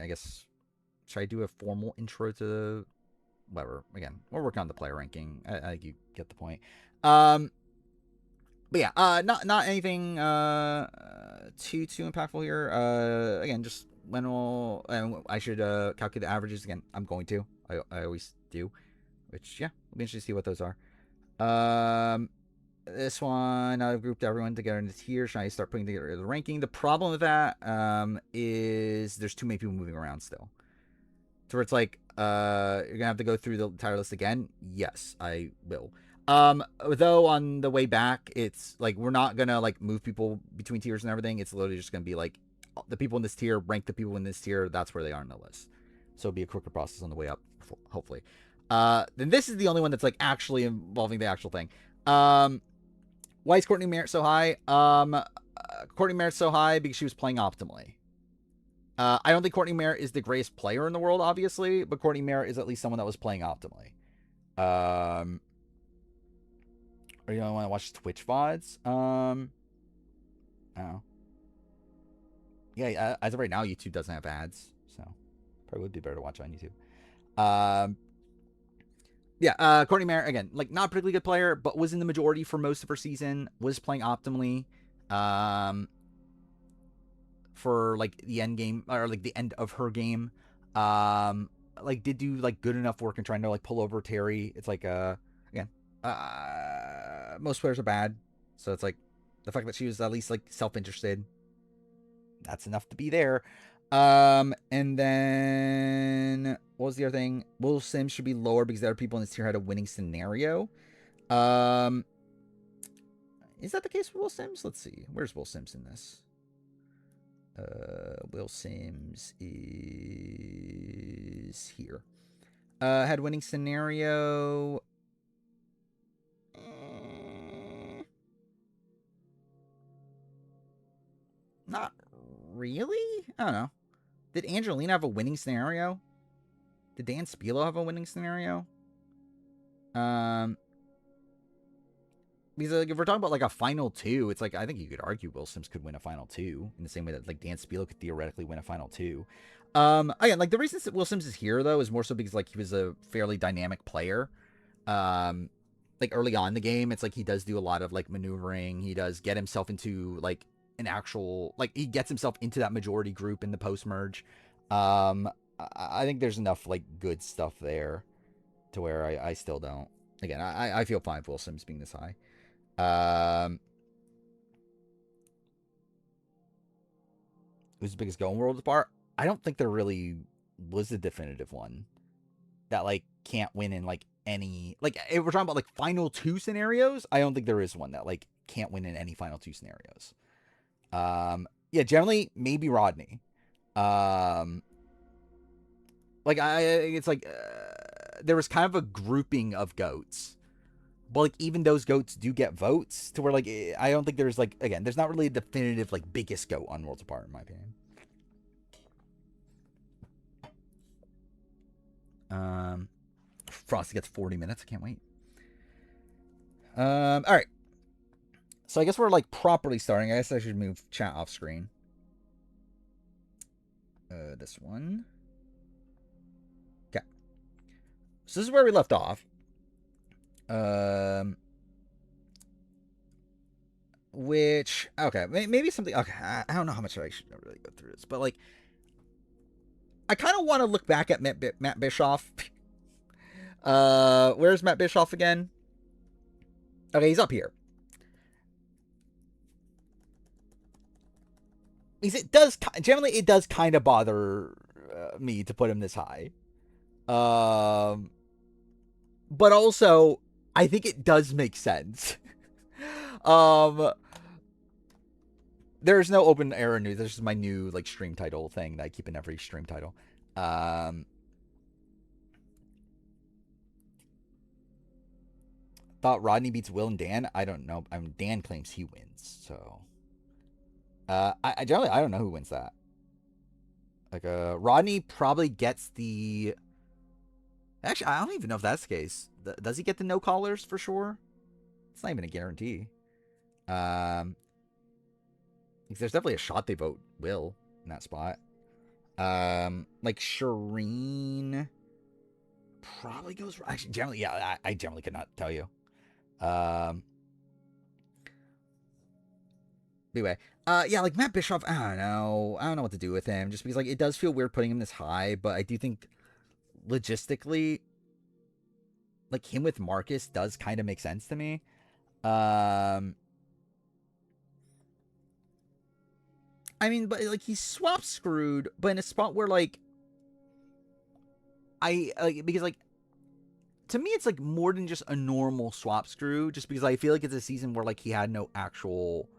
I guess, should I do a formal intro to whatever? Again, we're working on the player ranking. I think you get the point. Um, but yeah, not anything too impactful here. Again, just when we'll I should calculate the averages again. I'm going to. I always do. Which yeah, we'll be interested to see what those are. Um, this one I've grouped everyone together into tiers. Should I start putting together the ranking? The problem with that is there's too many people moving around still. So it's like you're gonna have to go through the entire list again. Yes, I will. Though on the way back, it's like we're not gonna like move people between tiers and everything. It's literally just gonna be like the people in this tier rank the people in this tier. That's where they are in the list. So it'll be a quicker process on the way up, hopefully. Then this is the only one that's like actually involving the actual thing. Why is Courtney Merritt so high? Courtney Merritt's so high because she was playing optimally. I don't think Courtney Merritt is the greatest player in the world, obviously, but Courtney Merritt is at least someone that was playing optimally. Or you don't want to watch Twitch VODs? Oh. Yeah, as of right now, YouTube doesn't have ads, so probably would be better to watch on YouTube. Yeah, Courtney Merritt, again, like not a particularly good player, but was in the majority for most of her season, was playing optimally. For like the end game or like the end of her game, like did do like good enough work in trying to like pull over Terry. It's like again, most players are bad, so it's like the fact that she was at least like self-interested, that's enough to be there. And then what was the other thing? Will Sims should be lower because the other people in this tier had a winning scenario. Is that the case with Will Sims? Let's see. Where's Will Sims in this? Will Sims is here. Had winning scenario. Not really. I don't know. Did Angelina have a winning scenario? Did Dan Spilo have a winning scenario? Because like, if we're talking about like a final two, it's like I think you could argue Will Sims could win a final two in the same way that like Dan Spilo could theoretically win a final two. Again, like the reason that Will Sims is here though is more so because like he was a fairly dynamic player. Like early on in the game, it's like he does do a lot of like maneuvering. He does get himself into like an actual like he gets himself into that majority group in the post merge. I think there's enough like good stuff there to where I still don't. Again, I feel fine with Will Sims being this high. Who's the biggest going world apart? I don't think there really was a definitive one that like can't win in like any like if we're talking about like final two scenarios. I don't think there is one that like can't win in any final two scenarios. Yeah, generally maybe Rodney. Like it's like there was kind of a grouping of goats. But like even those goats do get votes to where like I don't think there's like again there's not really a definitive like biggest goat on Worlds Apart in my opinion. Frosty gets 40 minutes. I can't wait. All right. So I guess we're like properly starting. I guess I should move chat off screen. This one. Okay. So this is where we left off. Which okay, maybe something. Okay, I don't know how much I should really go through this, but like, I kind of want to look back at Matt Bischoff. Where's Matt Bischoff again? Okay, he's up here. It does generally it does kind of bother me to put him this high. But also I think it does make sense. There's no open era news. This is my new like stream title thing that I keep in every stream title. Thought Rodney beats Will and Dan. I don't know. I mean, Dan claims he wins, so I generally I don't know who wins that. Like Rodney probably gets the. Actually, I don't even know if that's the case. Does he get the no callers for sure? It's not even a guarantee. There's definitely a shot they vote Will in that spot. Like Shireen probably goes. Actually, generally, yeah, I generally could not tell you. Um, anyway, yeah, like Matt Bischoff, I don't know what to do with him, just because like it does feel weird putting him this high, but I do think logistically, like him with Marcus does kind of make sense to me. Um, I mean, but like he's swap screwed, but in a spot where like I like because like to me it's like more than just a normal swap screw, just because I feel like it's a season where like he had no actual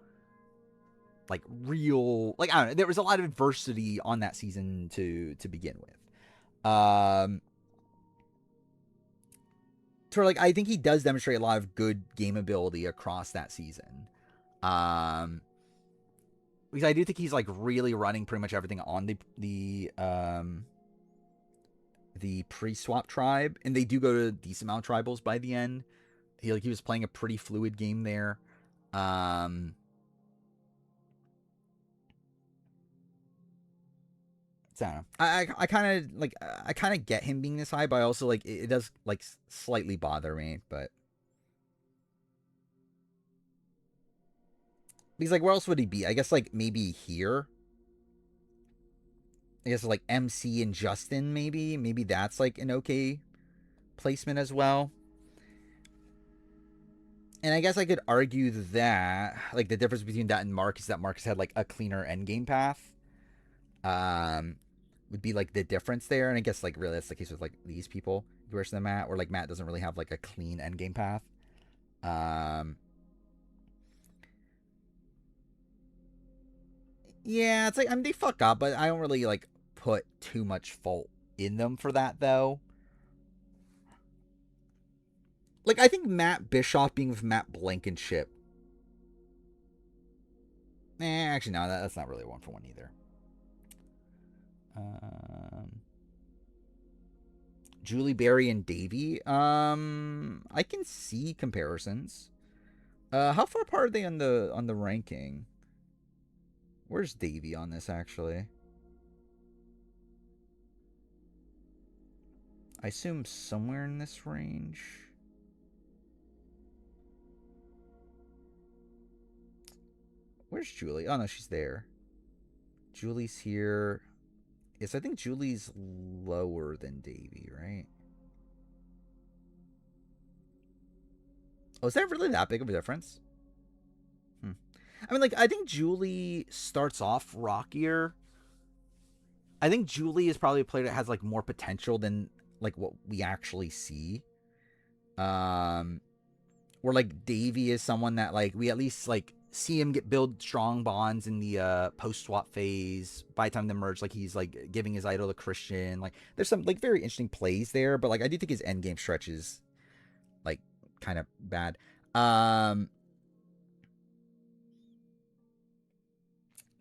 like real like I don't know, there was a lot of adversity on that season to begin with. So like I think he does demonstrate a lot of good game ability across that season. Um because I do think he's like really running pretty much everything on the pre-swap tribe, and they do go to a decent amount of tribals by the end. He was playing a pretty fluid game there. Um So I don't know. I kind of like I kind of get him being this high, but I also like it does like slightly bother me. But because like where else would he be? I guess like maybe here. I guess like MC and Justin maybe that's like an okay placement as well. And I guess I could argue that like the difference between that and Mark is that Marcus had like a cleaner endgame path. Um, would be like the difference there, and I guess like really that's the case with like these people versus the Matt, where like Matt doesn't really have like a clean endgame path. Um, yeah, it's like I mean they fuck up, but I don't really like put too much fault in them for that though. Like I think Matt Bischoff being with Matt Blankenship. Actually no, that's not really a one for one either. Um, Julie Berry and Davey. I can see comparisons. How far apart are they on the ranking? Where's Davey on this actually? I assume somewhere in this range. Where's Julie? Oh no, she's there. Julie's here. Yes, I think Julie's lower than Davey, right? Oh, is that really that big of a difference? Hmm. I mean, like, I think Julie starts off rockier. I think Julie is probably a player that has like more potential than like what we actually see. Um, where like Davey is someone that like we at least like see him get build strong bonds in the post swap phase. By the time they merge, like he's like giving his idol to Christian. Like there's some like very interesting plays there, but like I do think his end game stretch is like kind of bad. Um,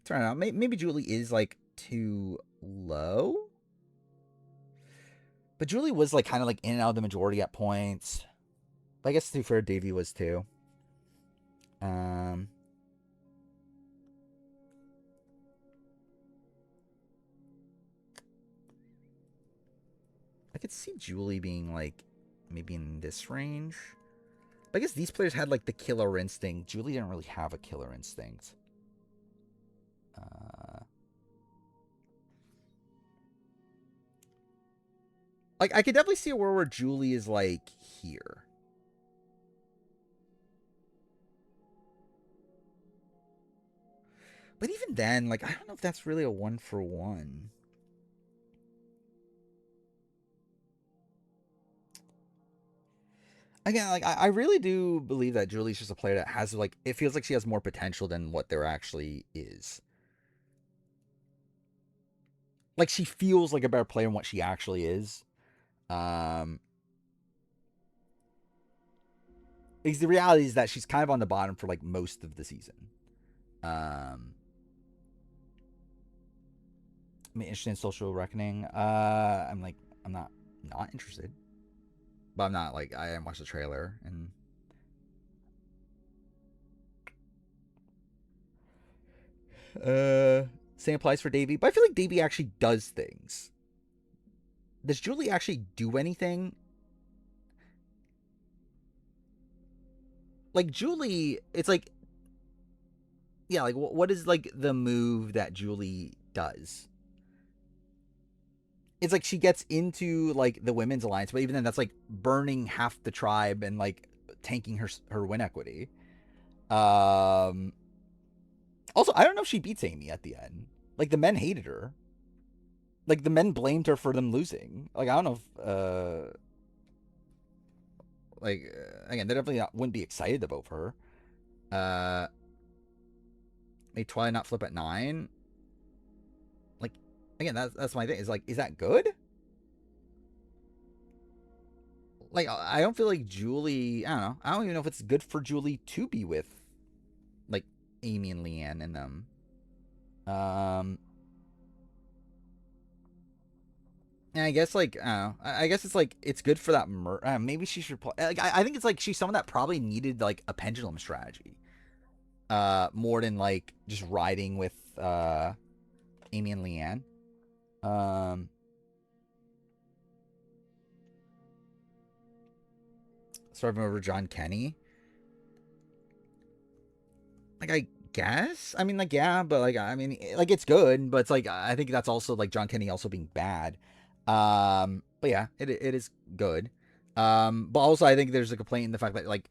Turn out maybe Julie is like too low, but Julie was like kind of like in and out of the majority at points. But I guess to be fair, Davey was too. Um, I could see Julie being like maybe in this range. But I guess these players had like the killer instinct. Julie didn't really have a killer instinct. Uh, like I could definitely see a world where Julie is like here. But even then, like I don't know if that's really a one for one. Again, like I really do believe that Julie's just a player that has like it feels like she has more potential than what there actually is. Like she feels like a better player than what she actually is. Um, because the reality is that she's kind of on the bottom for like most of the season. Um, I mean, interested in Social Reckoning. I'm like, I'm not interested, but I'm not like I watched the trailer and uh Same applies for Davy, but I feel like Davy actually does things. Does Julie actually do anything? Like Julie, it's like, yeah, like what is like the move that Julie does? It's like she gets into like the women's alliance, but even then, that's like burning half the tribe and like tanking her win equity. Um. Also, I don't know if she beats Amy at the end. Like the men hated her. Like the men blamed her for them losing. Like I don't know if again, they definitely wouldn't be excited to vote for her. Made Twilight not flip at 9. Like again, that's my thing. Is like, is that good? Like I don't feel like Julie. I don't know. I don't even know if it's good for Julie to be with like Amy and Leanne and them. Um, and I guess like I don't know. I guess it's like it's good for that. Maybe she should. Like I think it's like she's someone that probably needed like a pendulum strategy. More than like just riding with Amy and Leanne. Um, Starting over John Kenny. Like I guess. I mean, like yeah, but like I mean, like it's good, but it's like I think that's also like John Kenny also being bad. But yeah, it is good. But also I think there's a complaint in the fact that like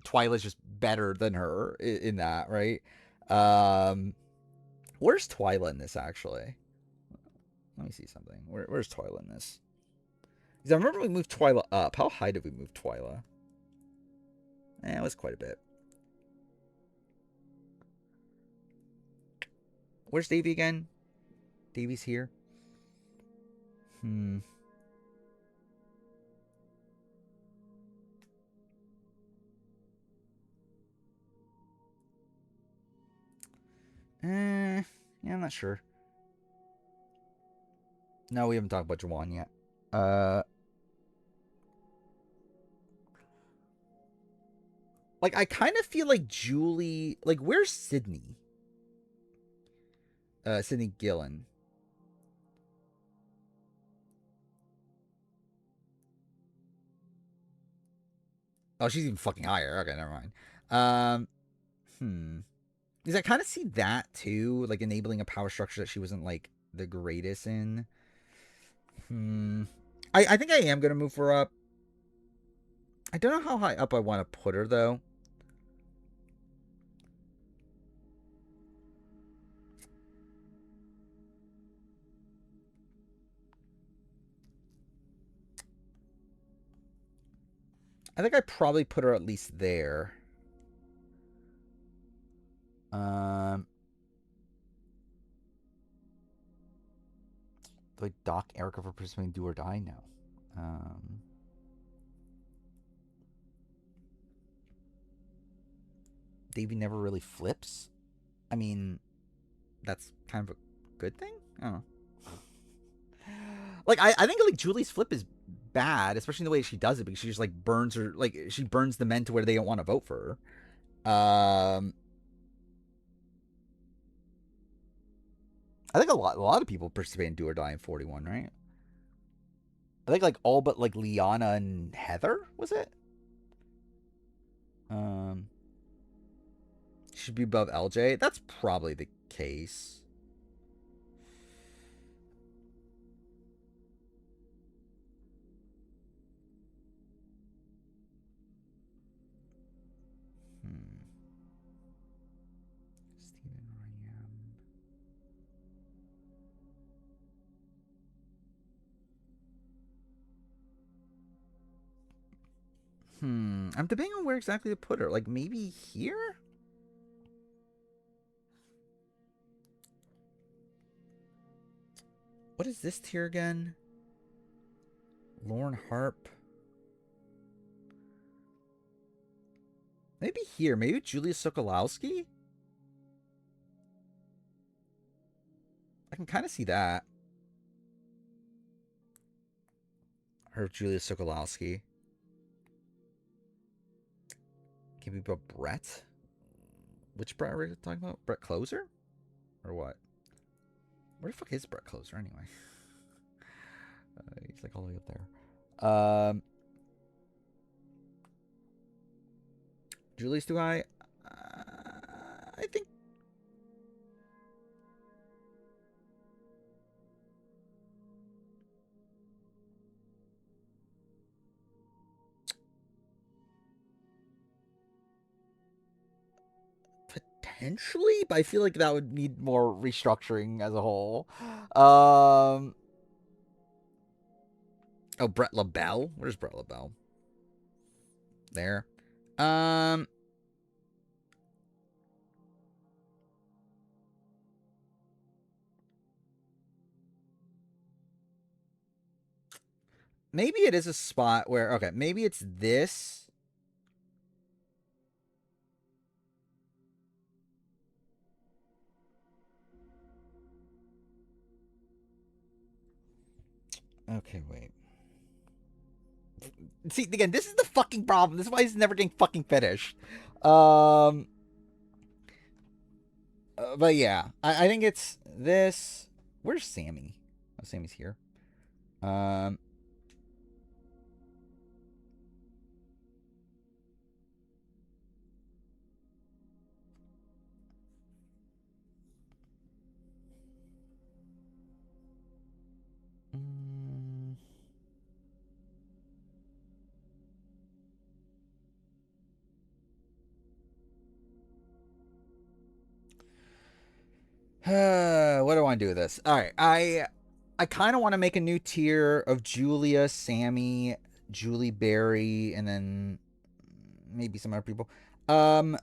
Twyla's just better than her in that, right? Um, where's Twyla in this actually? Let me see something. Where's Twyla in this? Because I remember we moved Twyla up. How high did we move Twyla? It was quite a bit. Where's Davy again? Davy's here. Hmm. Yeah, I'm not sure. No, we haven't talked about Jawan yet. Uh, like I kind of feel like Julie. Like, where's Sydney? Sydney Gillen. Oh, she's even fucking higher. Okay, never mind. Um, hmm. Because I kind of see that too, like enabling a power structure that she wasn't like the greatest in. Hmm. I think I am gonna move her up. I don't know how high up I want to put her though. I think I probably put her at least there. Um, like dock Erica for participating do or die? No. Um, Davey never really flips. I mean, that's kind of a good thing. I don't know. Like I think like Julie's flip is bad, especially the way she does it because she just like burns her like she burns the men to where they don't want to vote for her. I think a lot of people participate in Do or Die in 41, right? I think like all but like Liana and Heather was it? Um, should be above LJ. That's probably the case. Hmm. Stephen Ram. I'm debating on where exactly to put her. Like maybe here? What is this tier again? Lauren Harp. Maybe here. Maybe Julia Sokolowski? I can kind of see that. Her Julia Sokolowski. Can we put Brett? Which Brett are we talking about? Brett Closer? Or what? Where the fuck is Brett Closer anyway? He's like all the way up there. Julius, do I? I think. Potentially, but I feel like that would need more restructuring as a whole. Oh, Brett LaBelle. Where's Brett LaBelle? There. Um, maybe it is a spot where okay, maybe it's this. Okay, wait. See, again, this is the fucking problem. This is why it's never getting fucking finished. But yeah, I think it's this. Where's Sammy? Oh, Sammy's here. Um, mm, what do I want to do with this? All right, I kind of want to make a new tier of Julia, Sammy, Julie Berry, and then maybe some other people. Um,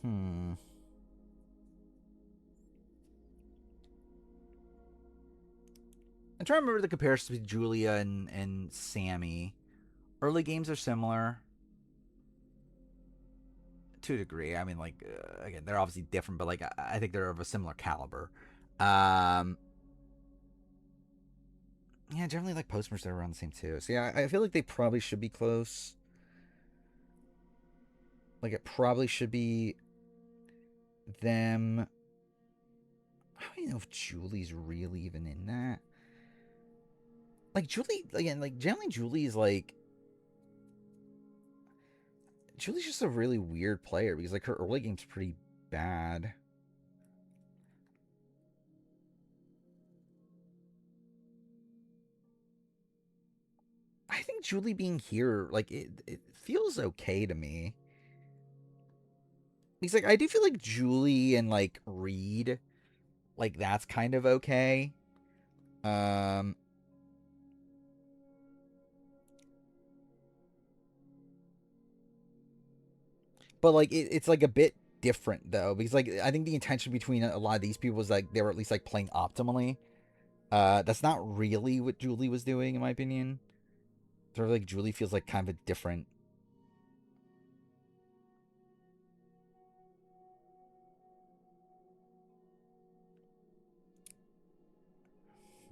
hmm. I'm trying to remember the comparison between Julia and Sammy. Early games are similar to a degree. I mean, like again, they're obviously different, but like I think they're of a similar caliber. Um, yeah, generally like postmers they're around the same too. So yeah, I feel like they probably should be close. Like it probably should be them. I don't even know if Julie's really even in that. Like Julie again, like generally Julie's like Julie's just a really weird player because like her early game's pretty bad. I think Julie being here, like it feels okay to me. Because like I do feel like Julie and like Reed, like that's kind of okay. Um, but like it's like a bit different though because like I think the intention between a lot of these people was like they were at least like playing optimally. That's not really what Julie was doing in my opinion. Sort of like Julie feels like kind of a different.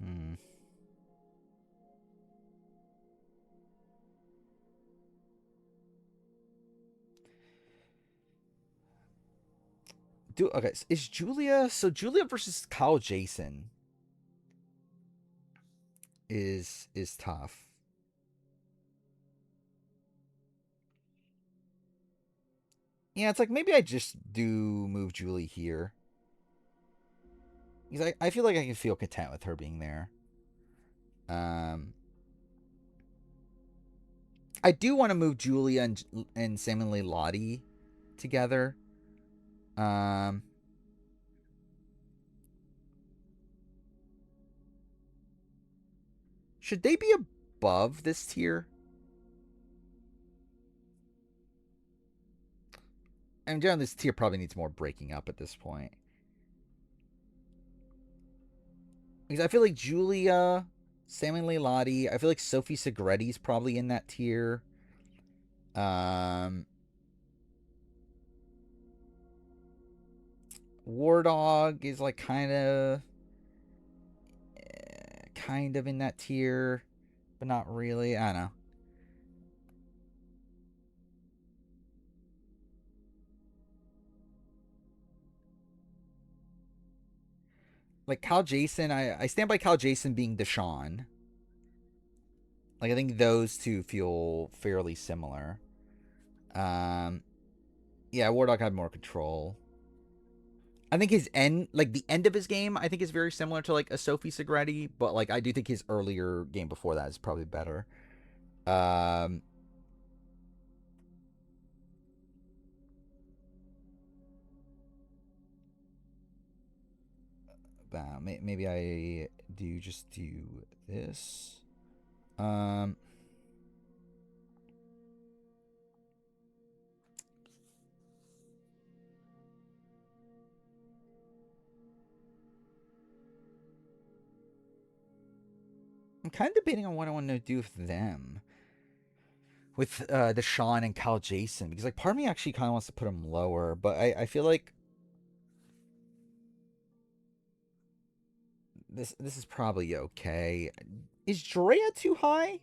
Hmm. Do okay? Is Julia so Julia versus Kyle Jason is tough. Yeah, it's like maybe I just do move Julie here because I feel like I can feel content with her being there. Um, I do want to move Julia and Sam Lee Lottie together. Um, should they be above this tier? And generally, this tier probably needs more breaking up at this point. Because I feel like Julia, Sam Lee Lottie, I feel like Sophie Segretti's probably in that tier. Um, War Dog is like kind of in that tier. but not really. I don't know. Like Cal Jason, I stand by Cal Jason being Deshaun. Like I think those two feel fairly similar. Um, yeah, Warlock had more control. I think his end, like the end of his game, I think is very similar to like a Sophie Segretti, but like I do think his earlier game before that is probably better. Um, maybe I do just do this. Um, I'm kind of debating on what I want to do with them. With the Sean and Cal Jason, because like part of me actually kind of wants to put him lower, but I feel like this is probably okay. Is Drea too high?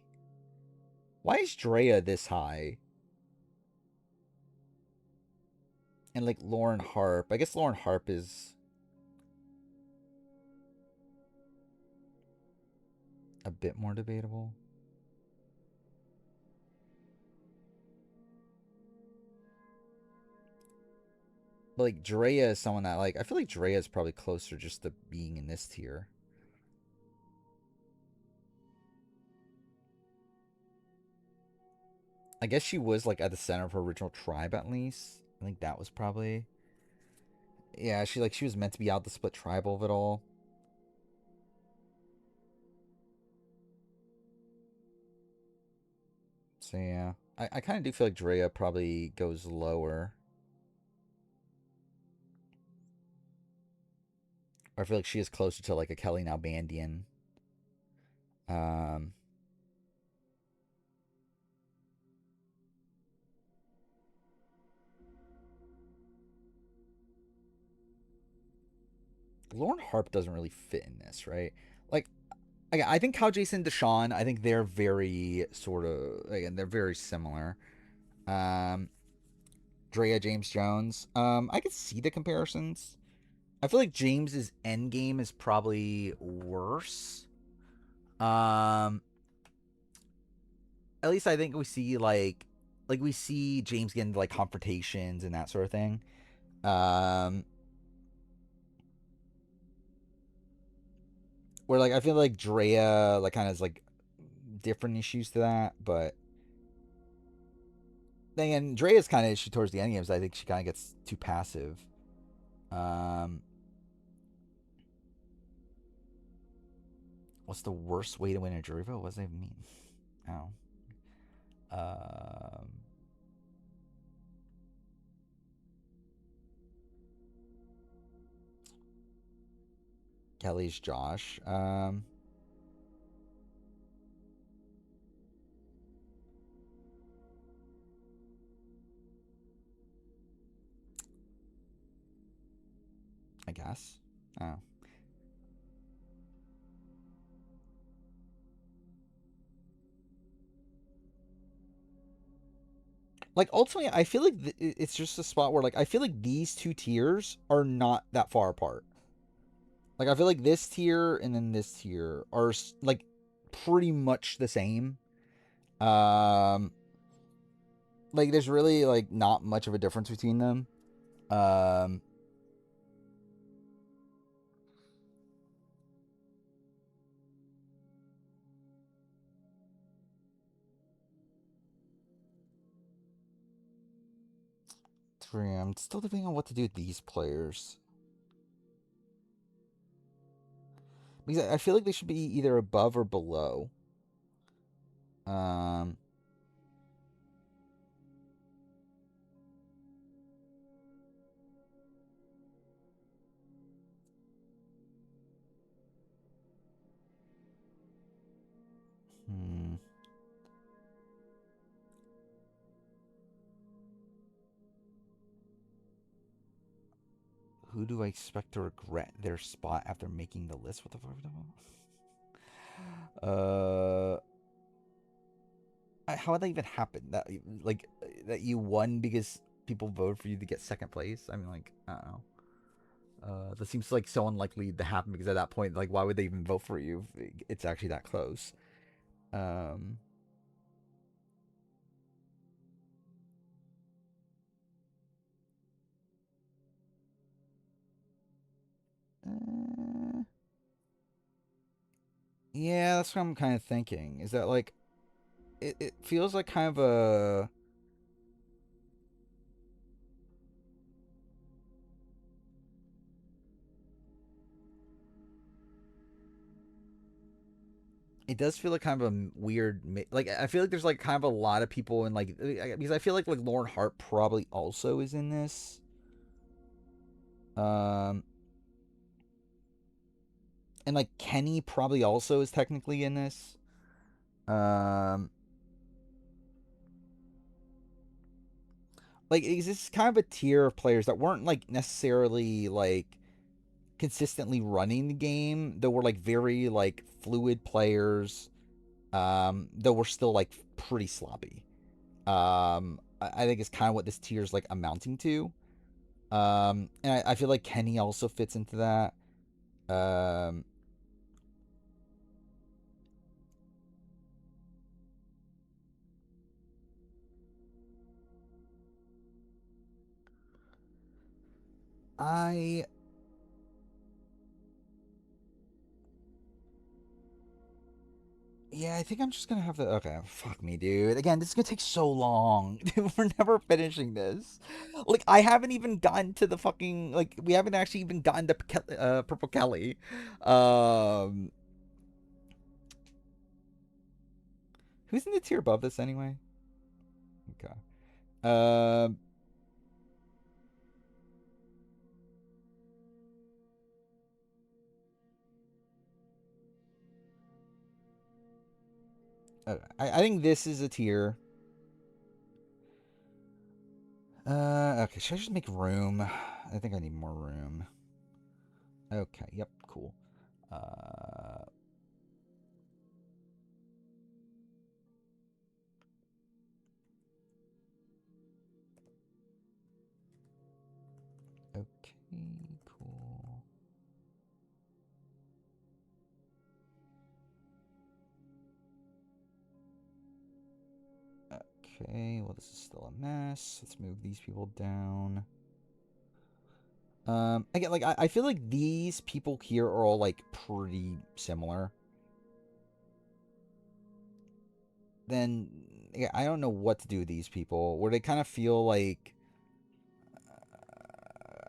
Why is Drea this high? And like Lauren Harp, I guess Lauren Harp is a bit more debatable. But like Drea is someone that like I feel like Drea is probably closer just to being in this tier. I guess she was like at the center of her original tribe at least. I think that was probably yeah. She was meant to be out the split tribal of it all. So yeah, I kind of do feel like Drea probably goes lower. Or I feel like she is closer to like a Kelly Nalbandian. Um, Lauren Harp doesn't really fit in this, right? Like, I think Kyle Jason Deshaun, I think they're very sort of again they're very similar. Um, Drea James Jones, I could see the comparisons. I feel like James's end game is probably worse. Um, at least I think we see like we see James get into like confrontations and that sort of thing. Um, where like I feel like Drea like kind of has like different issues to that, but then again, Drea's kind of issue towards the end games. I think she kind of gets too passive. Um, what's the worst way to win a jury vote? What does that mean? Oh. Um, Kelly's Josh. I guess. Oh. Like ultimately, I feel like it's just a spot where like I feel like these two tiers are not that far apart. Like I feel like this tier and then this tier are like pretty much the same. Um, like there's really like not much of a difference between them. Um, 3. I'm still debating on what to do with these players because I feel like they should be either above or below. Um, hmm. Who do I expect to regret their spot after making the list? What the fuck? how would that even happen? That like that you won because people voted for you to get second place? I mean, like, I don't know. That seems like so unlikely to happen because at that point, like, why would they even vote for you if it's actually that close? Um, uh, yeah, that's what I'm kind of thinking. Is that like it feels like kind of a it does feel like kind of a weird like I feel like there's like kind of a lot of people in like because I feel like Lauren Hart probably also is in this. Um, and like Kenny probably also is technically in this. Um, like this is kind of a tier of players that weren't like necessarily like consistently running the game, though were like very like fluid players. Though we're still like pretty sloppy. I think it's kind of what this tier is like amounting to. And I feel like Kenny also fits into that. Um, I Yeah, I think I'm just gonna have to. Okay, fuck me, dude. Again, this is gonna take so long. Dude, we're never finishing this. Like, I haven't even gotten to the fucking like. We haven't actually even gotten to Purple Kelly. Um, who's in the tier above this anyway? Okay. Um, I think this is a tier. Okay. Should I just make room? I think I need more room. Okay. Yep. Cool. Uh, okay. Cool. Okay, well, this is still a mess. Let's move these people down. Again, like, I feel like these people here are all, like, pretty similar. Then, yeah, I don't know what to do with these people. Where they kind of feel like,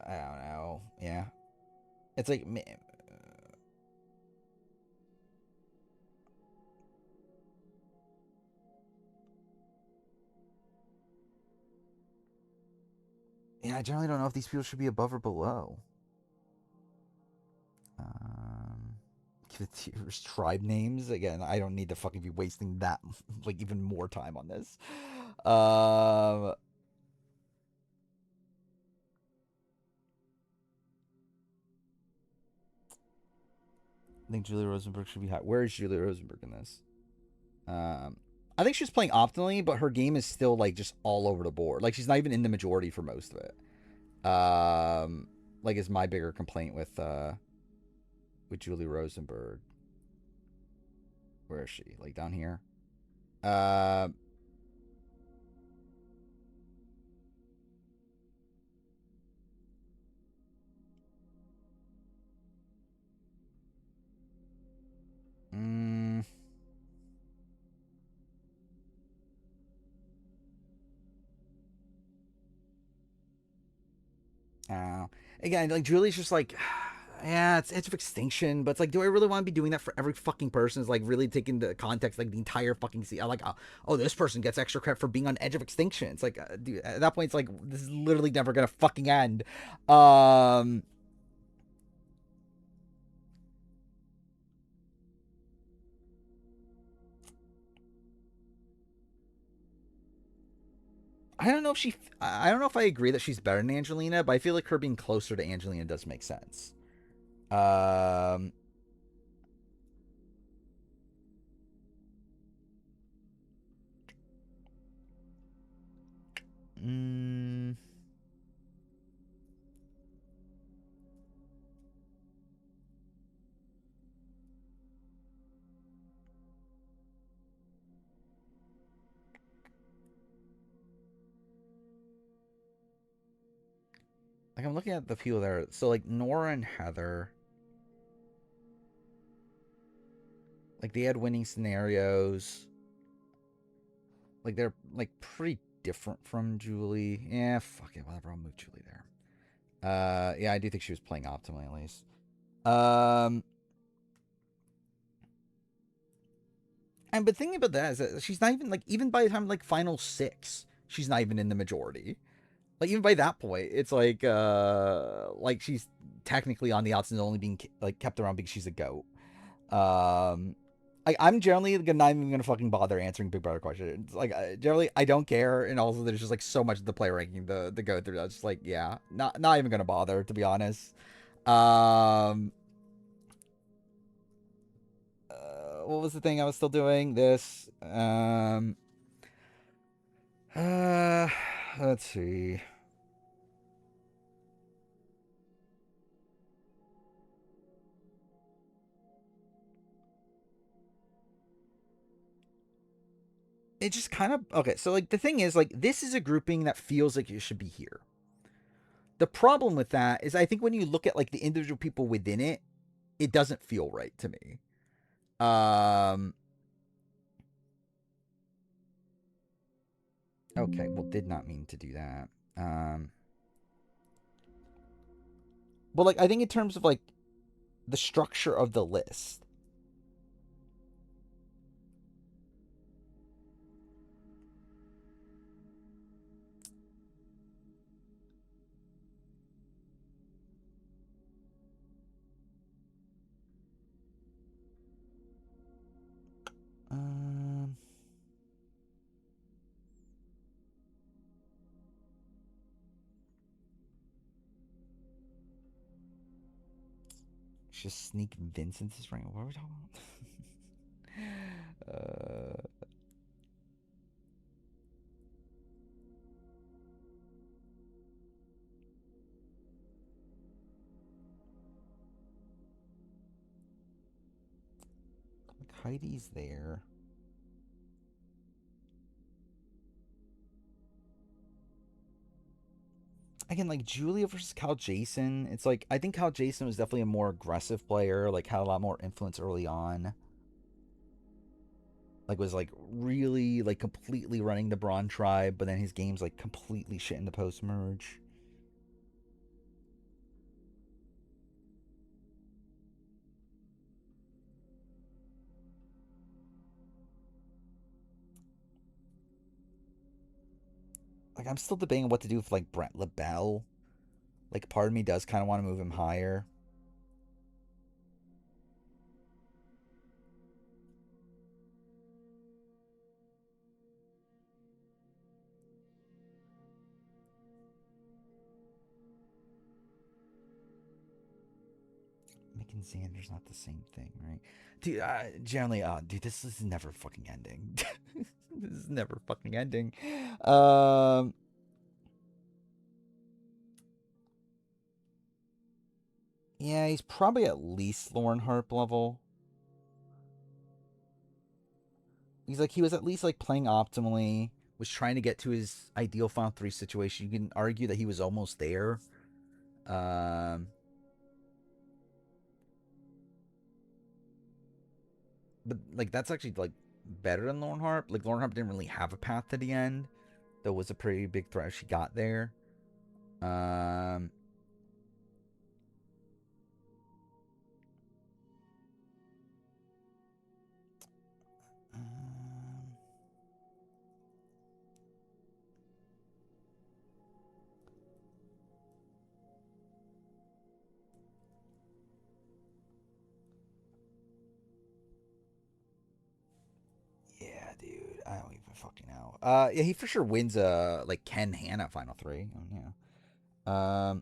I don't know. Yeah. It's like, yeah, I generally don't know if these people should be above or below. Um, give it to tribe names. Again, I don't need to fucking be wasting that, like, even more time on this. Um, I think Julia Rosenberg should be high. Where is Julia Rosenberg in this? Um, I think she's playing optimally, but her game is still like just all over the board. Like she's not even in the majority for most of it. Like is my bigger complaint with Julie Rosenberg. Where is she? Like down here. Uh, mm, Oh. Again, like Julie's just like, yeah, it's Edge of Extinction, but it's like, do I really want to be doing that for every fucking person? It's like really taking the context, like the entire fucking scene. Like, oh, this person gets extra credit for being on Edge of Extinction. It's like, dude, at that point, it's like this is literally never gonna fucking end. Um, I don't know if she, I don't know if I agree that she's better than Angelina, but I feel like her being closer to Angelina does make sense. Um, Like, I'm looking at the people there. So, like, Nora and Heather, like, they had winning scenarios. Like, they're, like, pretty different from Julie. Yeah, fuck it. Whatever. I'll move Julie there. Yeah, I do think she was playing optimally, at least. Um, and but thinking about that is that she's not even, like, even by the time, like, final six, she's not even in the majority. Like, even by that point, it's like she's technically on the outs and only being, like, kept around because she's a goat. I'm generally not even gonna fucking bother answering Big Brother questions. Like, generally, I don't care, and also there's just like so much of the player ranking to go through. That's just like, yeah, not even gonna bother, to be honest. Um, what was the thing I was still doing? This. Uh, let's see. It just kind of okay. So like the thing is, like, this is a grouping that feels like it should be here. The problem with that is I think when you look at like the individual people within it, it doesn't feel right to me. Um okay, well, did not mean to do that. But like I think in terms of like the structure of the list. Um just sneak Vincent's ring. What are we talking about? Like Heidi's there. Again, like Julia versus Cal Jason, it's like I think Cal Jason was definitely a more aggressive player, like had a lot more influence early on. Like was like really like completely running the Braun tribe, but then his game's like completely shit in the post merge. Like I'm still debating what to do with like Brett LaBelle. Like part of me does kind of want to move him higher. Mick and Xander's not the same thing, right? Dude, generally, dude, this is never fucking ending. This is never fucking ending. Um, yeah, he's probably at least Lauren Harp level. He's like he was at least like playing optimally, was trying to get to his ideal final three situation. You can argue that he was almost there. Um, but like that's actually like better than Lauren Harp. Like Lauren Harp didn't really have a path to the end. That was a pretty big threat. She got there. Um, um, yeah, dude, I don't even fucking know. Yeah, he for sure wins. Like Ken Hanna final three. Yeah.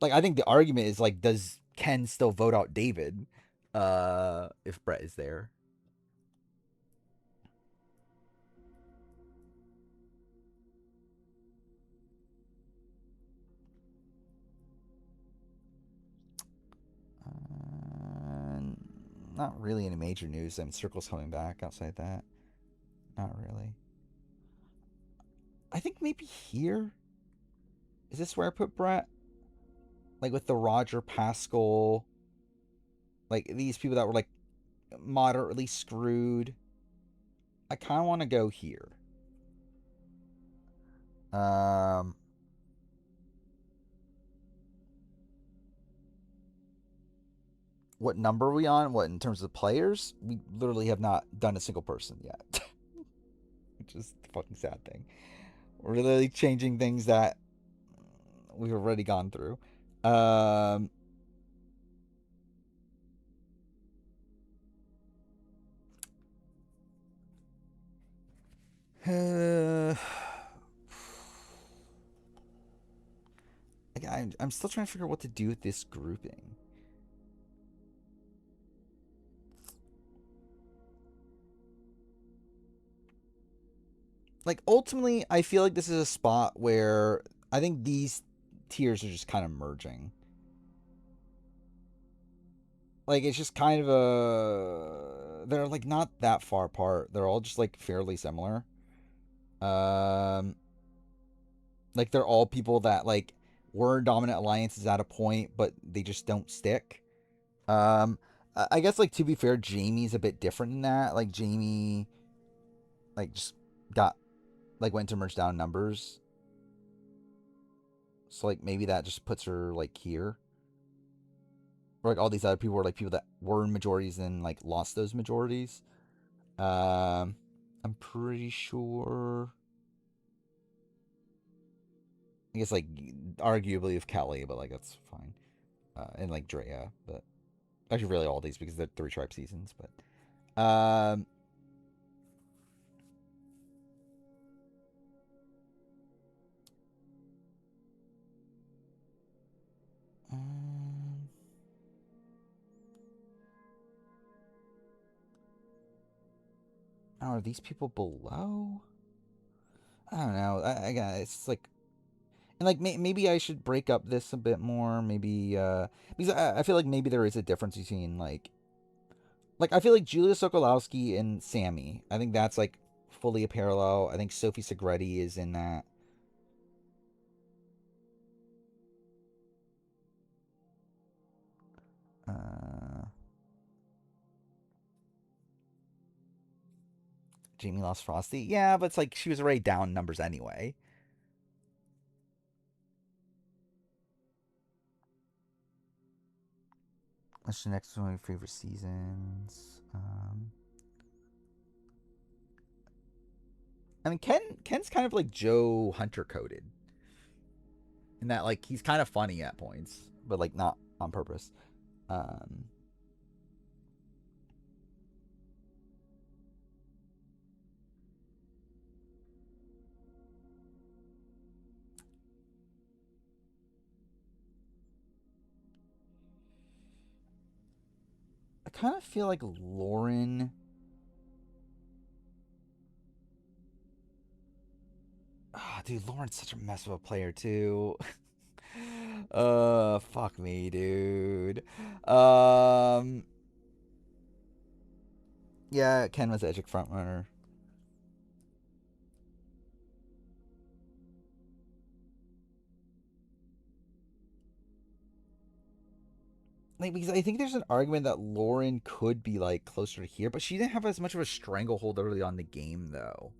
Like I think the argument is like, does Ken still vote out David? If Brett is there. Uh, not really any major news. I mean, Circle's coming back. Outside that, not really. I think maybe here Is this where I put Brett? Like with the Roger Pascal, like these people that were like moderately screwed. I kind of want to go here. Um, what number are we on? What in terms of players? We literally have not done a single person yet, which is the fucking sad thing. We're literally changing things that we've already gone through. Um, uh, I'm still trying to figure out what to do with this grouping. Like ultimately, I feel like this is a spot where I think these tiers are just kind of merging. Like it's just kind of a they're like not that far apart. They're all just like fairly similar. Um like they're all people that like were dominant alliances at a point, but they just don't stick. Um I guess like to be fair, Jamie's a bit different than that. Like Jamie like just got like went to merge down numbers. So like maybe that just puts her like here. Or like all these other people were like people that were in majorities and like lost those majorities. Um I'm pretty sure I guess like arguably of Kelly, but like that's fine. And like Drea, but actually really all these because they're 3 tribe seasons. But um are these people below? I don't know. Again, it's like and like maybe I should break up this a bit more. Maybe because I feel like maybe there is a difference between like I feel like Julia Sokolowski and Sammy. I think that's like fully a parallel. I think Sophie Segretti is in that. Uh, Jamie lost Frosty. Yeah, but it's like she was already down numbers anyway. What's the next one of my favorite seasons? I mean, Ken's kind of like Joe Hunter coded in that like he's kind of funny at points, but like not on purpose. Um, I kind of feel like Lauren. Ah, dude, Lauren's such a mess of a player too. Fuck me, dude. Um, yeah, Ken was Edgic frontrunner. Like because I think there's an argument that Lauren could be like closer to here, but she didn't have as much of a stranglehold early on in the game though.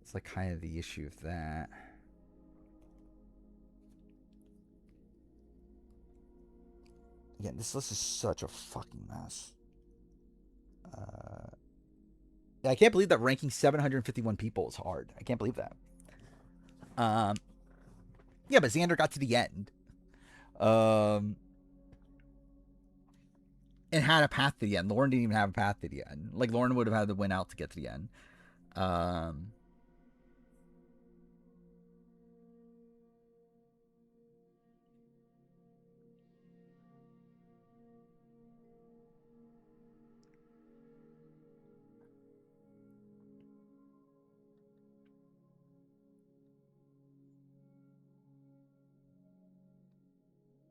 It's like kind of the issue of that. Again, this list is such a fucking mess. Uh, I can't believe that ranking 751 people is hard. I can't believe that. Um, yeah, but Xander got to the end. Um, and had a path to the end. Lauren didn't even have a path to the end. Like Lauren would have had to win out to get to the end. Um,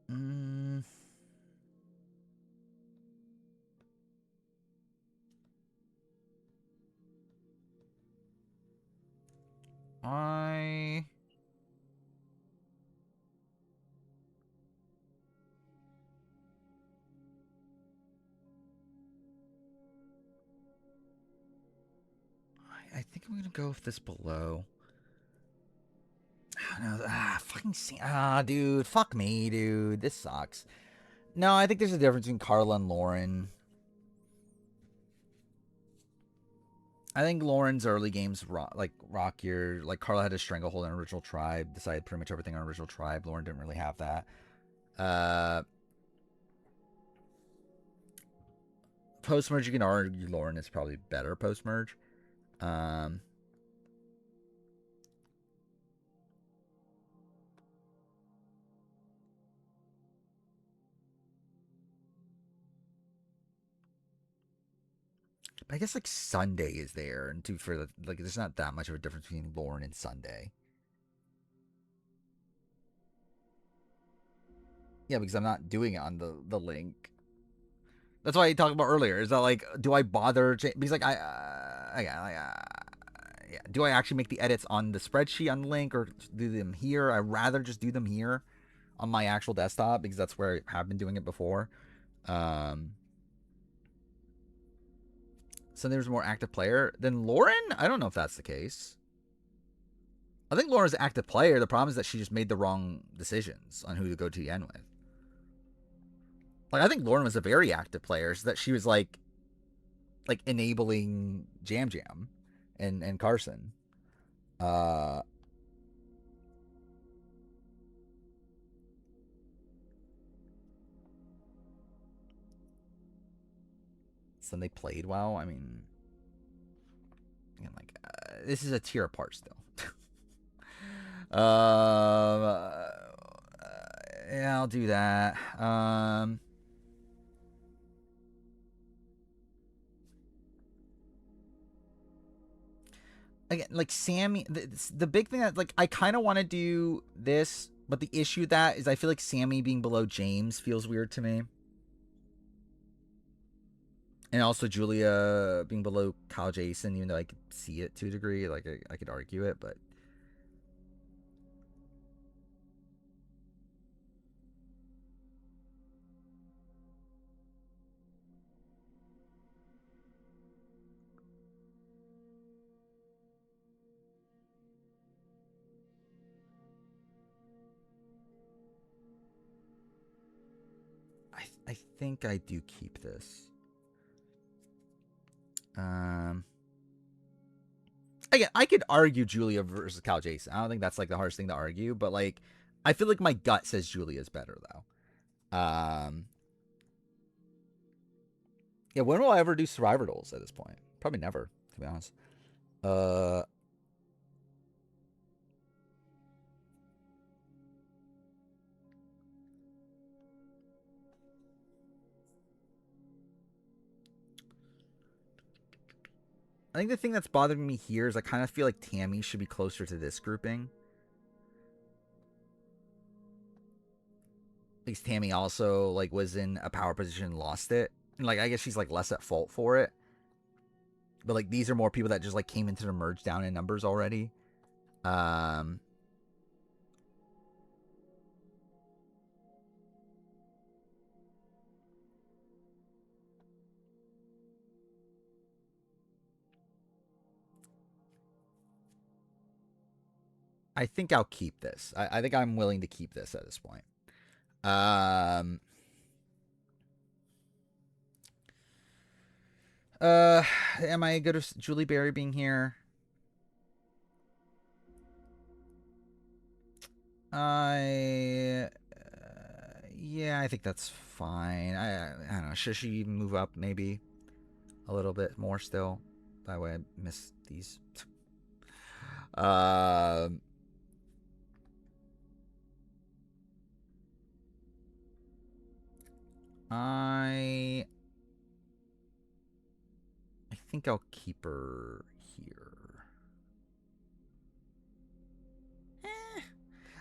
mm, I I'm gonna go with this below. I don't know. Fucking dude. Fuck me, dude. This sucks. No, I think there's a difference between Carla and Lauren. I think Lauren's early games rockier. Like Carla had a stranglehold on Original Tribe, decided pretty much everything on Original Tribe. Lauren didn't really have that. Post merge, you can argue Lauren is probably better post merge. But I guess like Sunday is there, and there's not that much of a difference between Lauren and Sunday. Yeah, because I'm not doing it on the link. That's why I talked about earlier. Is that like, do I bother? Because like yeah, do I actually make the edits on the spreadsheet on the link or do them here? I'd rather just do them here on my actual desktop because that's where I have been doing it before. So there's more active player than Lauren. I don't know if that's the case. I think Lauren's an active player. The problem is that she just made the wrong decisions on who to go to the end with. Like I think Lauren was a very active player, so that she was like enabling Jam Jam and Carson. So they played well. I mean, again, this is a tier apart still. Yeah, I'll do that. Again, like Sammy, the big thing that like I kind of want to do this, but the issue with that is I feel like Sammy being below James feels weird to me. And also Julia being below Kyle Jason, even though I could see it to a degree, like I could argue it, but I think I do keep this. Again, I could argue Julia versus Kyle Jason. I don't think that's like the hardest thing to argue, but like I feel like my gut says Julia's better though. Yeah, when will I ever do Survivor Duels at this point? Probably never, to be honest. I think the thing that's bothering me here is I kind of feel like Tammy should be closer to this grouping. Because Tammy also like was in a power position and lost it. And like I guess she's like less at fault for it. But like these are more people that just like came into the merge down in numbers already. I think I'll keep this. I think I'm willing to keep this at this point. Am I good with Julie Berry being here? Yeah, I think that's fine. I don't know. Should she even move up maybe a little bit more still? That way I miss these. I think I'll keep her here.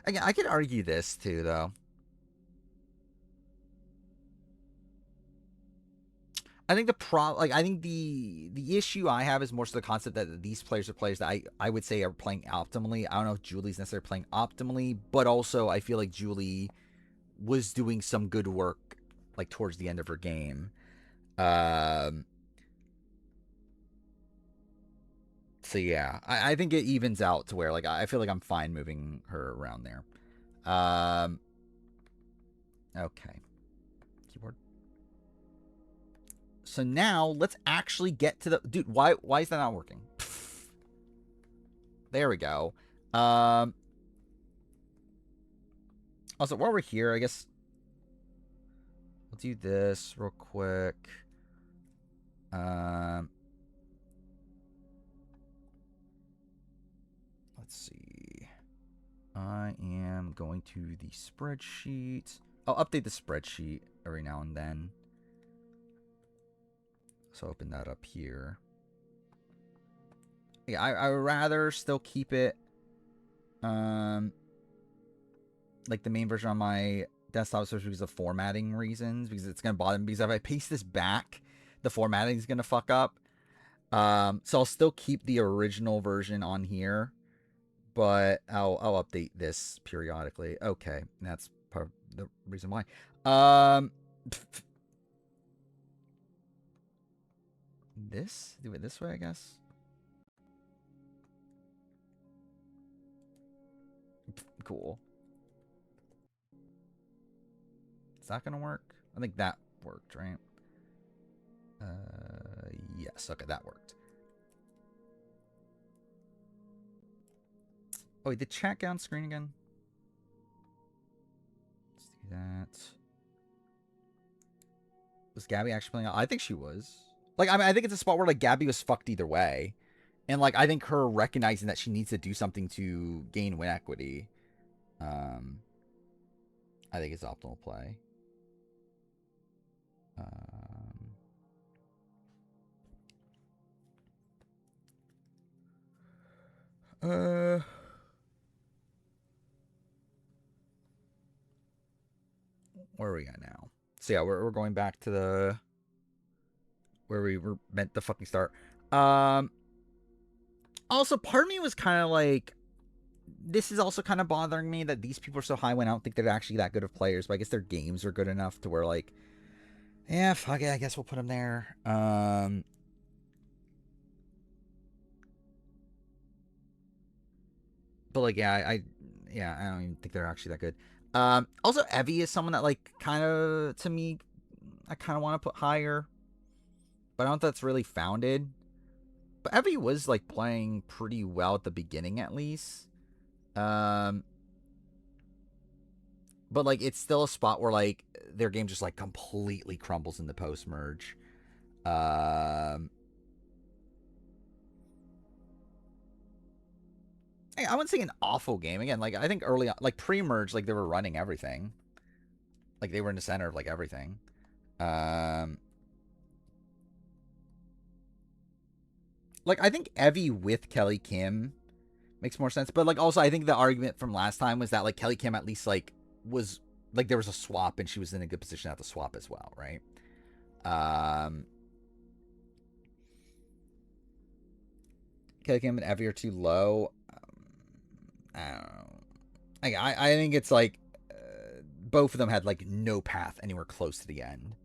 Again, I could argue this too, though. I think I think the issue I have is more so the concept that these players are players that I would say are playing optimally. I don't know if Julie's necessarily playing optimally, but also I feel like Julie was doing some good work like towards the end of her game. So So yeah, I think it evens out to where like I feel like I'm fine moving her around there. Okay. Keyboard. So now let's actually get to the dude. Why is that not working? There we go. Also, while we're here, I guess we'll do this real quick. Let's see. I am going to the spreadsheet. I'll update the spreadsheet every now and then. So open that up here. Yeah, I would rather still keep it like the main version on my desktop, especially because of formatting reasons, because it's gonna bother me. Because if I paste this back, the formatting is gonna fuck up. So I'll still keep the original version on here, but I'll update this periodically. Okay, that's part of the reason why. This, do it this way, I guess. Cool. Is that gonna work? I think that worked, right? Yes. Okay, that worked. Oh, wait, did chat get on screen again? Let's do that. Was Gabby actually playing? I think she was. Like, I mean, I think it's a spot where like Gabby was fucked either way, and like I think her recognizing that she needs to do something to gain win equity, I think it's optimal play. Where are we at now? So yeah, we're going back to the where we were meant to fucking start. Also, part of me was kind of like, this is also kind of bothering me that these people are so high when I don't think they're actually that good of players. But I guess their games are good enough to where like, yeah, fuck it, I guess we'll put them there. But like, yeah, I don't even think they're actually that good. Also, Evie is someone that like kind of to me, I kind of want to put higher, but I don't think that's really founded. But Evie was like playing pretty well at the beginning, at least. But like, it's still a spot where like their game just like completely crumbles in the post merge. I wouldn't say an awful game. Again, like I think early on, like pre-merge, like they were running everything. Like they were in the center of like everything. Like I think Evie with Kelly Kim makes more sense. But like also I think the argument from last time was that like Kelly Kim at least like was like there was a swap and she was in a good position at the swap as well, right? Kelly Kim and Evie are too low. I don't know. I think it's like both of them had like no path anywhere close to the end.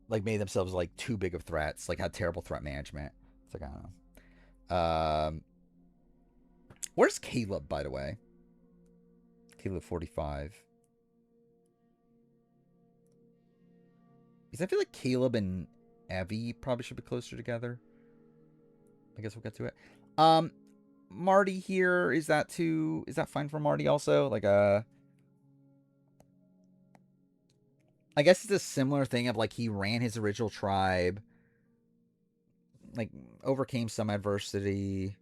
Like made themselves like too big of threats. Like had terrible threat management. It's like I don't know. Where's Caleb, by the way? Caleb 45. Because I feel like Caleb and Evie probably should be closer together. I guess we'll get to it. Marty here, is that fine for Marty also? Like I guess it's a similar thing of like he ran his original tribe, like overcame some adversity,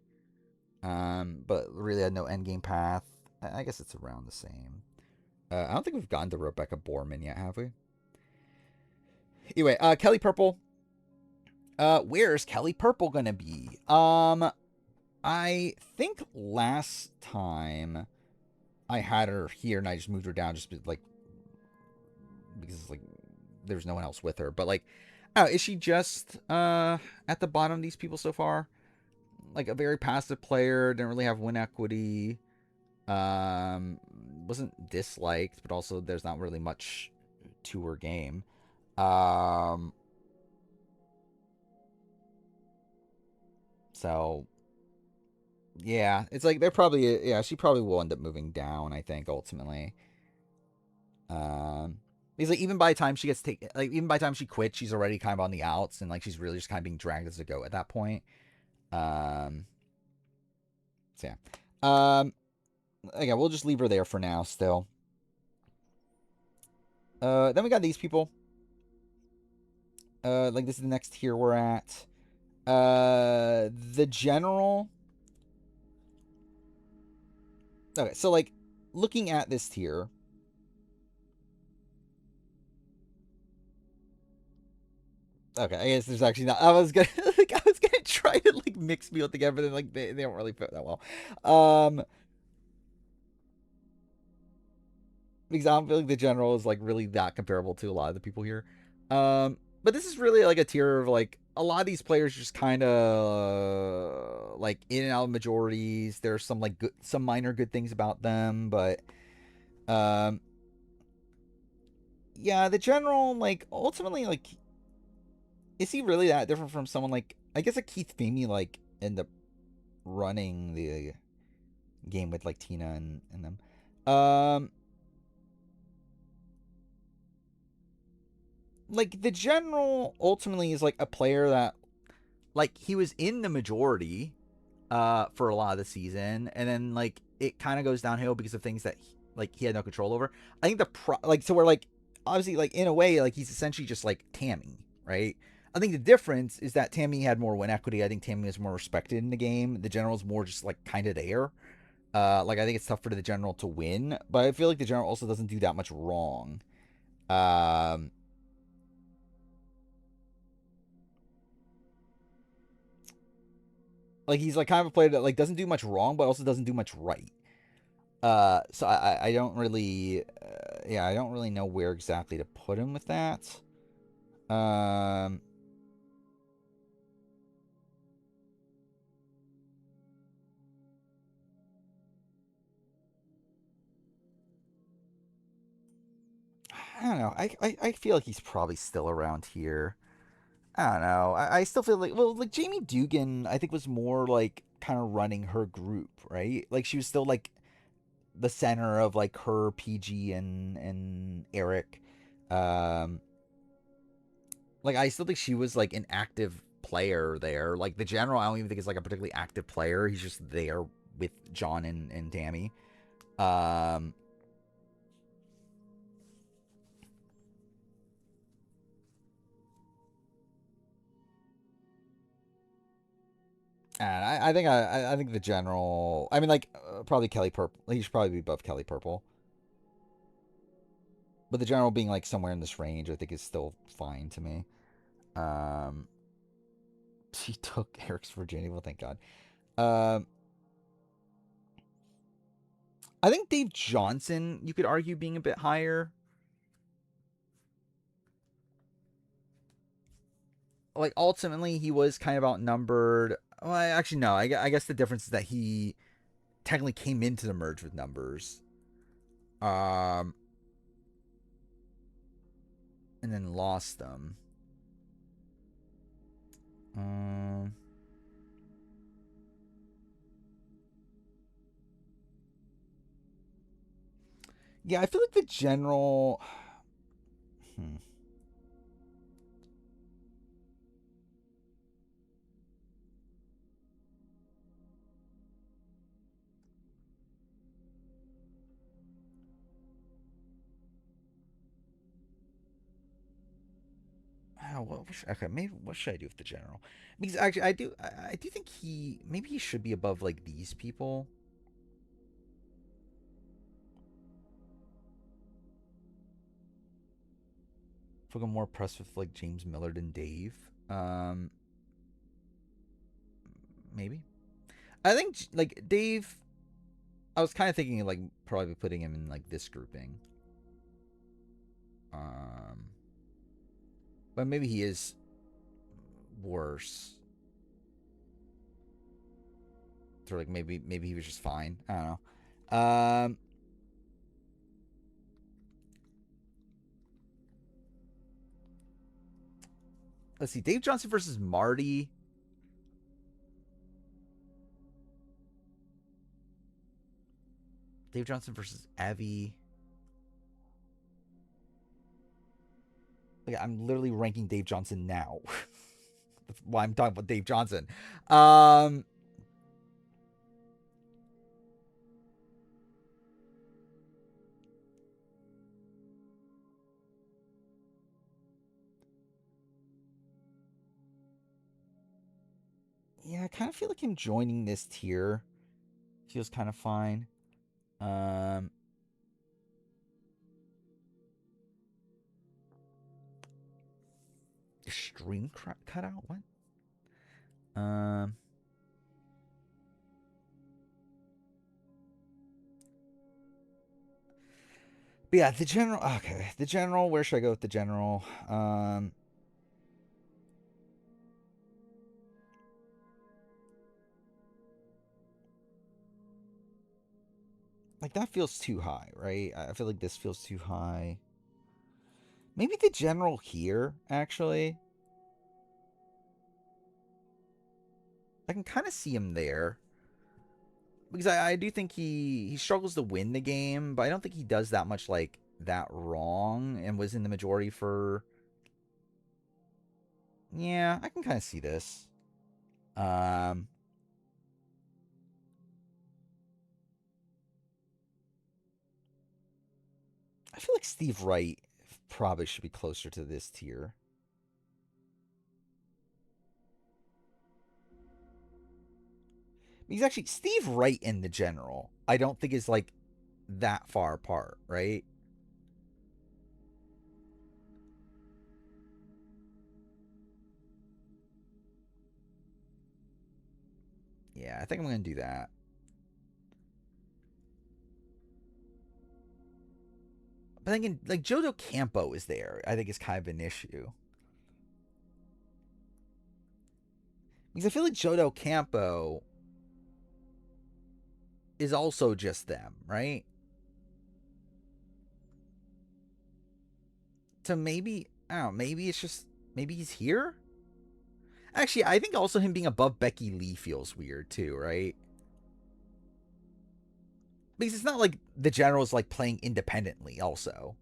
but really had no endgame path. I guess it's around the same. I don't think we've gotten to Rebecca Borman yet, have we? Anyway, Kelly Purple. Where's Kelly Purple gonna be? I think last time I had her here and I just moved her down just like because like there's no one else with her. But like, is she just at the bottom of these people so far? Like a very passive player, didn't really have win equity. Wasn't disliked, but also there's not really much to her game. So So yeah, it's like they're probably she probably will end up moving down. I think ultimately. Um, because like even by the time she gets taken, like even by the time she quits, she's already kind of on the outs, and like she's really just kind of being dragged as a goat at that point. Um, so yeah. Again, we'll just leave her there for now. Still. Then we got these people. Like this is the next tier we're at. The general. Okay, so like looking at this tier. Okay, I guess there's actually not. I was gonna like I was gonna try to like mix meal together, but then like they don't really fit that well. Because I don't feel like the general is like really that comparable to a lot of the people here. But this is really like a tier of like a lot of these players just kind of like in and out of majorities. There's some like good, some minor good things about them, but um, yeah, the general like ultimately like is he really that different from someone like I guess like Keith Famey like end up running the game with like Tina and them. Like the general ultimately is like a player that like he was in the majority for a lot of the season, and then like it kind of goes downhill because of things that like he had no control over. I think like so we're like obviously like in a way like he's essentially just like Tammy, right? I think the difference is that Tammy had more win equity. I think Tammy was more respected in the game. The general's more just like kind of there. Like I think it's tough for the general to win, but I feel like the general also doesn't do that much wrong. Um, like he's like kind of a player that like doesn't do much wrong, but also doesn't do much right. So I don't really, yeah, I don't really know where exactly to put him with that. Um, I don't know. I feel like he's probably still around here. I don't know. I still feel like well, like Jamie Dugan, I think was more like kind of running her group, right? Like she was still like the center of like her PG and Eric. Um, like I still think she was like an active player there. Like the general, I don't even think is like a particularly active player. He's just there with John and Tammy. Um, and I think the general. I mean, like probably Kelly Purple. He should probably be above Kelly Purple. But the general being like somewhere in this range, I think is still fine to me. Um, she took Eric's virginity. Well, thank God. Um, I think Dave Johnson, you could argue being a bit higher. Like ultimately, he was kind of outnumbered. Well, actually, no. I guess the difference is that he technically came into the merge with numbers, um, and then lost them. Um, yeah, I feel like the general. Hmm. Oh, okay, maybe what should I do with the general? Because actually, I do think he maybe he should be above like these people. I feel like I'm more impressed with like James Millard and Dave. Um, maybe I think like Dave. I was kind of thinking like probably putting him in like this grouping. Um, but maybe he is worse. So like maybe he was just fine. I don't know. Let's see. Dave Johnson versus Marty. Dave Johnson versus Avi. Like, I'm literally ranking Dave Johnson now. That's why I'm talking about Dave Johnson. Um, yeah, I kind of feel like him joining this tier feels kind of fine. Um, stream cutout? What? Um, but yeah, the general. Okay, the general. Where should I go with the general? Like that feels too high, right? I feel like this feels too high. Maybe the general here, actually. I can kind of see him there. Because I do think he struggles to win the game, but I don't think he does that much like that wrong and was in the majority for. Yeah, I can kind of see this. Um, I feel like Steve Wright probably should be closer to this tier. Because actually, Steve Wright in the general, I don't think is like that far apart, right? Yeah, I think I'm going to do that. But thinking like Joe Campo is there, I think is kind of an issue. Because I feel like Joe Campo is also just them, right? So maybe, I don't know, maybe it's just, maybe he's here? Actually, I think also him being above Becky Lee feels weird too, right? Because it's not like the general's like playing independently also.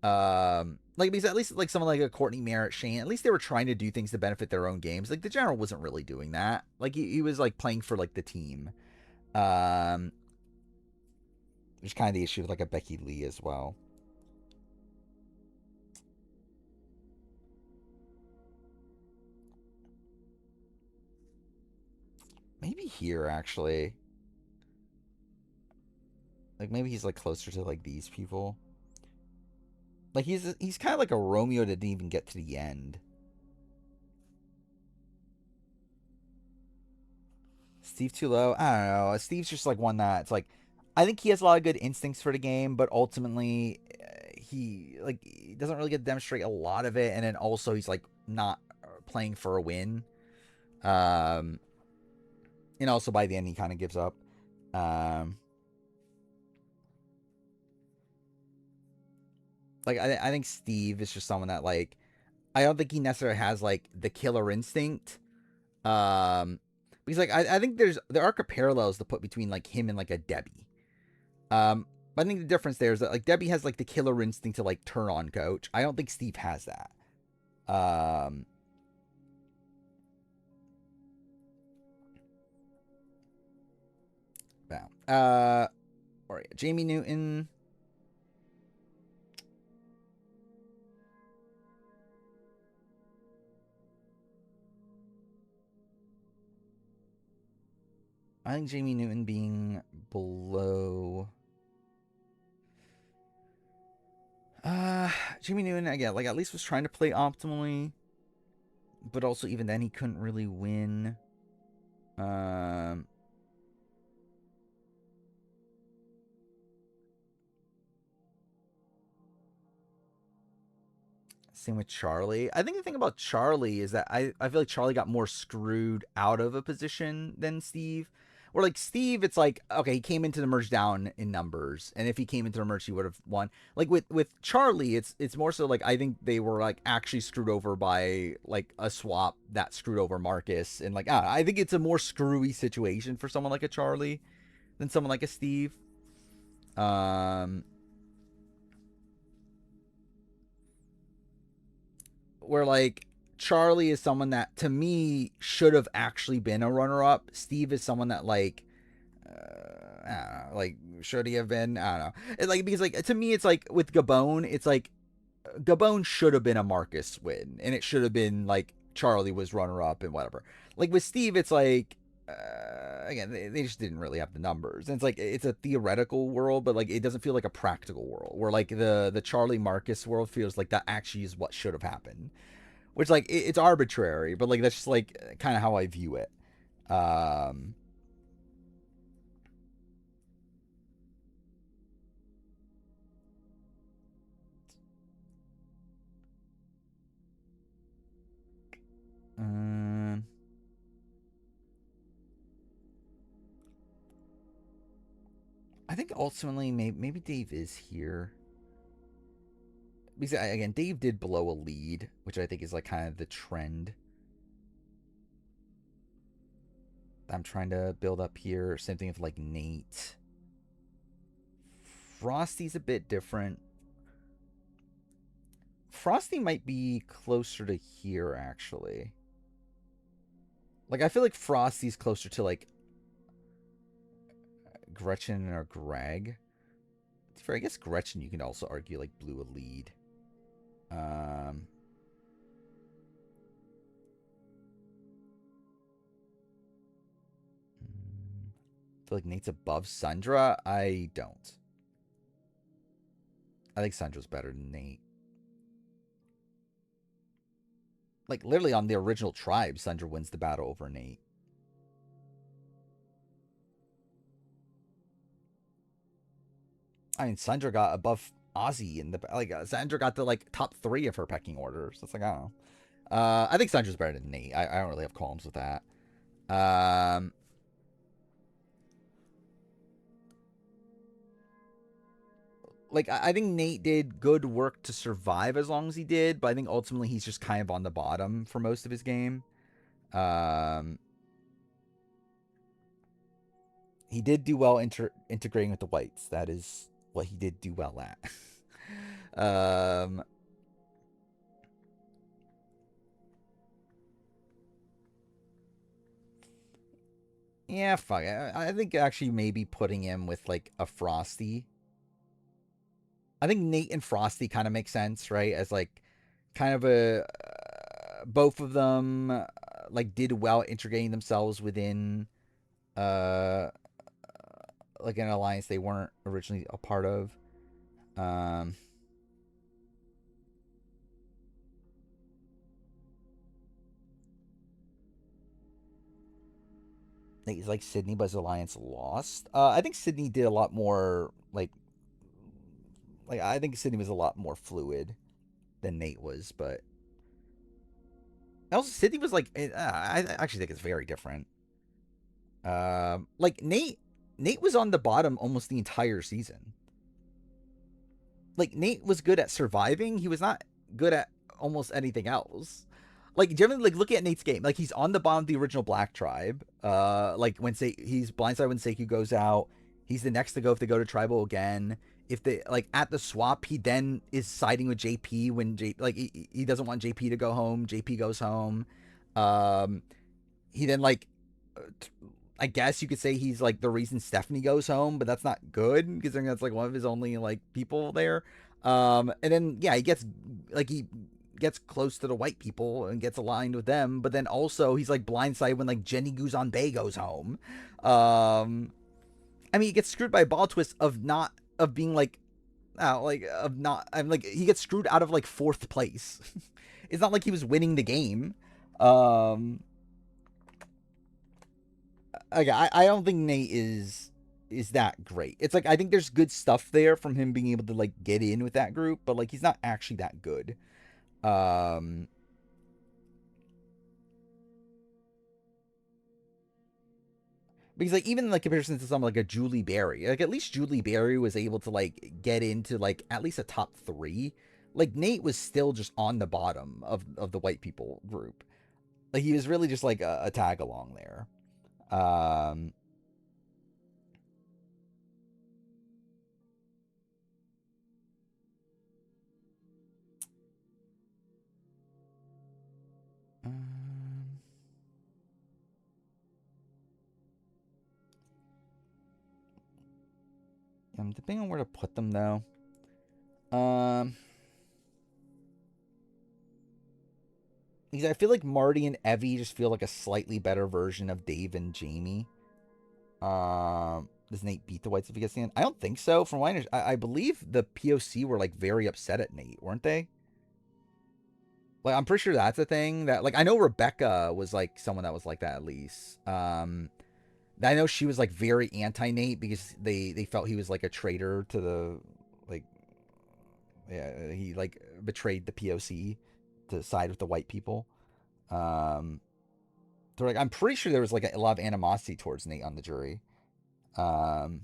Like because at least like someone like a Courtney Merritt, Shane, at least they were trying to do things to benefit their own games. Like the general wasn't really doing that. Like he was like playing for like the team. Um, which is kind of the issue with like a Becky Lee as well. Maybe here actually. Like maybe he's like closer to like these people. Like he's kind of like a Romeo that didn't even get to the end. Steve too low. I don't know. Steve's just like one that it's like I think he has a lot of good instincts for the game, but ultimately he doesn't really get to demonstrate a lot of it, and then also he's like not playing for a win. Um, and also by the end he kind of gives up. Um, like I think Steve is just someone that like I don't think he necessarily has like the killer instinct. Um, because like I think there are parallels to put between like him and like a Debbie. But I think the difference there is that like Debbie has like the killer instinct to like turn on coach. I don't think Steve has that. Um, yeah. All right, Jamie Newton. I think Jamie Newton being below. Uh, Jamie Newton again, like at least was trying to play optimally, but also even then he couldn't really win. Um, Same with Charlie. I think the thing about Charlie is that I feel like Charlie got more screwed out of a position than Steve. Or like Steve, it's like okay, he came into the merge down in numbers, and if he came into the merge, he would have won. Like with Charlie, it's more so like I think they were like actually screwed over by like a swap that screwed over Marcus, and like I think it's a more screwy situation for someone like a Charlie than someone like a Steve. Um, where like Charlie is someone that to me should have actually been a runner up. Steve is someone that I don't know, like should he have been? I don't know. Like because like to me it's like with Gabon, it's like Gabon should have been a Marcus win, and it should have been like Charlie was runner up and whatever. Like with Steve, it's like again they just didn't really have the numbers, and it's like it's a theoretical world, but like it doesn't feel like a practical world. Where like the Charlie Marcus world feels like that actually is what should have happened, which like it's arbitrary, but like that's just like kind of how I view it. Um, um I think ultimately maybe Dave is here because again Dave did blow a lead, which I think is like kind of the trend I'm trying to build up here. Same thing with like Nate. Frosty's a bit different. Frosty might be closer to here actually. Like I feel like Frosty's closer to like Gretchen or Greg. For I guess Gretchen you can also argue like blew a lead. Um I feel like Nate's above Sundra. I don't. I think Sundra's better than Nate. Like literally on the original tribe, Sundra wins the battle over Nate. I mean, Sundra got above Ozzy in the like. Sundra got the like top 3 of her pecking order. So it's like I don't know. I think Sundra's better than Nate. I don't really have qualms with that. Um, like I think Nate did good work to survive as long as he did, but I think ultimately he's just kind of on the bottom for most of his game. Um, he did do well integrating with the whites. That is what he did do well at. um, yeah, fuck. I think actually maybe putting him with like a Frosty. I think Nate and Frosty kind of make sense, right? As like kind of a both of them like did well integrating themselves within uh like an alliance they weren't originally a part of. Um, I think it's like Sydney, but his alliance lost. I think Sydney did a lot more like I think Sydney was a lot more fluid than Nate was, but also Sydney was like I actually think it's very different. Like Nate was on the bottom almost the entire season. Like Nate was good at surviving. He was not good at almost anything else. Like generally, like look at Nate's game. Like he's on the bottom of the original Black Tribe. Like when he's blindside when Seikyu goes out. He's the next to go if they go to tribal again. If they like at the swap, he then is siding with JP when he doesn't want JP to go home. JP goes home. Um, he then like I guess you could say he's like the reason Stephanie goes home, but that's not good considering that's like one of his only like people there. And then yeah, he gets close to the white people and gets aligned with them, but then also he's like blindsided when like Jenny Guzan Bay goes home. I mean, he gets screwed by a ball twist of not of being like of not. I'm like he gets screwed out of like 4th place. It's not like he was winning the game. Um, Okay, I don't think Nate is that great. It's like I think there's good stuff there from him being able to like get in with that group, but like he's not actually that good. Um because like even like comparison to someone like a Julie Berry, like at least Julie Berry was able to like get into like at least a top 3. Like Nate was still just on the bottom of the white people group. Like he was really just like a tag along there. Um I'm debating on where to put them though. Um, because I feel like Marty and Evie just feel like a slightly better version of Dave and Jamie. Does Nate beat the Whites if he gets the end? I don't think so. From what I understand, I believe the POC were like very upset at Nate, weren't they? Like I'm pretty sure that's a thing that like I know Rebecca was like someone that was like that at least. I know she was like very anti Nate because they felt he was like a traitor to the like yeah he like betrayed the POC to side with the white people. Um, they're like I'm pretty sure there was like a lot of animosity towards Nate on the jury. Um,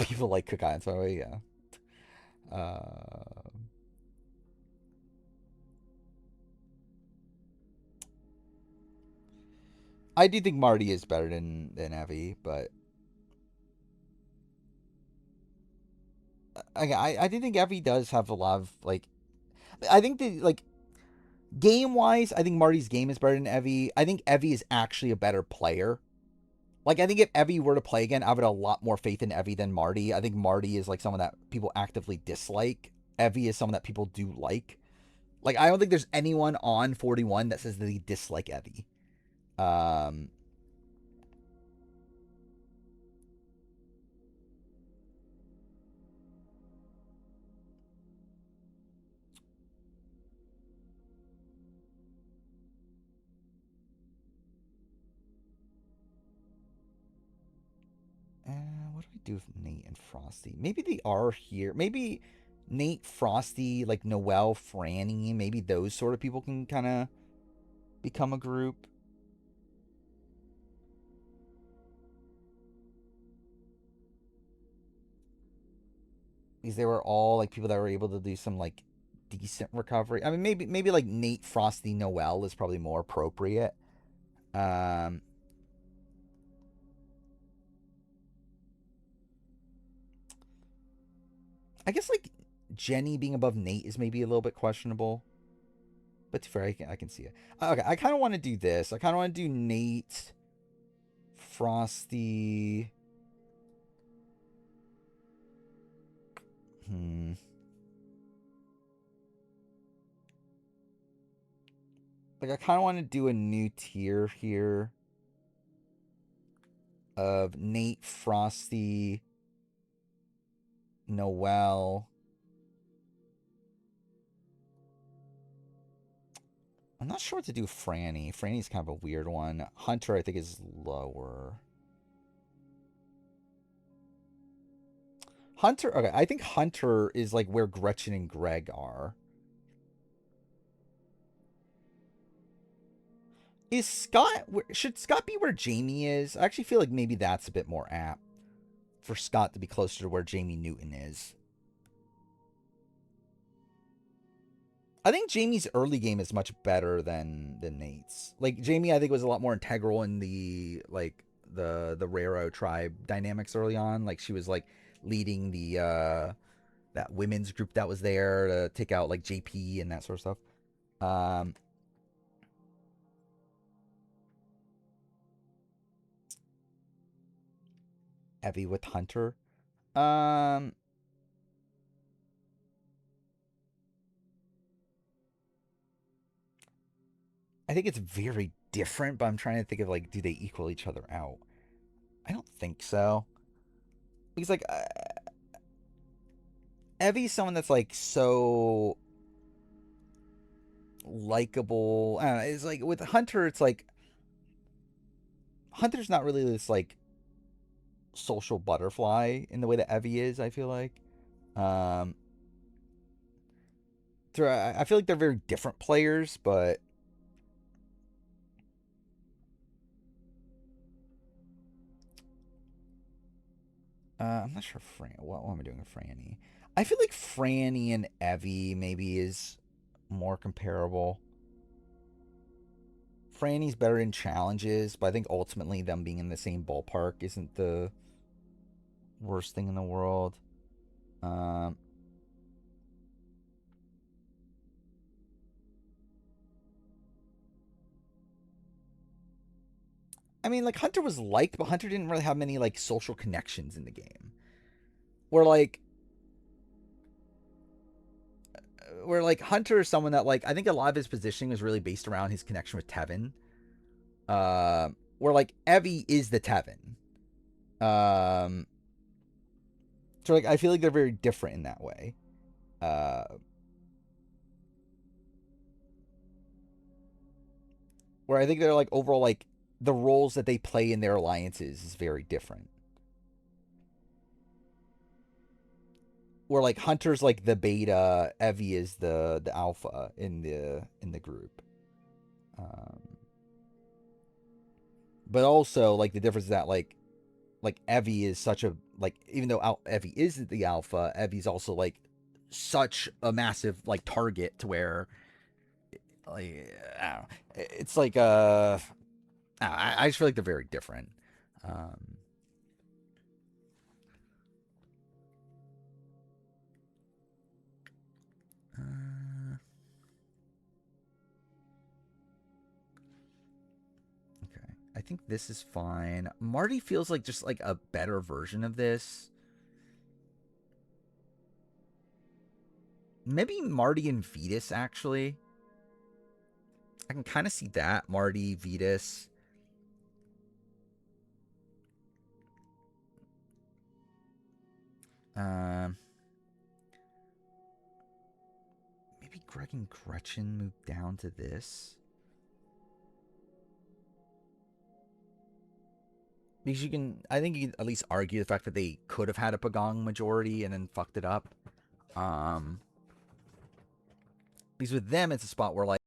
people like Cook Islands, by the way, yeah. Uh, I do think Marty is better than Evie, but I do think Evie does have a lot of like I think the like game wise, I think Marty's game is better than Evie. I think Evie is actually a better player. Like I think if Evie were to play again, I would have a lot more faith in Evie than Marty. I think Marty is like someone that people actively dislike. Evie is someone that people do like. Like I don't think there's anyone on 41 that says that they dislike Evie. Um, what do I do with Nate and Frosty? Maybe they are here. Maybe Nate, Frosty, like Noelle, Franny, maybe those sort of people can kind of become a group. Because they were all like people that were able to do some like decent recovery. I mean, maybe like Nate, Frosty, Noelle is probably more appropriate. Um, I guess like Jenny being above Nate is maybe a little bit questionable. But to fair, I can see it. Okay, I kind of want to do this. I kind of want to do Nate, Frosty. Hmm. Like I kind of want to do a new tier here of Nate, Frosty, Noelle. I'm not sure what to do with Franny. Franny's kind of a weird one. Hunter, I think, is lower. Hunter, okay, I think Hunter is like where Gretchen and Greg are. Is Scott, should Scott be where Jamie is? I actually feel like maybe that's a bit more apt for Scott to be closer to where Jamie Newton is. I think Jamie's early game is much better than Nate's. Like Jamie, I think was a lot more integral in the like the Raro tribe dynamics early on. Like she was like leading the that women's group that was there to take out like JP and that sort of stuff. Evie with Hunter. Um, I think it's very different, but I'm trying to think of like, do they equal each other out? I don't think so. Because like Evie's someone that's like so likable. I don't know, it's like with Hunter, it's like Hunter's not really this like social butterfly in the way that Evie is. I feel like. Um, I feel like they're very different players, but I'm not sure. What am I doing with Franny? I feel like Franny and Evie maybe is more comparable. Franny's better in challenges, but I think ultimately them being in the same ballpark isn't the worst thing in the world. Um, I mean, like Hunter was liked, but Hunter didn't really have many like social connections in the game. Where like Hunter is someone that like I think a lot of his positioning was really based around his connection with Tevin. Where like Evie is the Tevin. Um, so like I feel like they're very different in that way. Uh, where I think they're like overall like the roles that they play in their alliances is very different. Where like Hunter's like the beta, Evie is the alpha in the group. Um, but also like the difference is that like Evie is such a like even though Evie is the alpha, Evie's also like such a massive like target to where like I don't know, it's like I just feel like they're very different. Um, uh, okay, I think this is fine. Marty feels like just like a better version of this. Maybe Marty and Vetus actually. I can kind of see that Marty Vetus. Um, maybe Greg and Gretchen move down to this. Because you can, I think you can at least argue the fact that they could have had a Pagong majority and then fucked it up. Because with them, it's a spot where like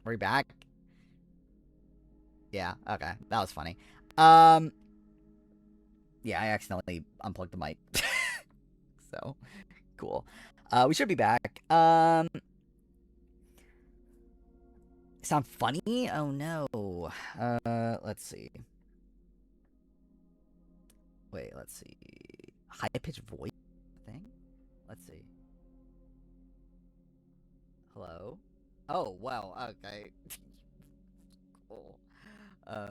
we're back. Yeah, okay, that was funny. Um, yeah, I accidentally unplugged the mic, so cool. We should be back. Sound funny? Oh no. Let's see. Wait, let's see. High pitched voice thing. Let's see. Hello. Oh wow. Okay. Cool. Uh.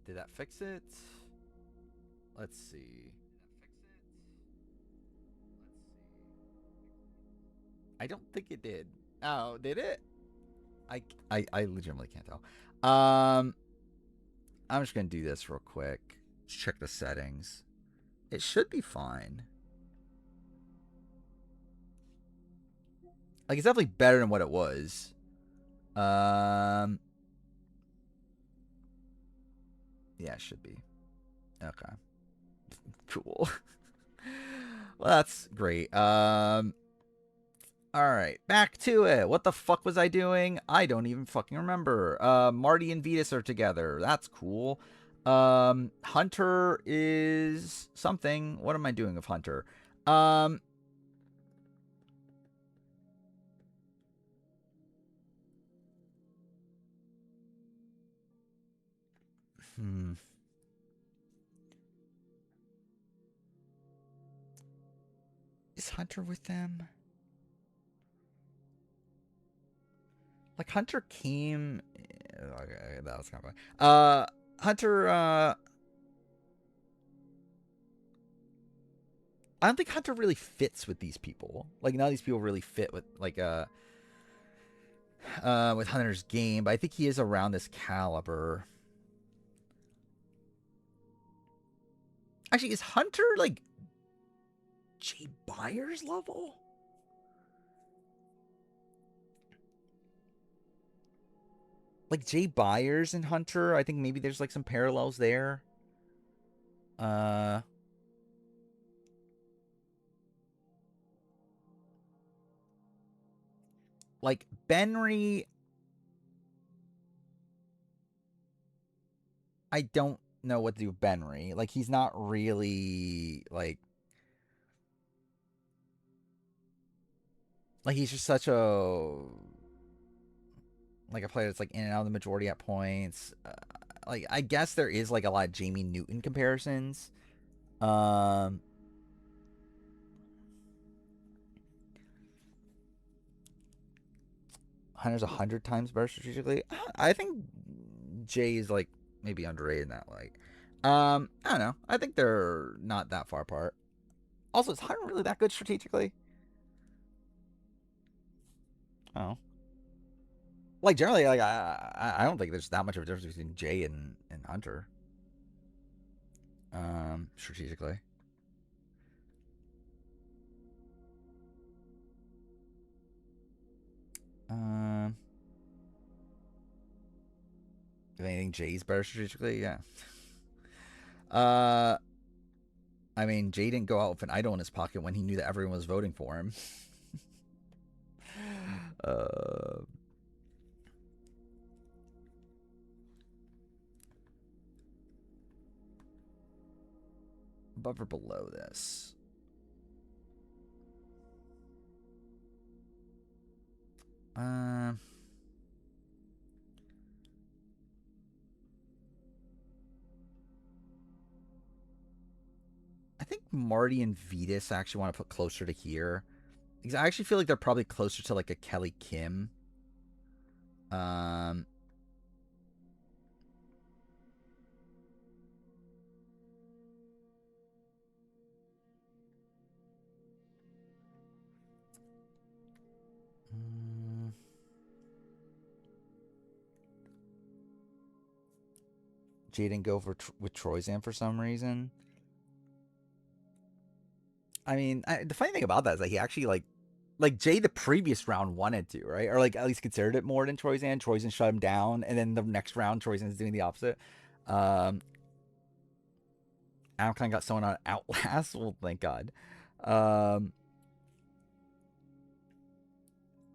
Did that fix it? Let's see. I don't think it did. Oh, did it? I legitimately can't tell. I'm just gonna do this real quick. Check the settings. It should be fine. Like it's definitely better than what it was. Um, yeah, it should be. Okay, cool. Well, that's great. All right, back to it. What the fuck was I doing? I don't even fucking remember. Marty and Vetus are together. That's cool. Hunter is something. What am I doing with Hunter? Um, hmm. Is Hunter with them? Like Hunter came. Okay, that was kind of funny. Hunter. I don't think Hunter really fits with these people. Like none of these people really fit with with Hunter's game. But I think he is around this caliber. Actually, is Hunter like Jay Byers level? Like Jay Byers and Hunter, I think maybe there's like some parallels there. Uh like Benry, I don't know what to do with Benry. Like he's not really like he's just such a like a player that's like in and out of the majority at points. Like I guess there is like a lot of Jamie Newton comparisons. Hunter's 100 times better strategically. I think Jay is like maybe underrated in that like. I don't know. I think they're not that far apart. Also, is Hunter really that good strategically? Oh, like generally, like I don't think there's that much of a difference between Jay and Hunter. Strategically. Um, if anything, Jay's better strategically. Yeah. Uh, I mean, Jay didn't go out with an idol in his pocket when he knew that everyone was voting for him. uh, above or below this? Um, I think Marty and Vetus I actually want to put closer to here. Because I actually feel like they're probably closer to like a Kelly Kim. Um, mm, Jaden go with Troyzan for some reason. I mean, the funny thing about that is that he actually like Jay the previous round wanted to, right? Or like at least considered it more than Troyzan. Troyzan shut him down, and then the next round Troyzan is doing the opposite. Adam kind of got someone on Outlast. Well, thank God. Um,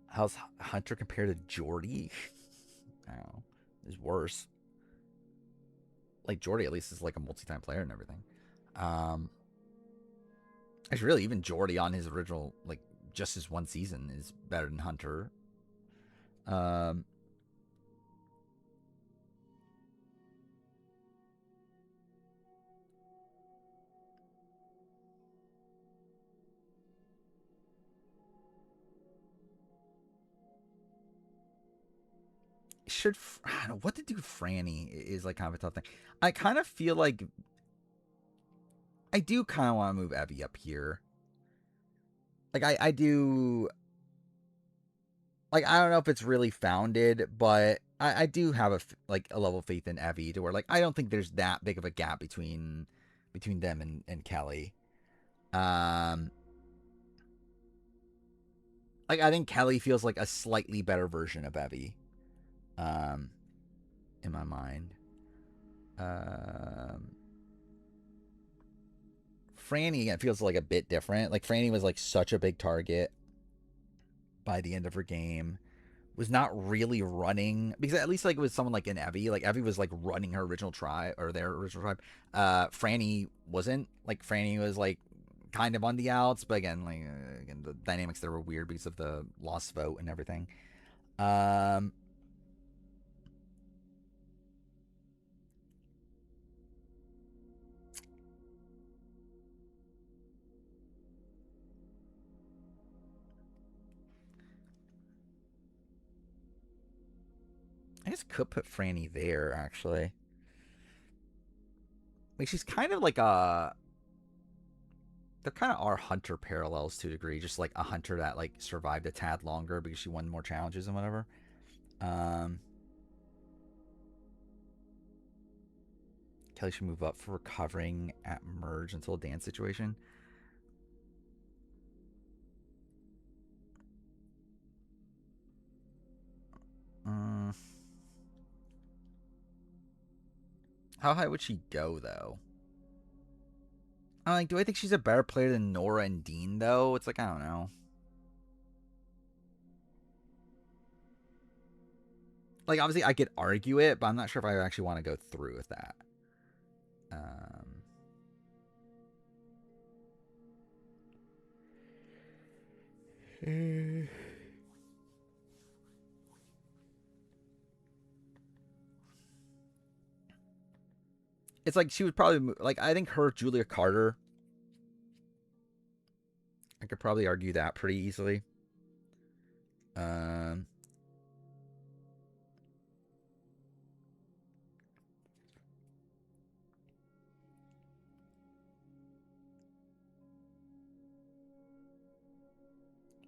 how's Hunter compared to Jordy? I don't know. Is worse. Like Jordy at least is like a multi-time player and everything. Um, actually, really, even Jordy on his original like just his one season is better than Hunter. Um, should I don't know what to do with Franny is like kind of a tough thing. I kind of feel like I do kind of want to move Evie up here. Like I do like I don't know if it's really founded, but I do have like a level of faith in Evie to where like I don't think there's that big of a gap between them and Kelly. Um like I think Kelly feels like a slightly better version of Evie. Um in my mind. Um Franny again feels like a bit different. Like Franny was like such a big target by the end of her game. Was not really running because at least like with someone like an Evie, like Evie was like running her original tribe or their original tribe. Franny wasn't. Like Franny was like kind of on the outs, but again the dynamics there were weird because of the lost vote and everything. Um, I guess could put Franny there actually. Like she's kind of like a there kind of are hunter parallels to a degree, just like a hunter that like survived a tad longer because she won more challenges and whatever. Um, Kelly should move up for recovering at merge until a dance situation. Uh, how high would she go though? Like, do I think she's a better player than Nora and Dean though? It's like I don't know. Like, obviously, I could argue it, but I'm not sure if I actually want to go through with that. It's like she would probably like. I think her Julia Carter. I could probably argue that pretty easily. Um,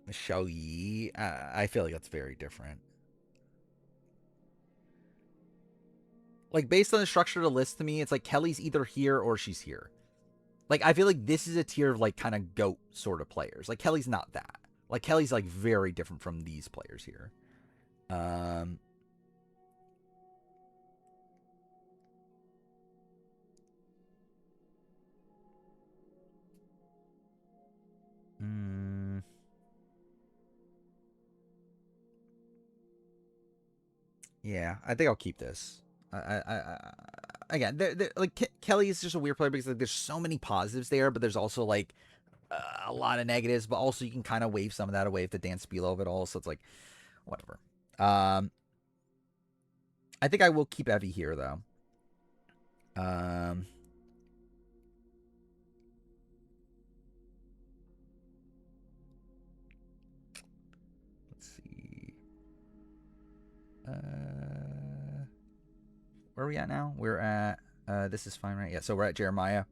Michelle Yee. I feel like that's very different. Like based on the structure of the list, to me, it's like Kelly's either here or she's here. Like I feel like this is a tier of like kind of GOAT sort of players. Like Kelly's not that. Like Kelly's like very different from these players here. Um, mm, yeah, I think I'll keep this. Again, like Kelly is just a weird player because like there's so many positives there, but there's also like a lot of negatives. But also you can kind of wave some of that away with the Dan Spilo of it all. So it's like whatever. I think I will keep Evie here though. Um, let's see. Where are we at now? We're at this is fine, right? Yeah, so we're at Jeremiah.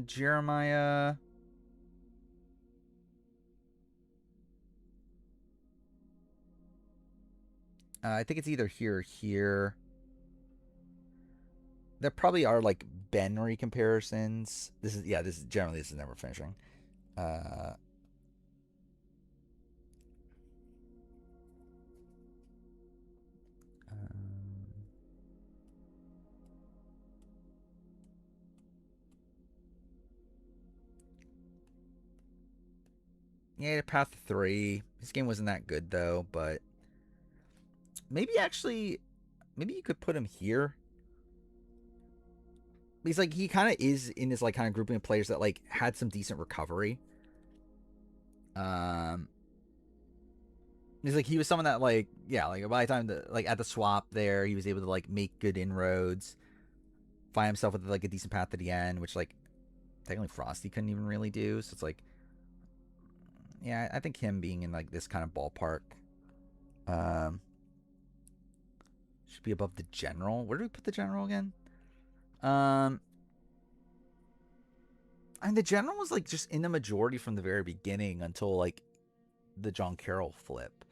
Jeremiah. I think it's either here or here. There probably are like Benry comparisons. This is generally this is never finishing. Uh, um, yeah, Path 3. This game wasn't that good though, but maybe maybe you could put him here. He's like he kind of is in this like kind of grouping of players that like had some decent recovery. Um, he's like he was someone that like yeah like by the time like at the swap there he was able to like make good inroads, find himself with like a decent path at the end, which like technically Frosty couldn't even really do. So it's like yeah, I think him being in like this kind of ballpark um should be above the general. Where do we put the general again? Um, and the general was like just in the majority from the very beginning until like the John Carroll flip.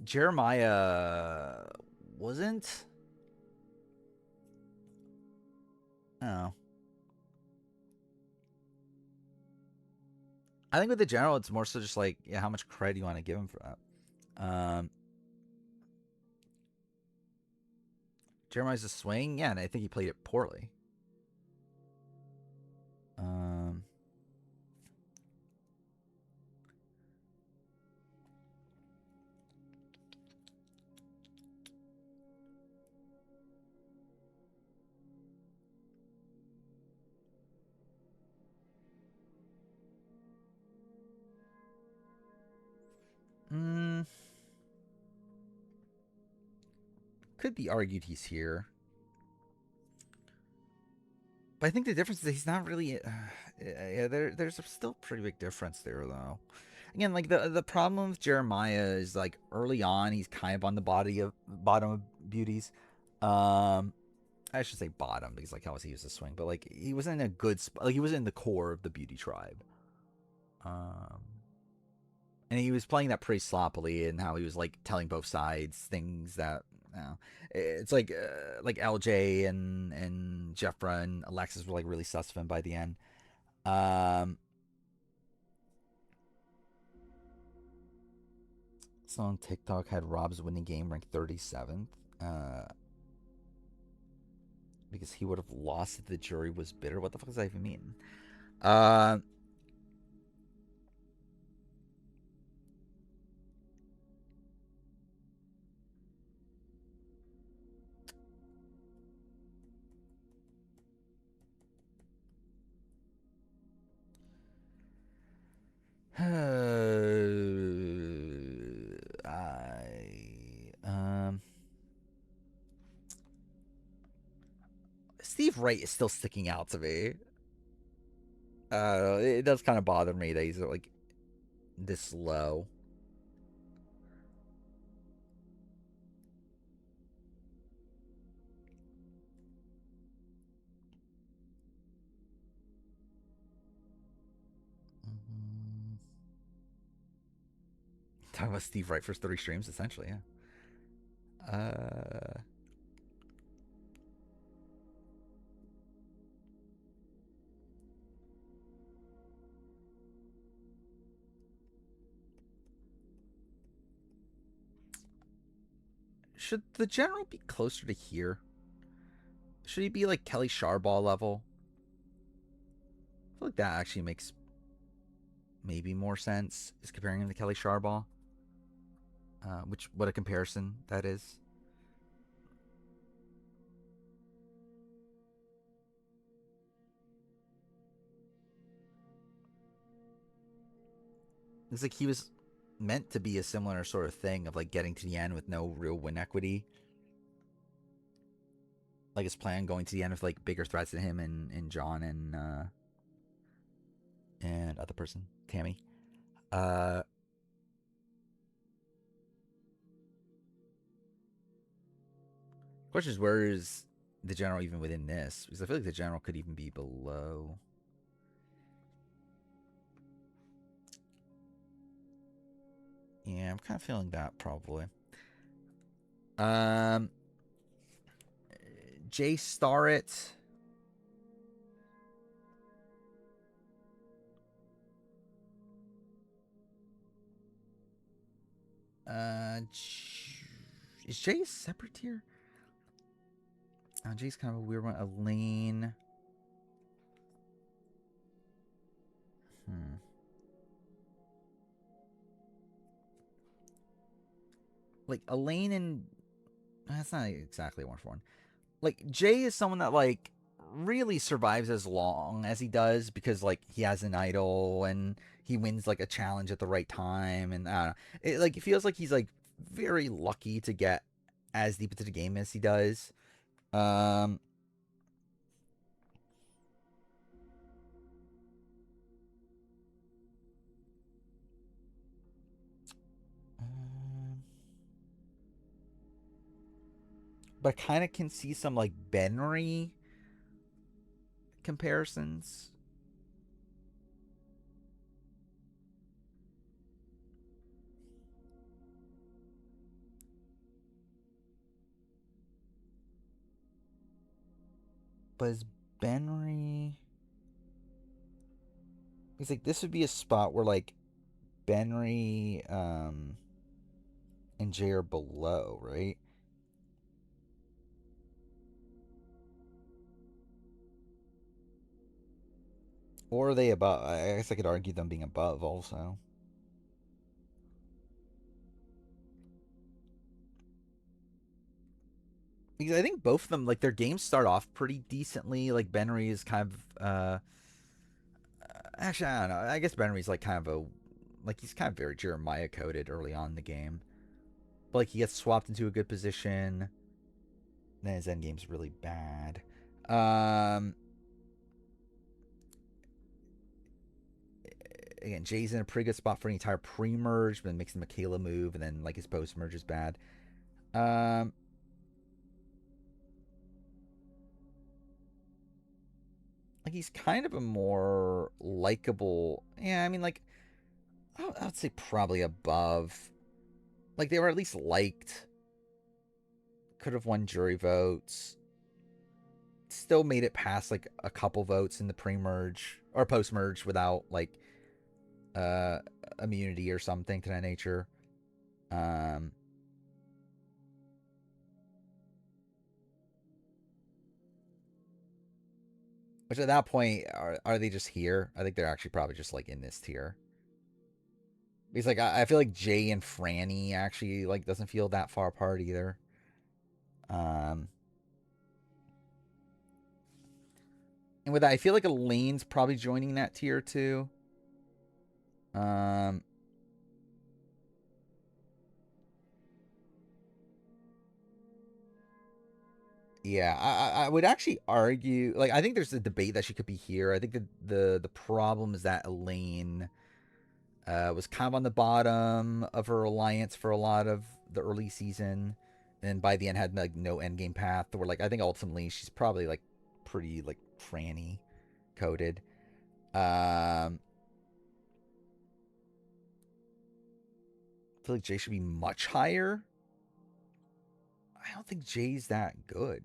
Jeremiah wasn't. Oh, I think with the general, it's more so just like yeah, how much credit you want to give him for that. Jeremiah's a swing, yeah, and I think he played it poorly. Um, mm, could be argued he's here. But I think the difference is he's not really. Yeah, there's still a pretty big difference there, though. Again, like the problem with Jeremiah is like early on he's kind of on the bottom of beauties. Um, I should say bottom because like how he used to swing, but like he wasn't in a good spot. Like he was in the core of the beauty tribe. Um, and he was playing that pretty sloppily, and how he was like telling both sides things that you know, it's like LJ and Jeffra and Alexis were like really sus of him by the end. Um, someone on TikTok had Rob's winning game ranked 37th. Because he would have lost if the jury was bitter. What the fuck does that even mean? Uh, Steve Wright is still sticking out to me. It does kind of bother me that he's like this low. Talking about Steve Wright for 30 streams, essentially, yeah. Should the general be closer to here? Should he be like Kelly Sharbaugh level? I feel like that actually makes maybe more sense, is comparing him to Kelly Sharbaugh. What a comparison that is. It's like he was meant to be a similar sort of thing of like getting to the end with no real win equity. Like his plan going to the end with like bigger threats than him and John and other person, Tammy. Question is, where is the general even within this? Because I feel like the general could even be below. Yeah, I'm kind of feeling that probably. Jay Starrett. Is Jay a separate tier? Jay's kind of a weird one. Elaine. Like Elaine and that's not exactly one for one. Like Jay is someone that like really survives as long as he does because like he has an idol and he wins like a challenge at the right time, and I don't know. It feels like he's like very lucky to get as deep into the game as he does. Um but I kind of can see some like Benry comparisons. But is Benry? He's like this would be a spot where like Benry and Jay are below, right? Or are they above? I guess I could argue them being above also. Because I think both of them, like their games start off pretty decently. Like Benry is kind of, actually I don't know. I guess Benry's like kind of like he's kind of very Jeremiah coded early on in the game. But like he gets swapped into a good position. Then his end game's really bad. Again, Jay's in a pretty good spot for an entire pre-merge, but then makes the Michaela move, and then like his post-merge is bad. Like he's kind of a more likable. Yeah, I mean, like I would say probably above. Like they were at least liked. Could have won jury votes. Still made it past like a couple votes in the pre-merge or post-merge without like uh immunity or something to that nature. Um which at that point are they just here? I think they're actually probably just like in this tier. Because like I feel like Jay and Franny actually like doesn't feel that far apart either. Um And with that, I feel like Elaine's probably joining that tier too. Um, Yeah, I would actually argue, like, I think there's a debate that she could be here. I think the problem is that Elaine was kind of on the bottom of her alliance for a lot of the early season, and by the end had like no end game path. Where like I think ultimately she's probably like pretty like Franny coded. I feel like Jay should be much higher. I don't think Jay's that good.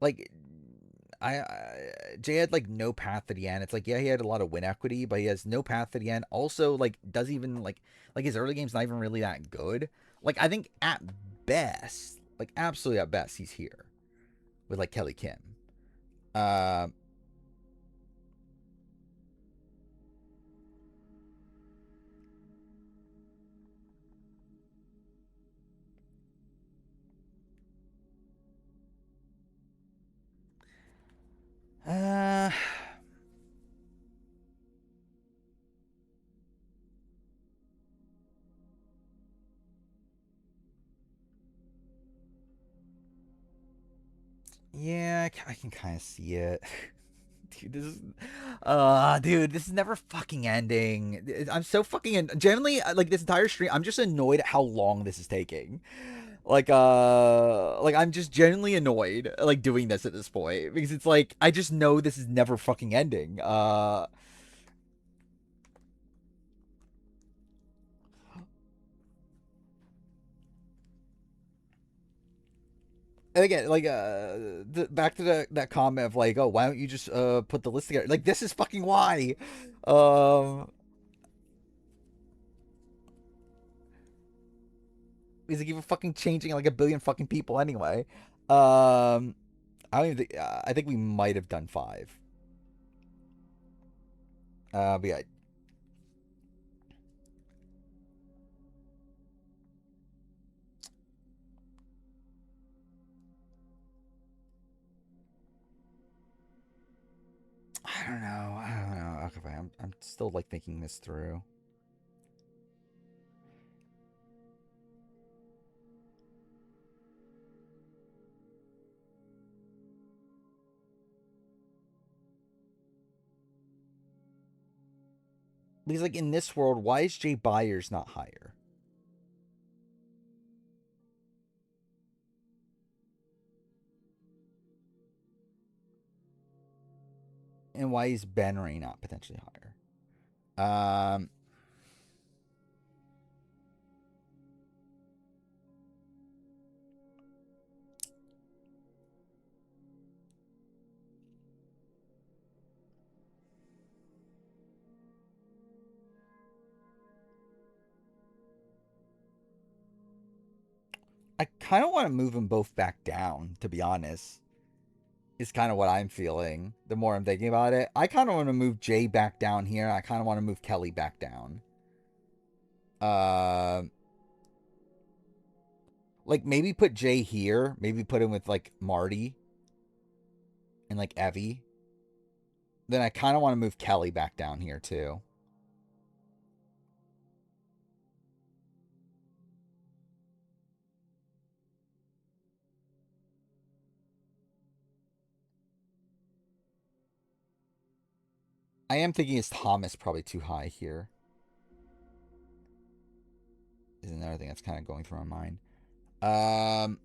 Like Jay had like no path at the end. It's like yeah, he had a lot of win equity, but he has no path at the end. Also, like doesn't even like his early game's not even really that good. Like I think at best, like absolutely at best, he's here with like Kelly Kim. Uh, uh yeah, I can kind of see it. Dude, this is never fucking ending. I'm so fucking generally like this entire stream. I'm just annoyed at how long this is taking. Like I'm just genuinely annoyed like doing this at this point because it's like I just know this is never fucking ending. And again, like back to that comment of like, oh, why don't you just put the list together? Like this is fucking why. Um, because like, even fucking changing like a billion fucking people anyway. I don't even think, I think we might have done five. But yeah, I don't know. I don't know. Okay, fine. I'm still like thinking this through. Because like in this world, why is Jay Byers not higher? And why is Ben Ray not potentially higher? I kind of want to move them both back down, to be honest. Is kind of what I'm feeling the more I'm thinking about it. I kind of want to move Jay back down here. I kind of want to move Kelly back down. Uh, like maybe put Jay here. Maybe put him with like Marty and like Evie. Then I kind of want to move Kelly back down here too. I am thinking is Thomas probably too high here. Is another thing that's kind of going through my mind. Um,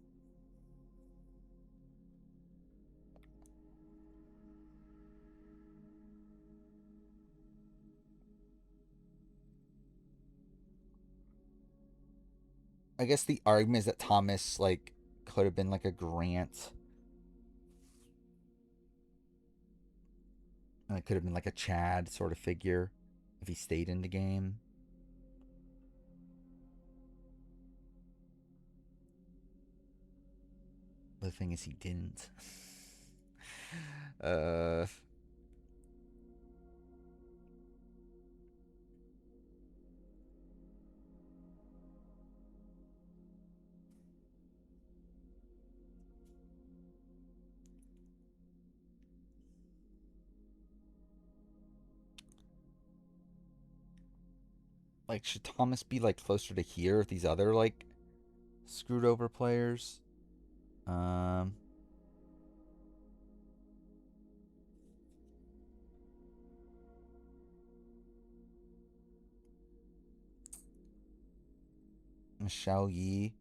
I guess the argument is that Thomas like could have been like a Grant, and it could have been like a Chad sort of figure if he stayed in the game. The thing is, he didn't. uh, like, should Thomas be like closer to here if these other like screwed over players. Um, Michelle Yi.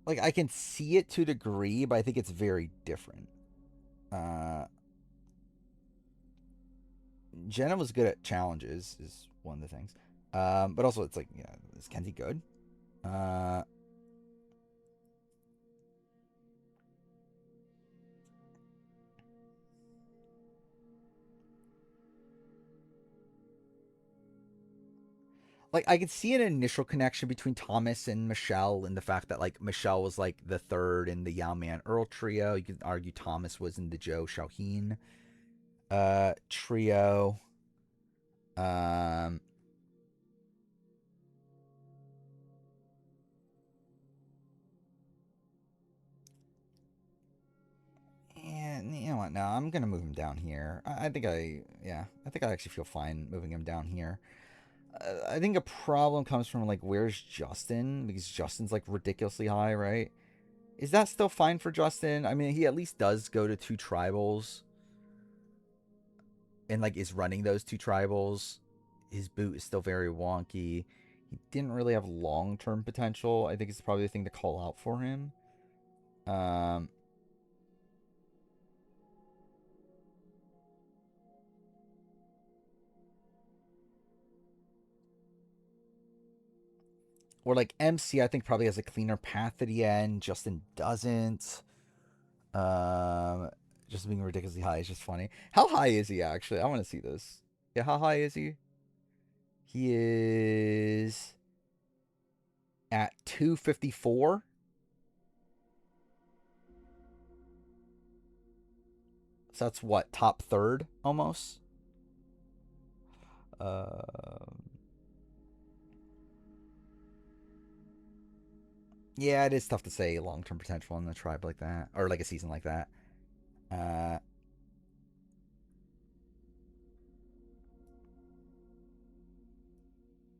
Like, I can see it to a degree, but I think it's very different. Uh, Jenna was good at challenges, is one of the things. But also, it's like, yeah, is Kenzie good? Uh, like, I could see an initial connection between Thomas and Michelle, and the fact that like Michelle was like the third in the Yao Man Earl trio. You could argue Thomas was in the Joe Xiaoheen trio. Um, and you know what? Now I'm gonna move him down here. I think I think I actually feel fine moving him down here. I think a problem comes from like where's Justin, because Justin's like ridiculously high, right? Is that still fine for Justin? I mean, he at least does go to two tribals and like is running those two tribals. His boot is still very wonky. He didn't really have long term potential. I think it's probably the thing to call out for him. Um, or like MC, I think probably has a cleaner path at the end. Justin doesn't. Um, just being ridiculously high is just funny. How high is he actually? I want to see this. Yeah, how high is he? He is at 254. So that's what, top third almost? Um, yeah, it is tough to say long term potential in a tribe like that, or like a season like that. Uh,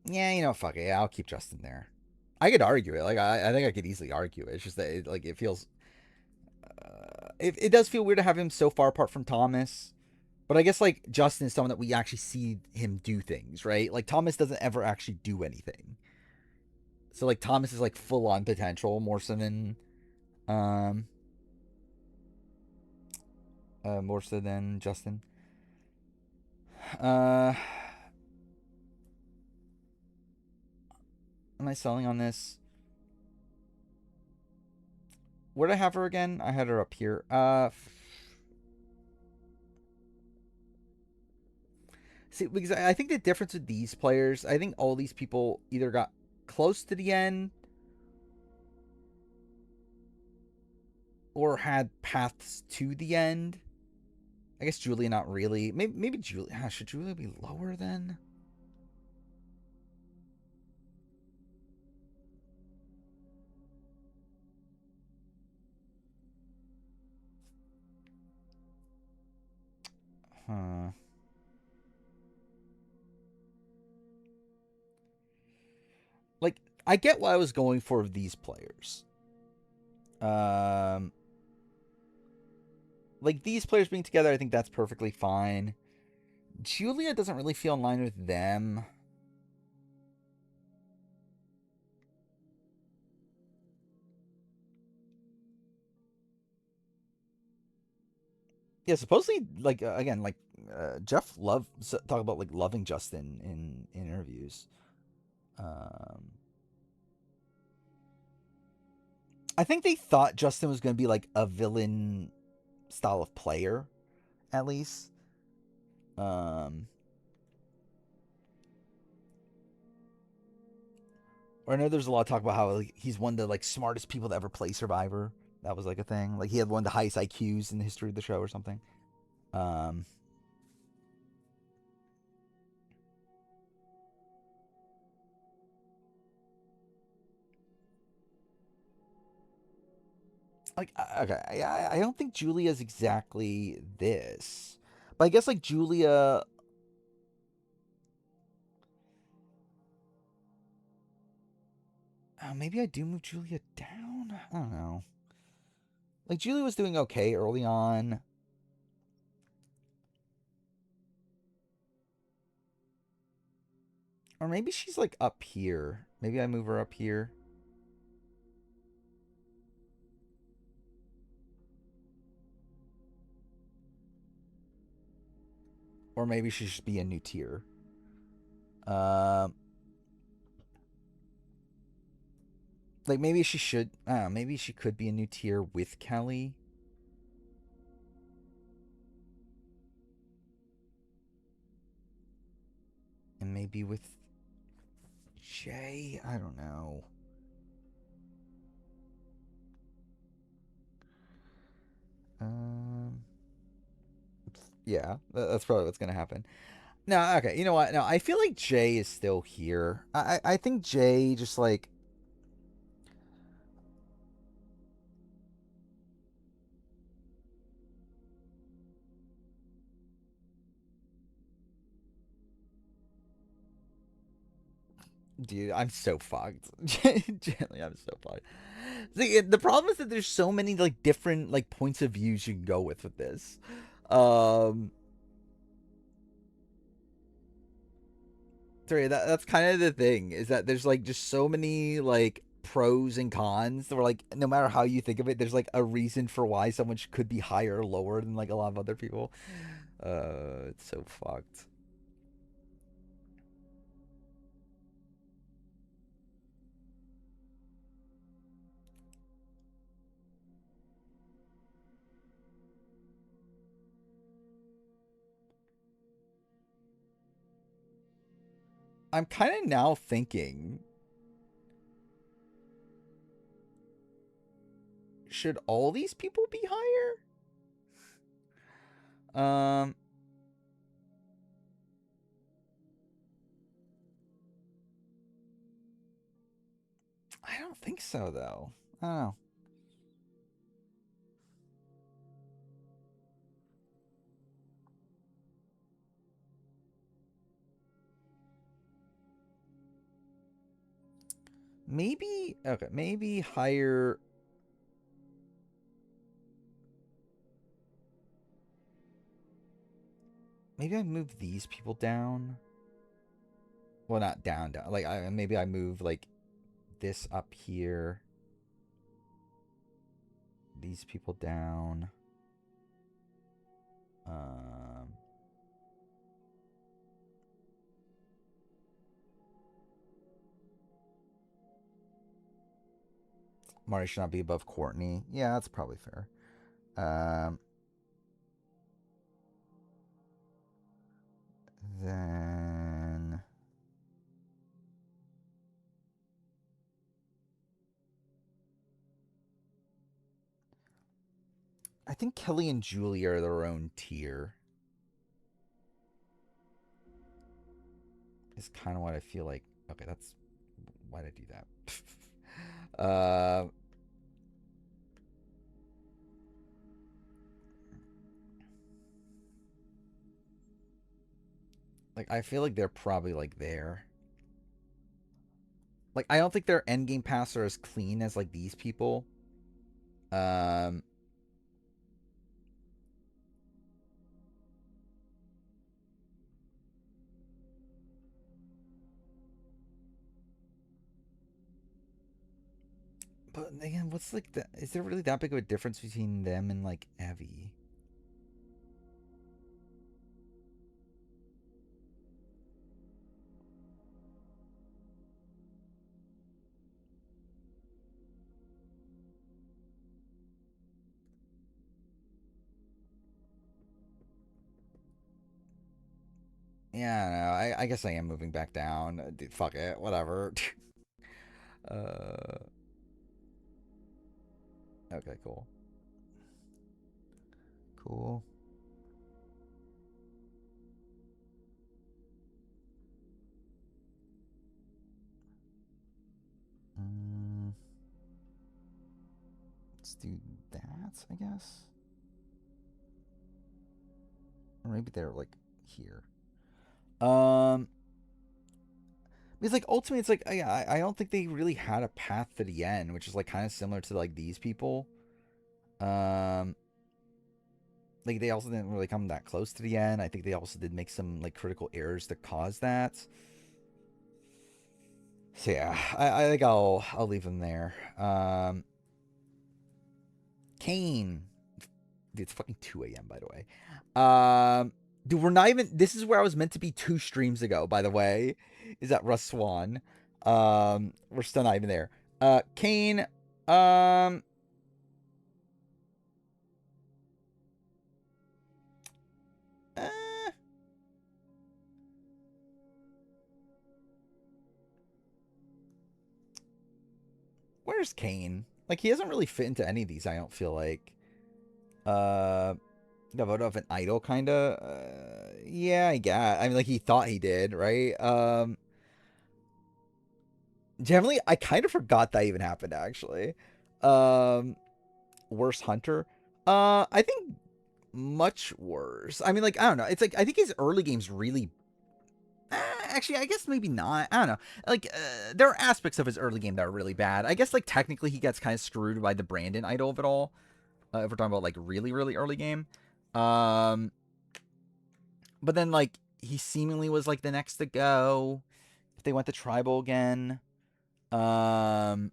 yeah, you know, fuck it. Yeah, I'll keep Justin there. I could argue it. Like, I think I could easily argue it. It's just that like it feels. It does feel weird to have him so far apart from Thomas. But I guess like Justin is someone that we actually see him do things, right? Like Thomas doesn't ever actually do anything. So like Thomas is like full on potential more so than um more so than Justin. Uh am I selling on this? Where did I have her again? I had her up here. See, because I think the difference with these players, I think all these people either got close to the end or had paths to the end. I guess Julia not really. Maybe Julia. Should Julia be lower then? Huh. Like, I get what I was going for with these players. Um, like these players being together, I think that's perfectly fine. Julia doesn't really feel in line with them. Yeah, supposedly, like again, like Jeff love talk about like loving Justin in interviews. Um, I think they thought Justin was going to be like a villain style of player, at least. Um, or I know there's a lot of talk about how like, he's one of the like smartest people to ever play Survivor. That was like a thing. Like he had one of the highest IQs in the history of the show or something. Um, like okay, I don't think Julia's exactly this, but I guess like Julia, Maybe I do move Julia down. I don't know. Like Julia was doing okay early on. Or maybe she's like up here. Maybe I move her up here. Or maybe she should be a new tier. Um, like maybe she should. Maybe she could be a new tier with Kelly. And maybe with Jay. I don't know. Um, yeah, that's probably what's gonna happen. No, okay. You know what? No, I feel like Jay is still here. I think Jay just like dude, I'm so fucked. Gently, I'm so fucked. See, the problem is that there's so many like different like points of views you can go with this. Um, sorry, that's kind of the thing is that there's like just so many like pros and cons. Or like no matter how you think of it, there's like a reason for why someone could be higher or lower than like a lot of other people. It's so fucked. I'm kind of now thinking, should all these people be higher? Um, I don't think so though. I don't know. Maybe okay, maybe higher. Maybe I move these people down. Well, not down, down. Like maybe I move like this up here. These people down. Um, Marty should not be above Courtney. Yeah, that's probably fair. Um, then I think Kelly and Julie are their own tier. Is kind of what I feel like. Okay, that's why did I do that? Like I feel like they're probably like there. Like I don't think their endgame paths are as clean as like these people. Um, but again, what's like the? Is there really that big of a difference between them and like Evie? Yeah, no, I guess I am moving back down. Dude, fuck it, whatever. uh, okay, cool, cool. Mm, let's do that, I guess. Or maybe they're like here. Um, Because like ultimately, it's like I don't think they really had a path to the end, which is like kind of similar to like these people. Um, like they also didn't really come that close to the end. I think they also did make some like critical errors that caused that. So yeah, I think I'll leave them there. Kane, it's fucking 2 a.m. by the way. Dude, we're not even. This is where I was meant to be 2 streams ago. By the way, is that Russ Swan? We're still not even there. Kane. Um, eh, where's Kane? Like he doesn't really fit into any of these. I don't feel like. Uh, got voted off an idol, kind of. Yeah, I guess. I mean, like he thought he did, right? Generally, I kind of forgot that even happened. Actually, um, worst hunter. I think much worse. I mean, like I don't know. It's like I think his early games really. Actually, I guess maybe not. I don't know. Like there are aspects of his early game that are really bad. I guess like technically he gets kind of screwed by the Brandon idol of it all. If we're talking about like really really early game. Um, but then like he seemingly was like the next to go if they went to tribal again. Um,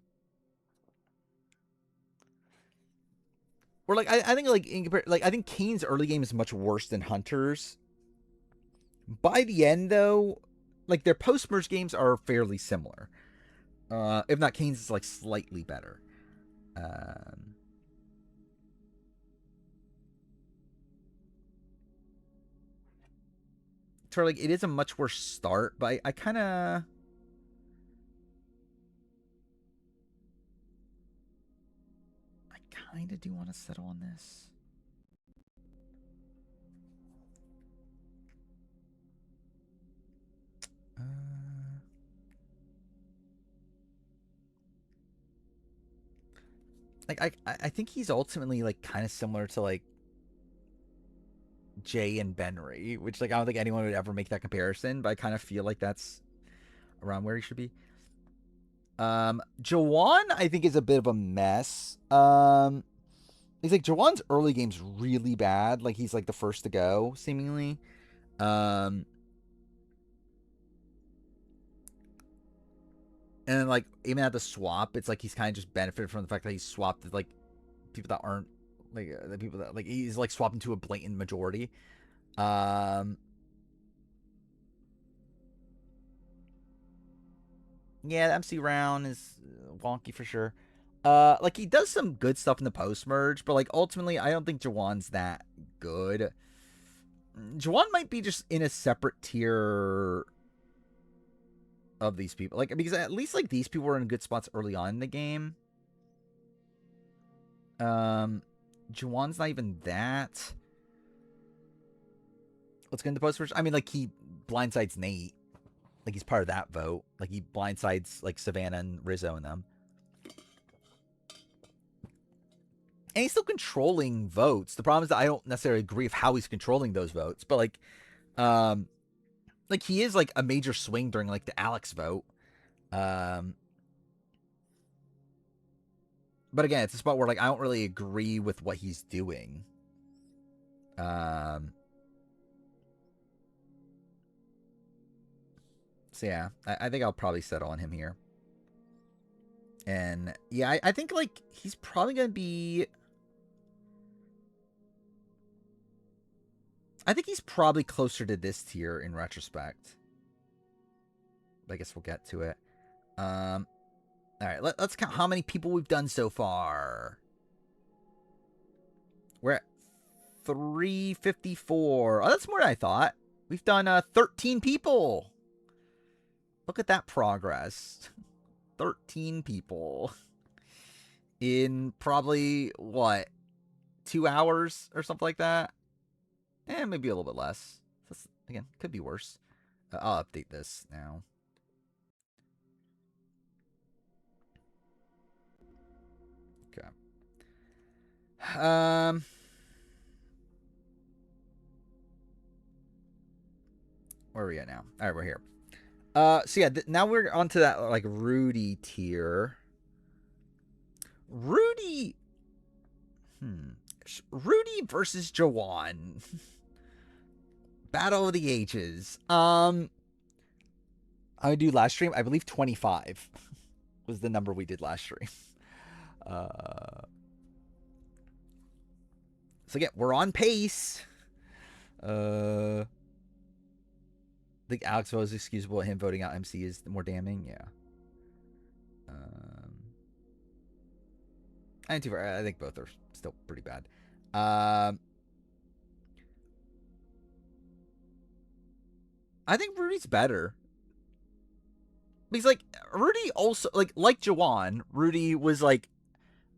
or like I think like I think Kane's early game is much worse than Hunter's. By the end though, like their post merge games are fairly similar. If not, Kane's is like slightly better. Um, so like it is a much worse start, but I kind of do want to settle on this. Uh, like I think he's ultimately like kind of similar to like Jay and Benry, which like I don't think anyone would ever make that comparison, but I kind of feel like that's around where he should be. Jawan I think is a bit of a mess. He's like Jawan's early game's really bad. Like he's like the first to go seemingly. Um, and then, like even at the swap, it's like he's kind of just benefited from the fact that he's swapped with, like people that aren't like the people that like he's like swapped into a blatant majority. Um, yeah, the MC round is wonky for sure. Like he does some good stuff in the post merge, but like ultimately, I don't think Jawan's that good. Jawan might be just in a separate tier of these people, like because at least like these people were in good spots early on in the game. Um, Jawan's not even that. Let's get into post merge. I mean, like he blindsides Nate. Like he's part of that vote. Like he blindsides like Savannah and Rizzo and them. And he's still controlling votes. The problem is that I don't necessarily agree with how he's controlling those votes, but like he is like a major swing during like the Alex vote. Um, but again, it's a spot where like I don't really agree with what he's doing. Um, so yeah, I think I'll probably settle on him here. And yeah, I think like he's probably gonna be. I think he's probably closer to this tier in retrospect. But I guess we'll get to it. Um, all right, let's count how many people we've done so far. We're at 354. Oh, that's more than I thought. We've done 13 people. Look at that progress. 13 people in probably what 2 hours or something like that. Maybe a little bit less. That's, again, could be worse. I'll update this now. Okay. Where are we at now? All right, we're here. So yeah, now we're onto that like Rudy tier. Rudy, Rudy versus Jawan, Battle of the Ages. I would do last stream. I believe 25 was the number we did last stream. So yeah, we're on pace. I think Alex vote is excusable. Him voting out MC is more damning. Yeah. I think both are still pretty bad. I think Rudy's better. Because like Rudy also like Jawan, Rudy was like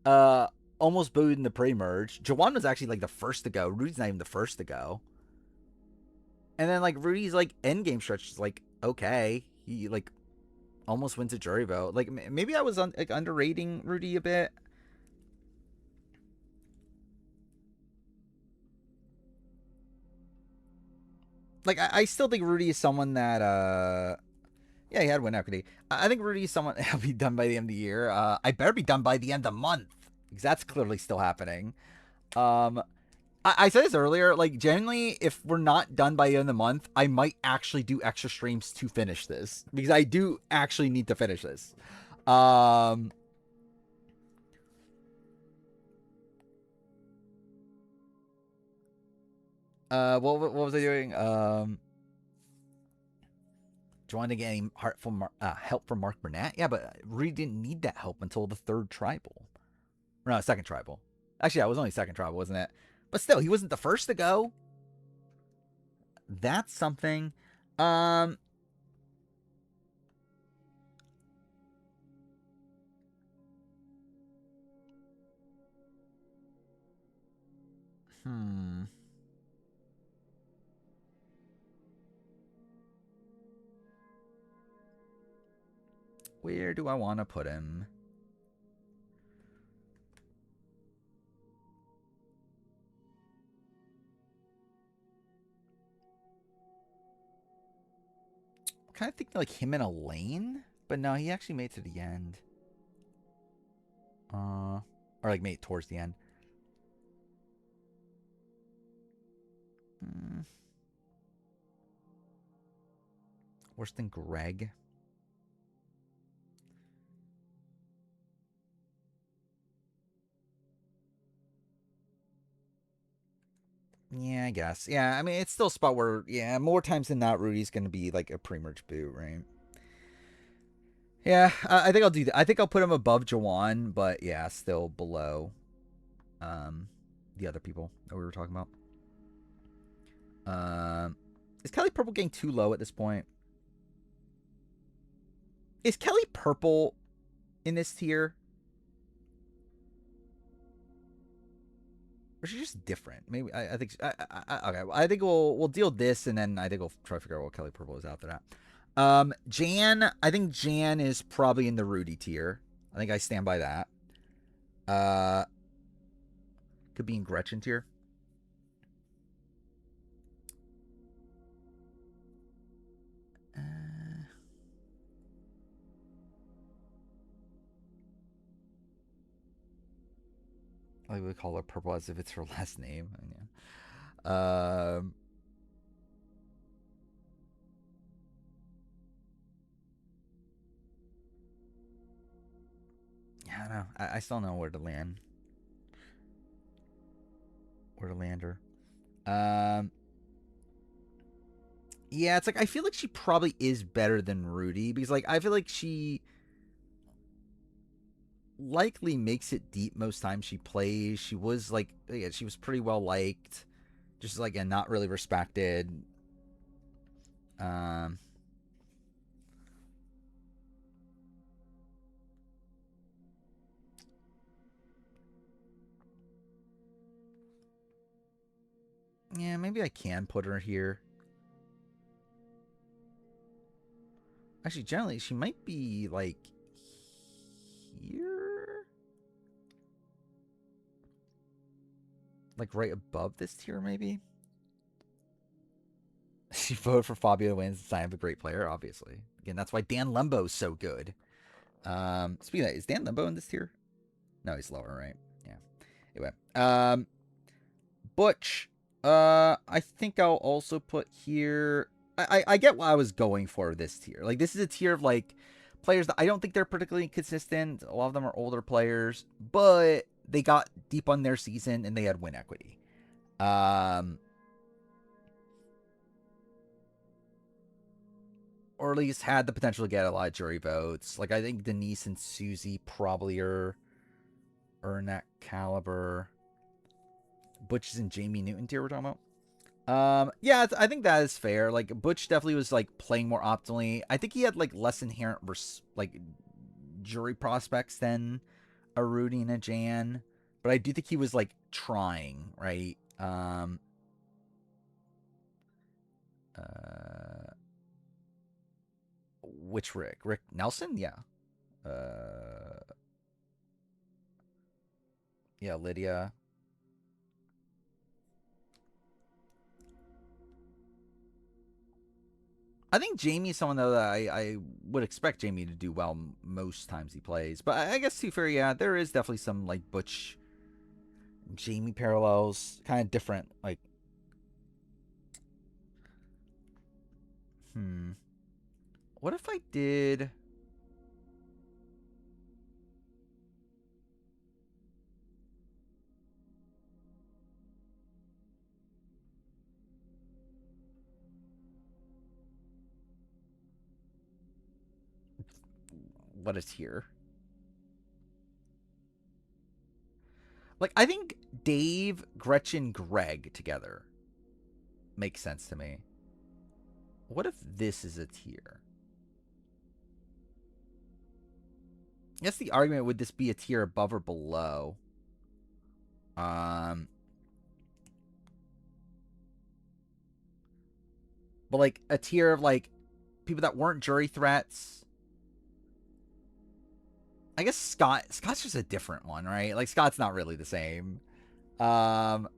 almost booed in the pre-merge. Jawan was actually like the first to go. Rudy's not even the first to go. And then like Rudy's like end game stretch is like okay. He like almost wins a jury vote. Like maybe I was like underrating Rudy a bit. Like I still think Rudy is someone that yeah, he had win equity. I think Rudy is someone that'll be done by the end of the year. I better be done by the end of the month because that's clearly still happening. I said this earlier, like genuinely, if we're not done by the end of the month, I might actually do extra streams to finish this because I do actually need to finish this. What was I doing? Do you want to get any help from Mark Burnett? Yeah, but Rudy didn't need that help until the third tribal. Or no, second tribal. Actually, yeah, it was only second tribal, wasn't it? But still, he wasn't the first to go. That's something. Where do I want to put him? I'm kind of thinking like him in a lane, but no, he actually made it to the end. Or like made it towards the end. Worse than Greg. Yeah, I guess. Yeah, I mean, it's still a spot where, yeah, more times than not, Rudy's going to be like a pre-merge boot, right? Yeah, I think I'll do that. I think I'll put him above Jawan, but yeah, still below the other people that we were talking about. Is Kelly Purple getting too low at this point? Is Kelly Purple in this tier? Or is she just different? Maybe I think okay. I think we'll deal with this, and then I think we'll try to figure out what Kelly Purple is after that. Jan, I think Jan is probably in the Rudy tier. I think I stand by that. Could be in Gretchen tier. I would call her Purple as if it's her last name. Yeah. Yeah, I don't know. I still don't know where to land. Where to land her. Yeah, it's like I feel like she probably is better than Rudy because like I feel like she likely makes it deep most times she plays. She was like yeah, she was pretty well liked, just like and not really respected. Yeah, maybe I can put her here. Actually, generally, she might be like here, like right above this tier, maybe. you vote for Fabio to win is a sign of a great player, obviously. Again, that's why Dan Lembo is so good. Speaking of that, is Dan Lembo in this tier? No, he's lower, right? Yeah. Anyway, Butch. I think I'll also put here. I get what I was going for this tier. Like, this is a tier of like players that I don't think they're particularly consistent. A lot of them are older players, but they got deep on their season and they had win equity. Or at least had the potential to get a lot of jury votes. Like, I think Denise and Susie probably are in that caliber. Butch and Jamie Newton tier we're talking about. Yeah, I think that is fair. Like, Butch definitely was like playing more optimally. I think he had like less inherent like jury prospects than a Rudy and a Jan, but I do think he was like trying, right? Which Rick? Rick Nelson? Yeah. Yeah, Lydia. I think Jamie's someone though that I would expect Jamie to do well most times he plays. But I guess to be fair, yeah, there is definitely some like Butch Jamie parallels, kind of different. Like, what if I did? What is here? Like, I think Dave, Gretchen, Greg together makes sense to me. What if this is a tier? I guess the argument would this be a tier above or below? But like a tier of like people that weren't jury threats. I guess Scott's just a different one, right? Like, Scott's not really the same. Like,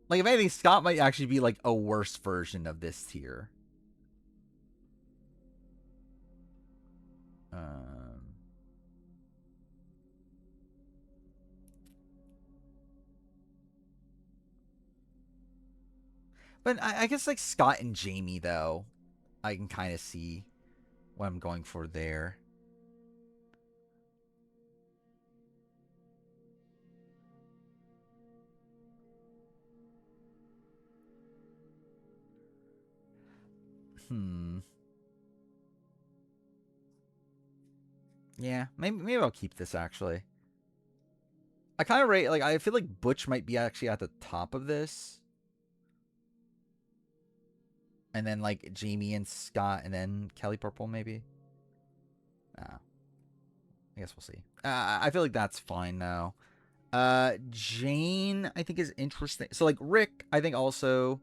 if anything, Scott might actually be like a worse version of this tier. But I guess like Scott and Jamie though, I can kind of see what I'm going for there. Yeah, maybe I'll keep this actually. I kind of rate, like, I feel like Butch might be actually at the top of this. And then like Jamie and Scott and then Kelly Purple maybe. I guess we'll see. I feel like that's fine now. Jane I think is interesting. So like Rick I think also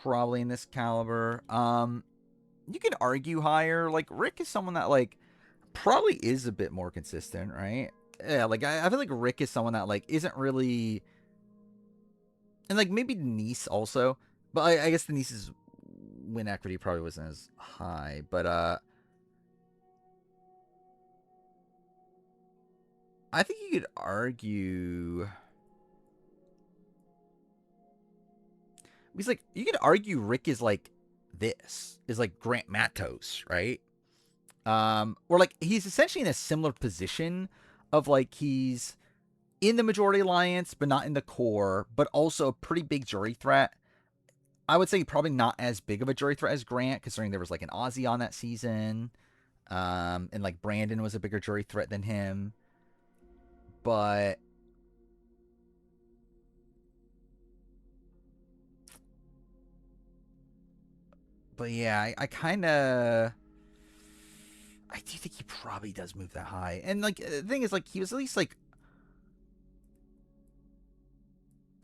probably in this caliber. You could argue higher. Like, Rick is someone that like probably is a bit more consistent, right? Yeah, like I feel like Rick is someone that like isn't really, and like maybe Denise also, but I guess Denise's win equity probably wasn't as high. But I think you could argue, because like you could argue Rick is like this is like Grant Matos, right? Or like he's essentially in a similar position of like he's in the majority alliance, but not in the core, but also a pretty big jury threat. I would say probably not as big of a jury threat as Grant, considering there was like an Aussie on that season. And like Brandon was a bigger jury threat than him. But yeah, I kind of I do think he probably does move that high. And like the thing is, like he was at least like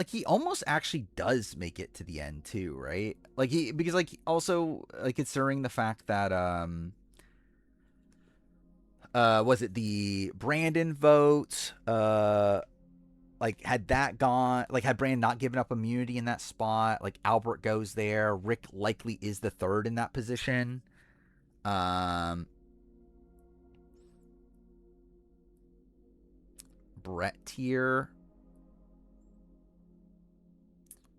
he almost actually does make it to the end too, right? Like he, because like also like considering the fact that was it the Brandon vote? like had that gone, like had Brandon not given up immunity in that spot, like Albert goes there. Rick likely is the third in that position. Um, Brett tier.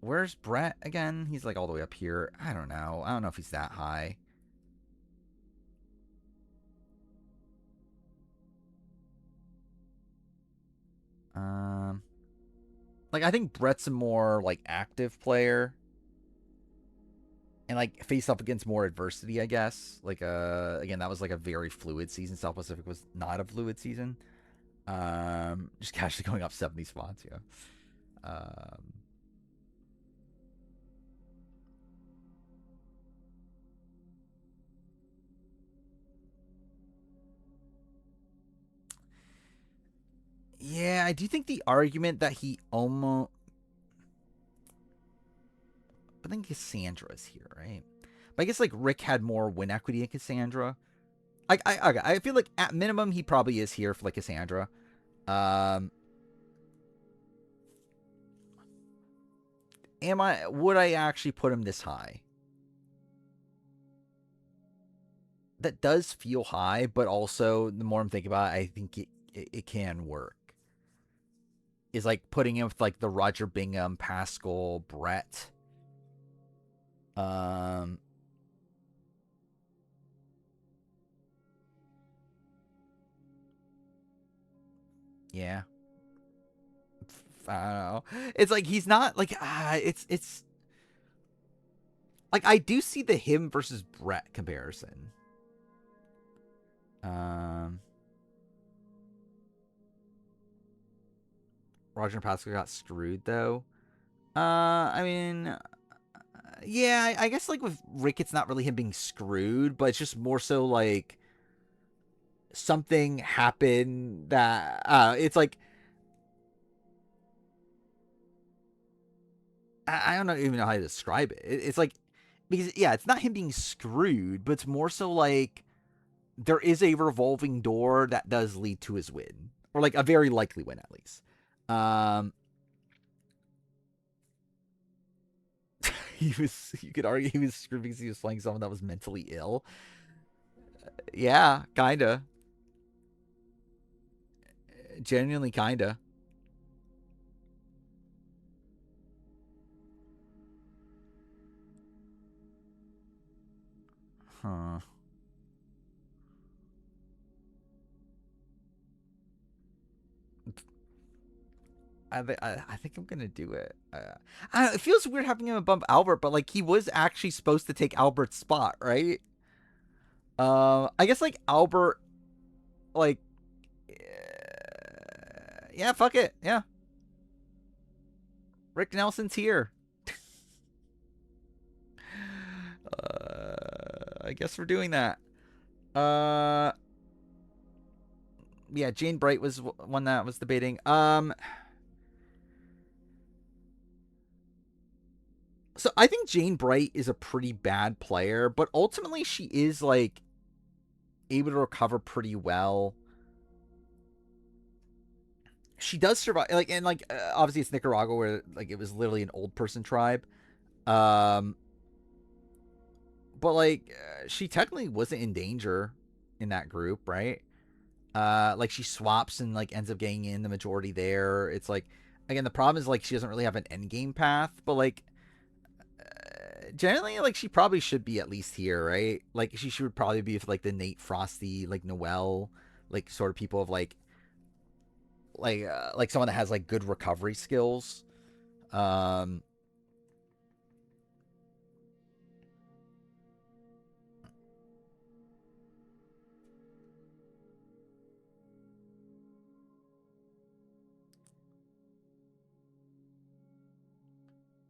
Where's Brett again? He's like all the way up here. I don't know. I don't know if he's that high. Um, like I think Brett's a more like active player and like face up against more adversity, I guess. Like again, that was like a very fluid season. South Pacific was not a fluid season. Just casually going up 70 spots, yeah. Um Yeah, I do think the argument that he almost I think Cassandra's here, right? But I guess like Rick had more win equity in Cassandra. I feel like at minimum he probably is here for like Cassandra. Um, would I actually put him this high? That does feel high, but also the more I'm thinking about it, I think it can work. Is like putting him with like the Roger Bingham, Pascal, Brett. Um, yeah, I don't know. It's like he's not like it's like I do see the him versus Brett comparison. Um, Roger and Pascal got screwed though. I mean, yeah, I guess like with Rick, it's not really him being screwed, but it's just more so like something happened that it's like I don't even know how to describe it. It's like because yeah, it's not him being screwed, but it's more so like there is a revolving door that does lead to his win, or like a very likely win at least. Um, he was you could argue he was screwed because he was playing someone that was mentally ill. Yeah, kinda, genuinely kinda. Huh. I think I'm gonna do it. It feels weird having him bump Albert, but like he was actually supposed to take Albert's spot, right? I guess like Albert, like, yeah, fuck it, yeah. Rick Nelson's here. I guess we're doing that. Uh, yeah, Jane Bright was one that was debating. So I think Jane Bright is a pretty bad player, but ultimately she is like able to recover pretty well. She does survive, like, and like obviously it's Nicaragua where like it was literally an old person tribe. Um, but like she technically wasn't in danger in that group, right? Like she swaps and like ends up getting in the majority there. It's like again the problem is like she doesn't really have an end game path, but like generally like she probably should be at least here, right? Like she should probably be with like the Nate Frosty, like Noel, like sort of people of like someone that has like good recovery skills. Um,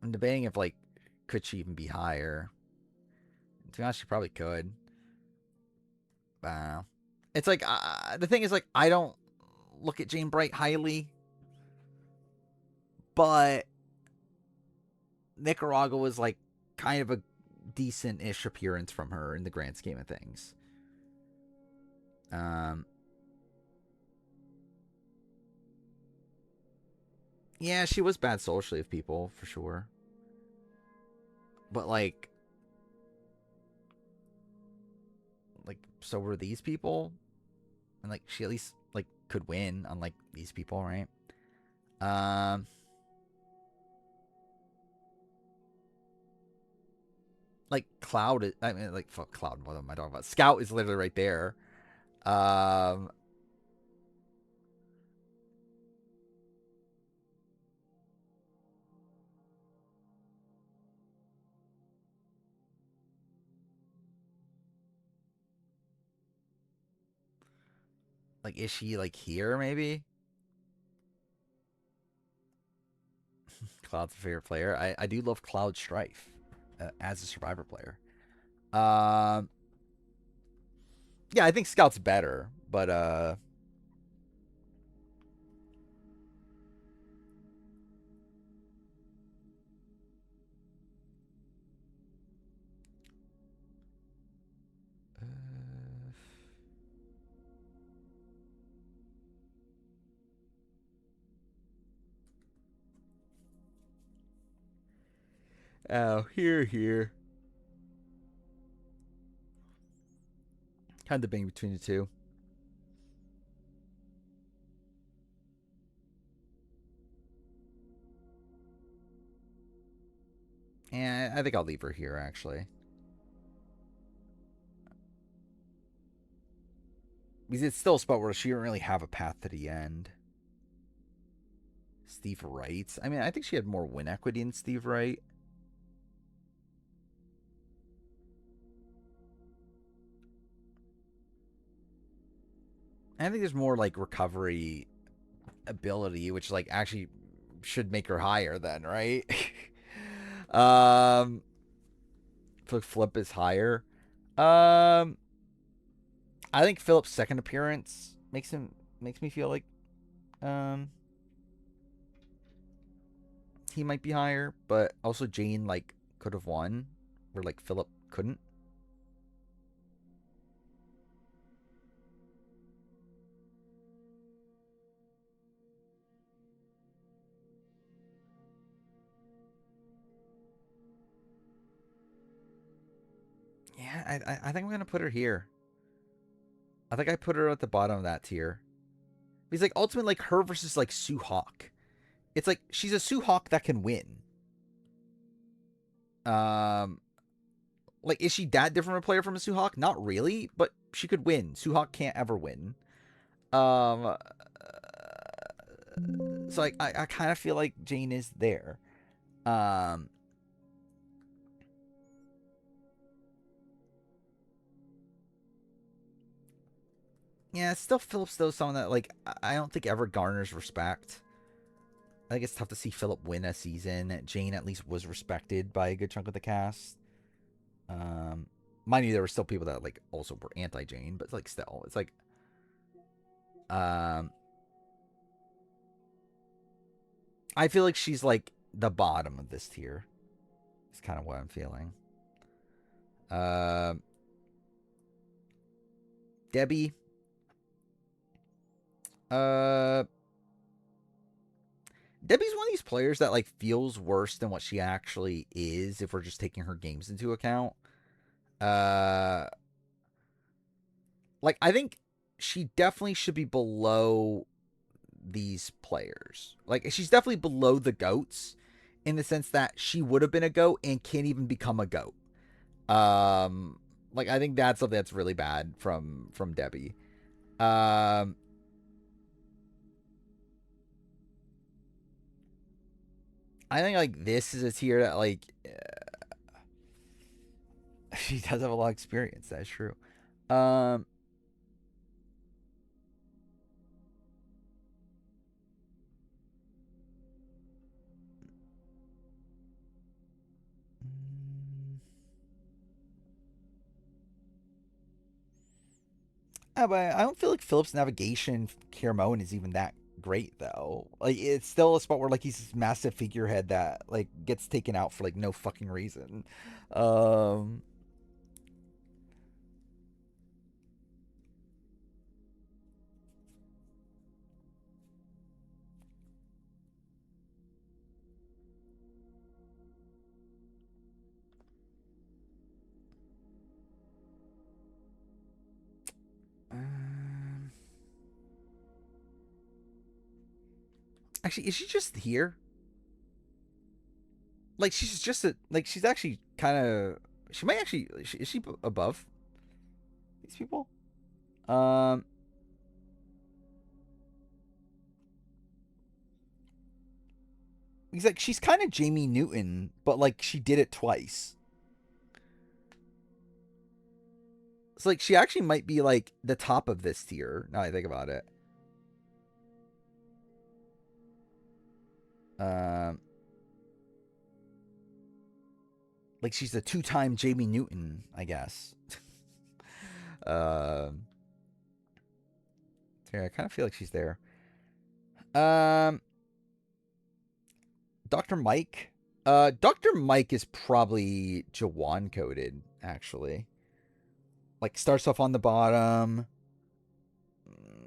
I'm debating if like could she even be higher? To be honest, she probably could. It's like the thing is like I don't look at Jane Bright highly, but Nicaragua was like kind of a decent-ish appearance from her in the grand scheme of things. Um, Yeah, she was bad socially with people for sure. But like so were these people, and like she at least like could win, unlike these people, right? Um, like Cloud. I mean, like fuck Cloud. What am I talking about? Scout is literally right there. Um, like is she like here maybe? Cloud's a favorite player. I do love Cloud Strife as a Survivor player. Um, yeah, I think Scout's better, but oh, here. Kind of debating between the two. And I think I'll leave her here actually. Because it's still a spot where she didn't really have a path to the end. Steve Wright. I mean, I think she had more win equity than Steve Wright. I think there's more like recovery ability, which like actually should make her higher then, right? um, Flip is higher. Um, I think Philip's second appearance makes me feel like um he might be higher, but also Jane like could have won, where like Philip couldn't. Yeah, I think I'm gonna put her here. I think I put her at the bottom of that tier. Because like ultimately like her versus like Sue Hawk. It's like she's a Sue Hawk that can win. Um like is she that different of a player from a Sue Hawk? Not really, but she could win. Sue Hawk can't ever win. Um so like I kind of feel like Jane is there. Um yeah, still Phillips though someone that like I don't think ever garners respect. I think it's tough to see Philip win a season. Jane at least was respected by a good chunk of the cast. Um, Mind you, there were still people that like also were anti Jane, but like still, it's like, um, I feel like she's like the bottom of this tier. It's kind of what I'm feeling. Um, Debbie. Uh, Debbie's one of these players that like feels worse than what she actually is if we're just taking her games into account. Uh, like I think she definitely should be below these players. Like she's definitely below the goats in the sense that she would have been a goat and can't even become a goat. Um like I think that's something that's really bad from Debbie. Um I think like this is a tier that like she does have a lot of experience. That's true. Um but I don't feel like Philip's navigation Caramone is even that great though. Like it's still a spot where like he's this massive figurehead that like gets taken out for like no fucking reason. Um Actually, is she just here? Like, she's just a, like, she's actually kind of. She might actually. Is she above these people? Um. He's like, she's kind of Jamie Newton, but like she did it twice. It's like she actually might be like the top of this tier. Now I think about it. Um, like she's a two-time Jamie Newton, I guess. um, so yeah, I kind of feel like she's there. Um, Dr. Mike. Dr. Mike is probably Jawan coded, actually. Like starts off on the bottom,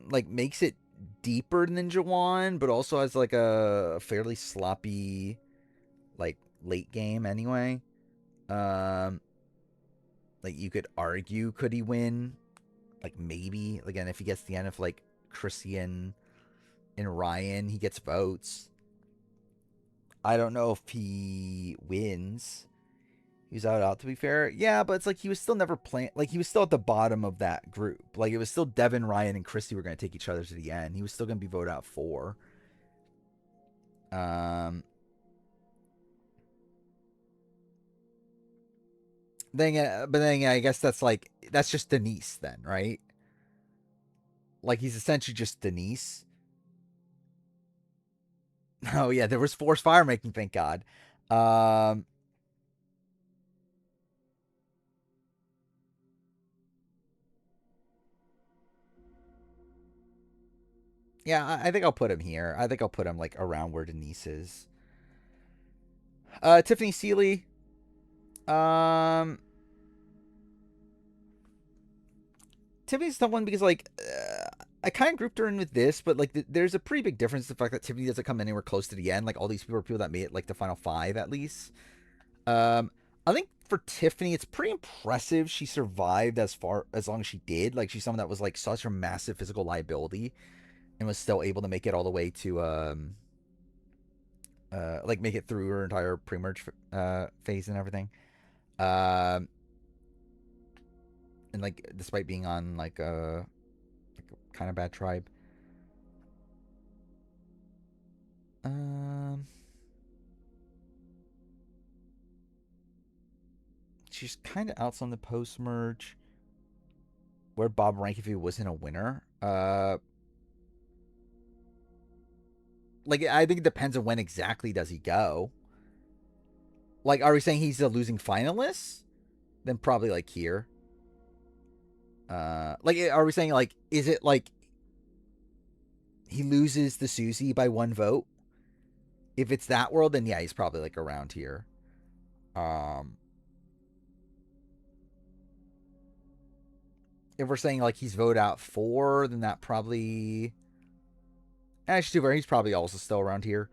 like makes it deeper than Jawan, but also has like a fairly sloppy, like late game anyway. Um, like you could argue, could he win? Like maybe again if he gets the end of like Christian and Ryan, he gets votes. I don't know if he wins. He was out to be fair. Yeah, but it's like he was still never playing. Like he was still at the bottom of that group. Like it was still Devin, Ryan, and Christy were going to take each other to the end. He was still going to be voted out for. Um. But then I guess that's just Denise then, right? Like he's essentially just Denise. Oh yeah, there was forced fire making. Thank God. Um. Yeah, I think I'll put him here. I think I'll put him like around where Denise is. Tiffany Seeley. Um, Tiffany's the one because like I kind of grouped her in with this, but like there's a pretty big difference. The fact that Tiffany doesn't come anywhere close to the end. Like all these people are people that made it like the final five at least. Um, I think for Tiffany, it's pretty impressive she survived as long as she did. Like she's someone that was like such a massive physical liability and was still able to make it all the way to like make it through her entire pre-merge phase and everything. Um, and like despite being on like a kind of bad tribe. Um, she's kind of outside on the post merge. Where Bob rank if he wasn't a winner? Like I think it depends on when exactly does he go. Like, are we saying he's a losing finalist? Then probably like here. Like, are we saying like, is it like he loses the Susie by one vote? If it's that world, then yeah, he's probably like around here. Um, if we're saying like he's voted out for, then that probably actually he's probably also still around here.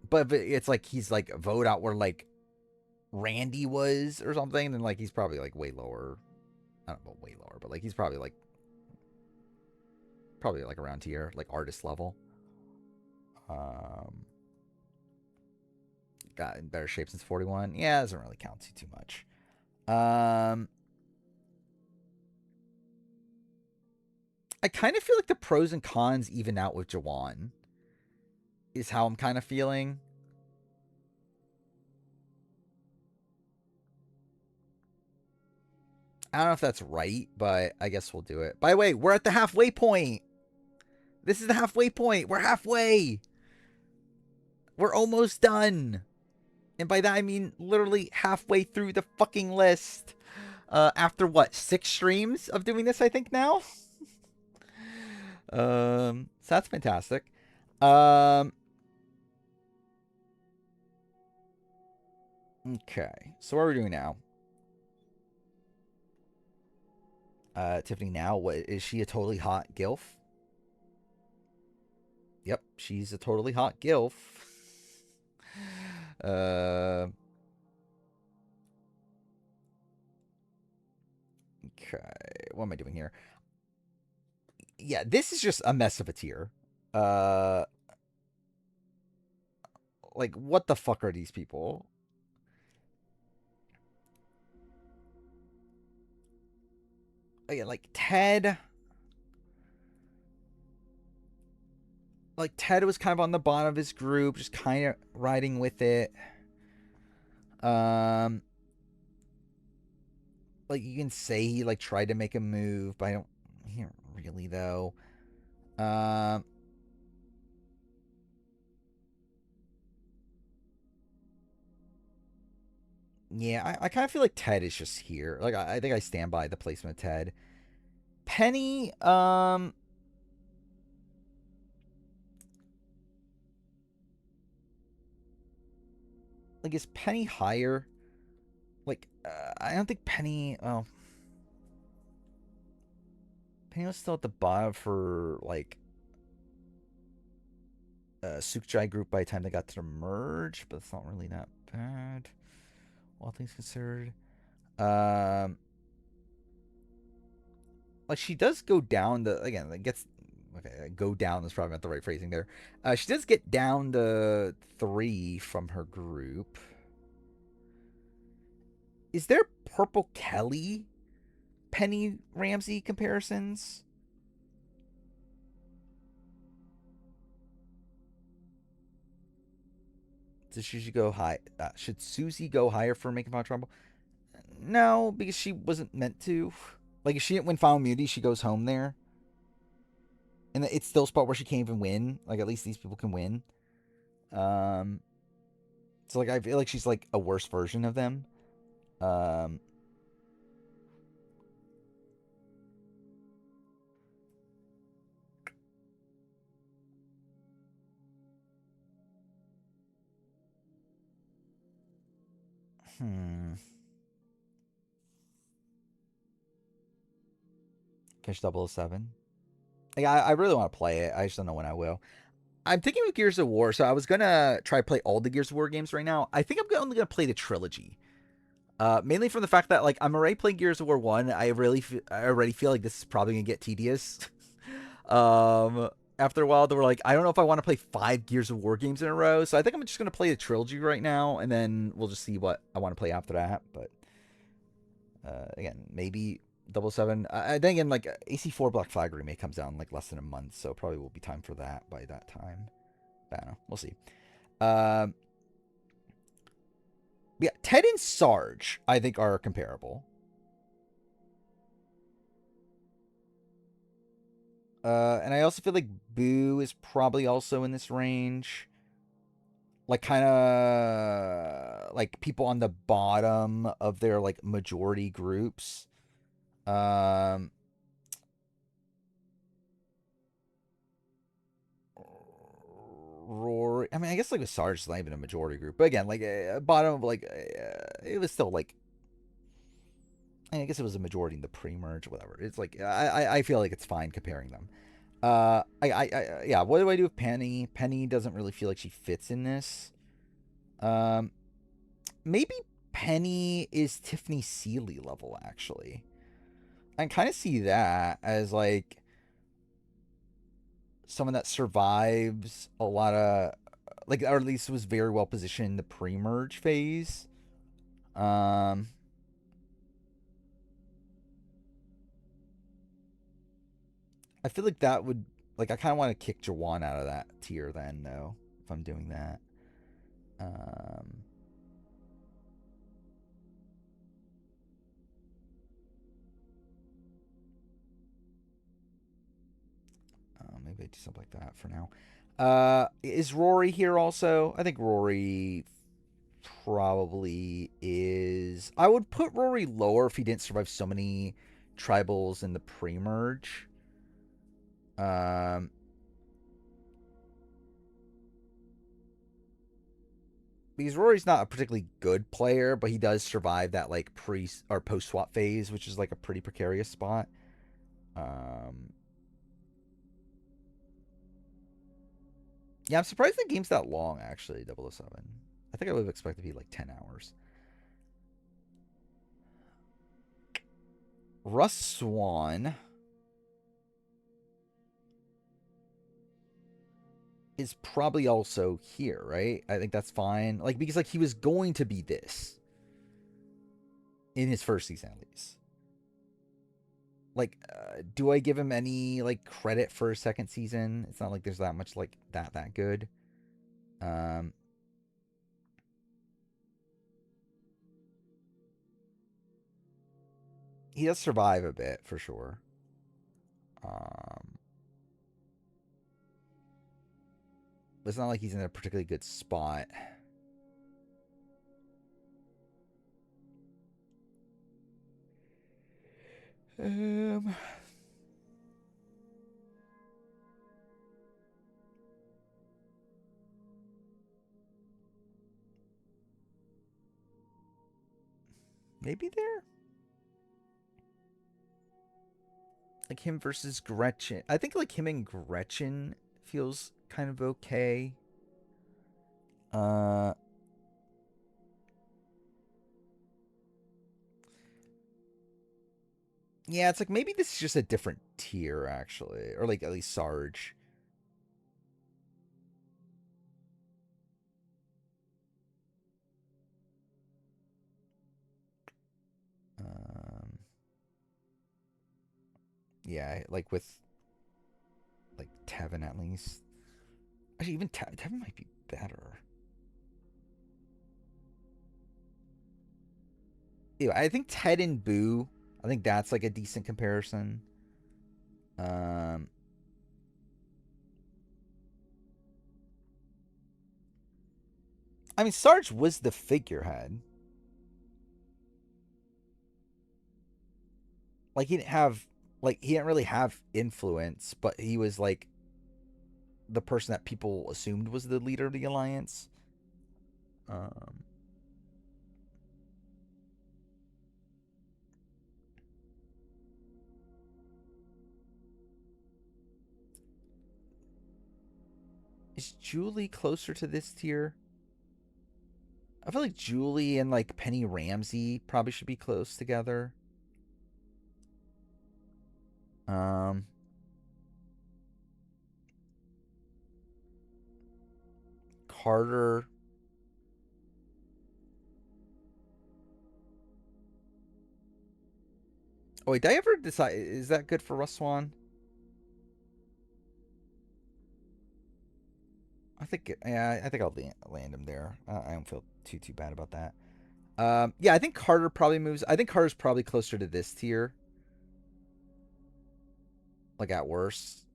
But if it's like he's like vote out where like Randy was or something, then like he's probably like way lower. I don't know, way lower, but like he's probably like around here, like artist level. Um, got in better shape since 41. Yeah, doesn't really count too much. Um, I kind of feel like the pros and cons even out with Jawan. Is how I'm kind of feeling. I don't know if that's right, but I guess we'll do it. By the way, we're at the halfway point. This is the halfway point. We're halfway. We're almost done. And by that, I mean literally halfway through the fucking list. After what, 6 streams of doing this, I think now? So that's fantastic. Um, okay. So what are we doing now? Tiffany now, what is she a totally hot gilf? Yep, she's a totally hot gilf. Uh, okay, what am I doing here? Yeah, this is just a mess of a tier. Uh, Like, what the fuck are these people? Yeah, like Ted. Like Ted was kind of on the bottom of his group, just kind of riding with it. Um, like you can say he like tried to make a move, but I don't. He don't really though. Um, yeah, I kind of feel like Ted is just here. Like I think I stand by the placement of Ted. Penny, like is Penny higher? Like I don't think Penny. Oh, Penny was still at the bottom for like Sukjai group by the time they got to the merge, but it's not really that bad, all things considered. Um, like she does go down the again. It gets okay. Go down is probably not the right phrasing there. She does get down to 3 from her group. Is there Purple Kelly Penny Ramsey comparisons? Does Susie go high? Should Susie go higher for making Final Trouble? No, because she wasn't meant to. Like if she didn't win Final Immunity, she goes home there, and it's still a spot where she can't even win. Like at least these people can win. Um, so like I feel like she's like a worse version of them. Um, hmm. Finish 007. Like I really want to play it. I just don't know when I will. I'm thinking of Gears of War, so I was gonna try to play all the Gears of War games right now. I think I'm only gonna play the trilogy. Mainly from the fact that like I'm already playing Gears of War 1. I already feel like this is probably gonna get tedious. um, After a while, they were like, I don't know if I want to play 5 Gears of War games in a row, so I think I'm just gonna play the trilogy right now, and then we'll just see what I want to play after that. But again, maybe 007. I think in like AC4 Black Flag remake comes out in like less than a month, so probably will be time for that by that time. I don't know. We'll see. Um, yeah, Ted and Sarge, I think, are comparable. And I also feel like Boo is probably also in this range. Like kind of like people on the bottom of their like majority groups. Um, Rory. I mean, I guess like with Sarge, it's not even a majority group, but again, like bottom of like it was still like I guess it was a majority in the pre-merge, whatever. It's like I feel like it's fine comparing them. Yeah. What do I do with Penny? Penny doesn't really feel like she fits in this. Um, Maybe Penny is Tiffany Seeley level actually. I kind of see that as like someone that survives a lot of like, or at least was very well positioned in the pre-merge phase. Um, I feel like that would like I kind of want to kick Jawan out of that tier then though if I'm doing that. Um, Maybe I do something like that for now. Is Rory here also? I think Rory probably is. I would put Rory lower if he didn't survive so many tribals in the pre-merge. Um, because Rory's not a particularly good player, but he does survive that like pre or post swap phase, which is like a pretty precarious spot. Um, yeah, I'm surprised the game's that long actually. 007. I think I would have expected to be like 10 hours. Russ Swan. is probably also here, right? I think that's fine. Like, because like he was going to be this in his first season at least. Like, do I give him any like credit for a second season? It's not like there's that much like that good. Um, he does survive a bit for sure. Um, but it's not like he's in a particularly good spot. Um, maybe there. Like him versus Gretchen. I think like him and Gretchen feels kind of okay. Uh, yeah, it's like maybe this is just a different tier actually, or like at least Sarge. Um, yeah, like with like Tevin at least. Actually, even Tevin might be better. Yeah, I think Ted and Boo. I think that's like a decent comparison. Um, I mean, Sarge was the figurehead. Like he didn't really have influence, but he was like the person that people assumed was the leader of the alliance. Um, is Julie closer to this tier? I feel like Julie and like Penny Ramsey probably should be close together. Um, Carter. Oh wait, did I ever decide? Is that good for Russ Swan? I think yeah, I think I'll land him there. I don't feel too bad about that. Yeah, I think Carter probably moves. I think Carter's probably closer to this tier, like at worst.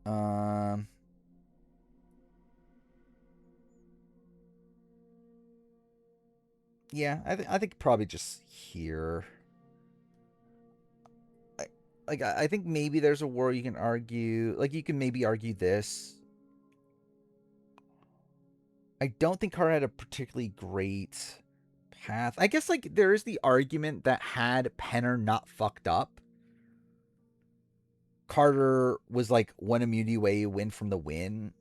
Um, yeah, I think probably just here. I, like I think maybe there's a war you can argue. Like you can maybe argue this. I don't think Carter had a particularly great path. I guess like there is the argument that had Penner not fucked up, Carter was like one immunity away win from the win,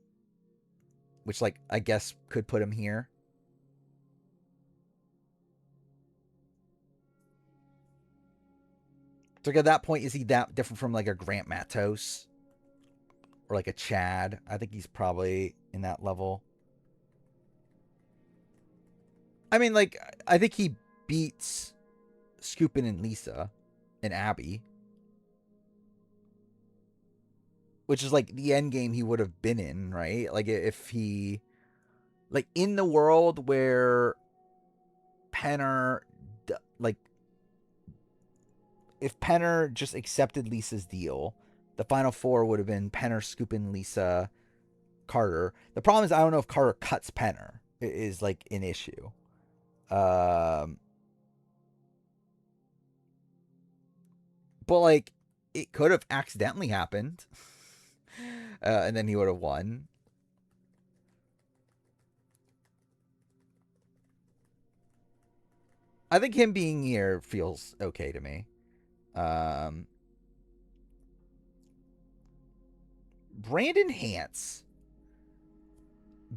which like I guess could put him here. So like, at that point, is he that different from like a Grant Matos or like a Chad? I think he's probably in that level. I mean, like I think he beats Scoopin and Lisa and Abby, which is like the end game he would have been in, right? Like if he like in the world where Penner like if Penner just accepted Lisa's deal, the final four would have been Penner, Scoopin, Lisa, Carter. The problem is I don't know if Carter cuts Penner. It is like an issue. Um, but like it could have accidentally happened, and then he would have won. I think him being here feels okay to me. Um, Brandon Hantz,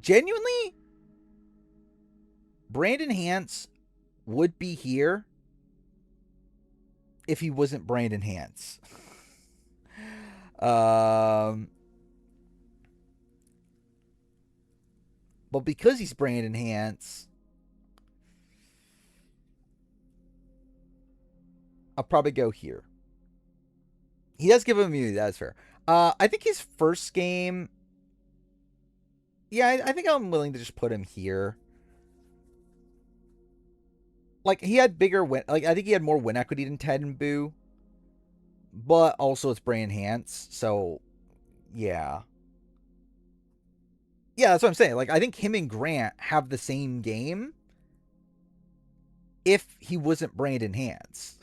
genuinely, Brandon Hantz would be here if he wasn't Brandon Hantz. Um, but because he's brand enhanced, I'll probably go here. He does give him immunity. That's fair. I think his first game. Yeah, I think I'm willing to just put him here. Like he had bigger win. Like I think he had more win equity than Ted and Boo, but also it's brain enhanced. So yeah, yeah, that's what I'm saying. Like I think him and Grant have the same game if he wasn't brain enhanced.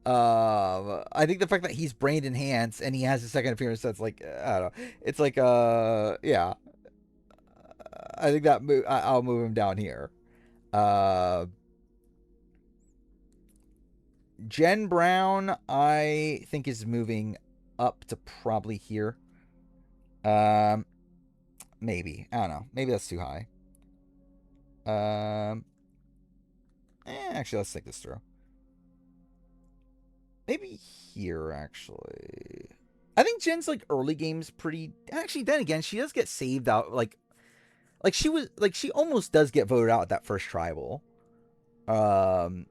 I think the fact that he's brain enhanced and he has a second appearance, that's like I don't know. It's like yeah. I think that I'll move him down here. Uh, Jen Brown, I think is moving up to probably here. Um, maybe I don't know. Maybe that's too high. Um, actually, let's think this through. Maybe here actually. I think Jen's like early game's pretty. Actually, then again, she does get saved out. Like she was like she almost does get voted out at that first tribal. Um,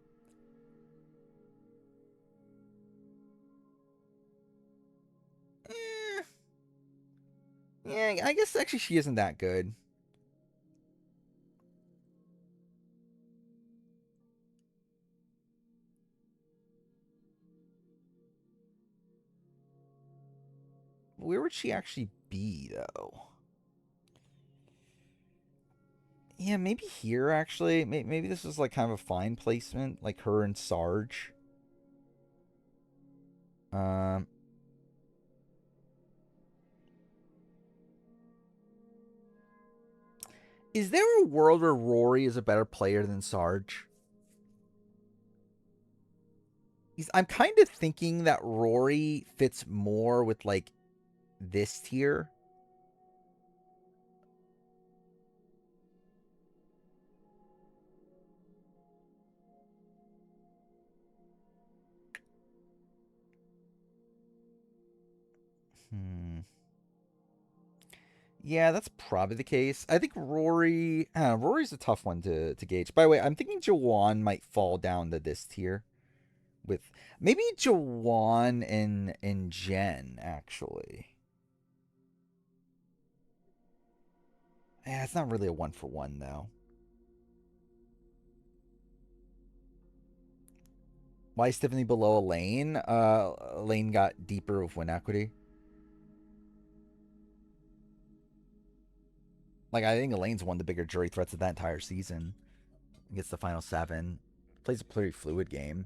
eh, yeah, I guess actually she isn't that good. Where would she actually be though? Yeah, maybe here actually. Maybe this is like kind of a fine placement, like her and Sarge. Um, is there a world where Rory is a better player than Sarge? I'm kind of thinking that Rory fits more with like this tier. Hmm. Yeah, that's probably the case. I think Rory's a tough one to gauge. By the way, I'm thinking Jawan might fall down to this tier with maybe Jawan and Jen actually. Yeah, it's not really a one for one though. Why is Tiffany below Elaine? Elaine got deeper with win equity. Like I think Elaine's one of the bigger jury threats of that entire season. Gets the final 7. Plays a pretty fluid game.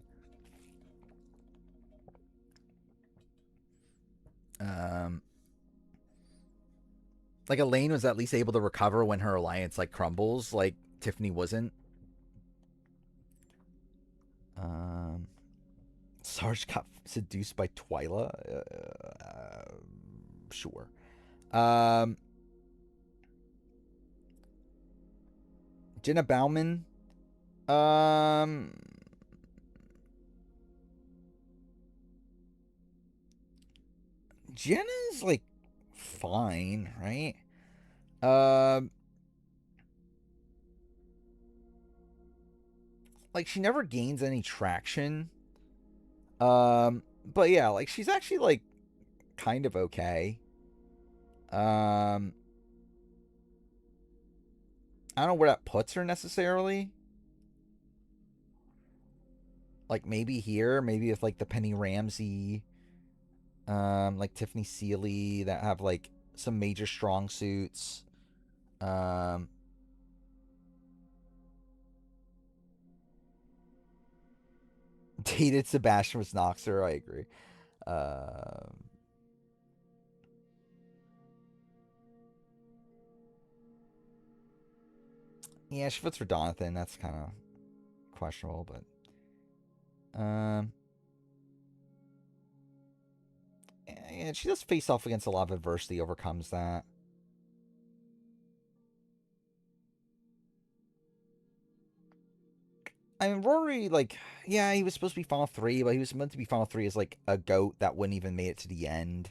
Um, like Elaine was at least able to recover when her alliance like crumbles. Like Tiffany wasn't. Um, Sarge got seduced by Twyla. Sure. Um, Jenna Bauman. Um, Jenna's like fine, right? Um, like she never gains any traction. But yeah, like she's actually like kind of okay. Um, I don't know where that puts her necessarily. Like maybe here, maybe with like the Penny Ramsey, like Tiffany Seeley that have like some major strong suits. Um, dated Sebastian was Noxer. I agree. Um, yeah, she fits for Donathan. That's kind of questionable, but yeah, she does face off against a lot of adversity, overcomes that. I mean, Rory, like, yeah, he was supposed to be Final 3, but he was meant to be Final 3 as, like, a GOAT that wouldn't even make it to the end.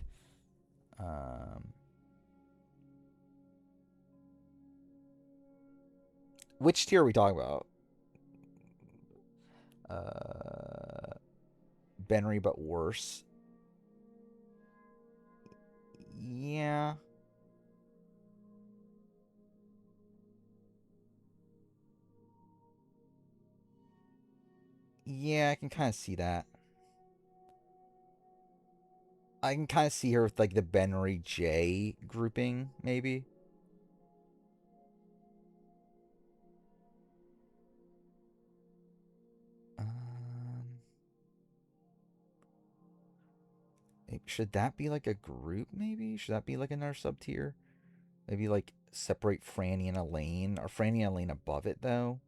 Which tier are we talking about? Benry, but worse. Yeah. Yeah, I can kind of see that. I can kind of see her with, like, the Benry J grouping, maybe. Should that be, like, a group, maybe? Should that be, like, another sub-tier? Maybe, like, separate Franny and Elaine. Or Franny and Elaine above it, though?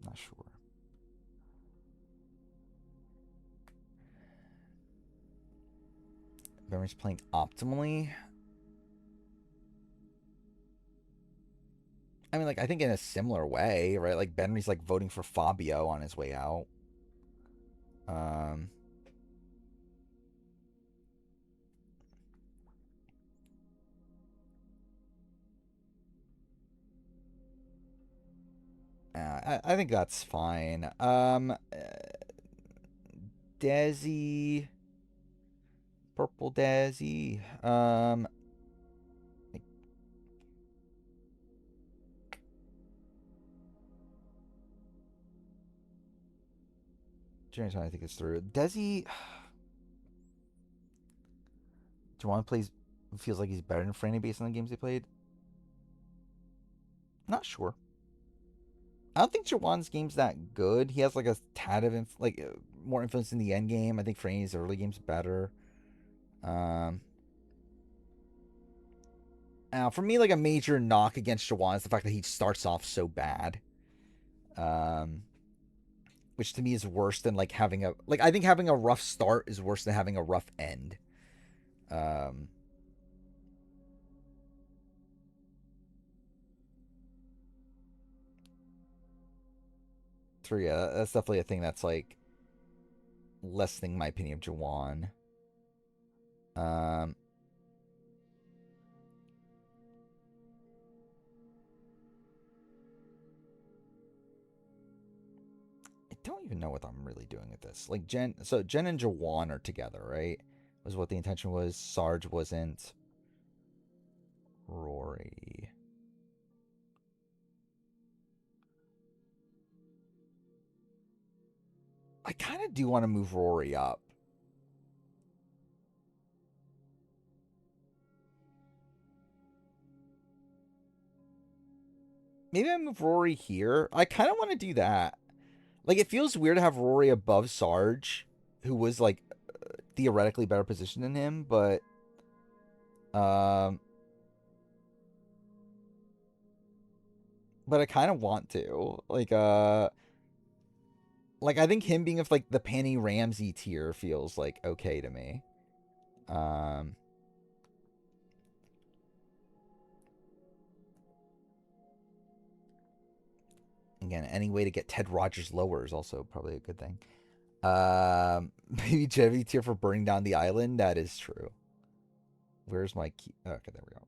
Not sure. Benry's playing optimally. I mean, like, I think in a similar way, right? Like, Benry's, like, voting for Fabio on his way out. I think that's fine. Desi. Purple Desi. Jeremy's trying to think this through. Desi. Juwan feels like he's better than Franny based on the games they played. Not sure. I don't think Juwan's game's that good. He has like a tad of more influence in the end game. I think Franny's early game's better. Now, for me, like a major knock against Juwan is the fact that he starts off so bad. Which to me is worse than like having a I think having a rough start is worse than having a rough end. So yeah, that's definitely a thing that's like lessening my opinion of Juwan. I don't even know what I'm really doing with this. Like Jen and Juwan are together, right? Was what the intention was. Sarge wasn't. Rory. I kind of do want to move Rory up. Maybe I move Rory here. I kind of want to do that. Like, it feels weird to have Rory above Sarge, who was like theoretically better positioned than him, but I kind of want to. Like I think him being of like the Penny Ramsey tier feels like okay to me. Again, any way to get Ted Rogers lower is also probably a good thing. Maybe Chevy tier for burning down the island. That is true. Where's my key? Okay, there we go.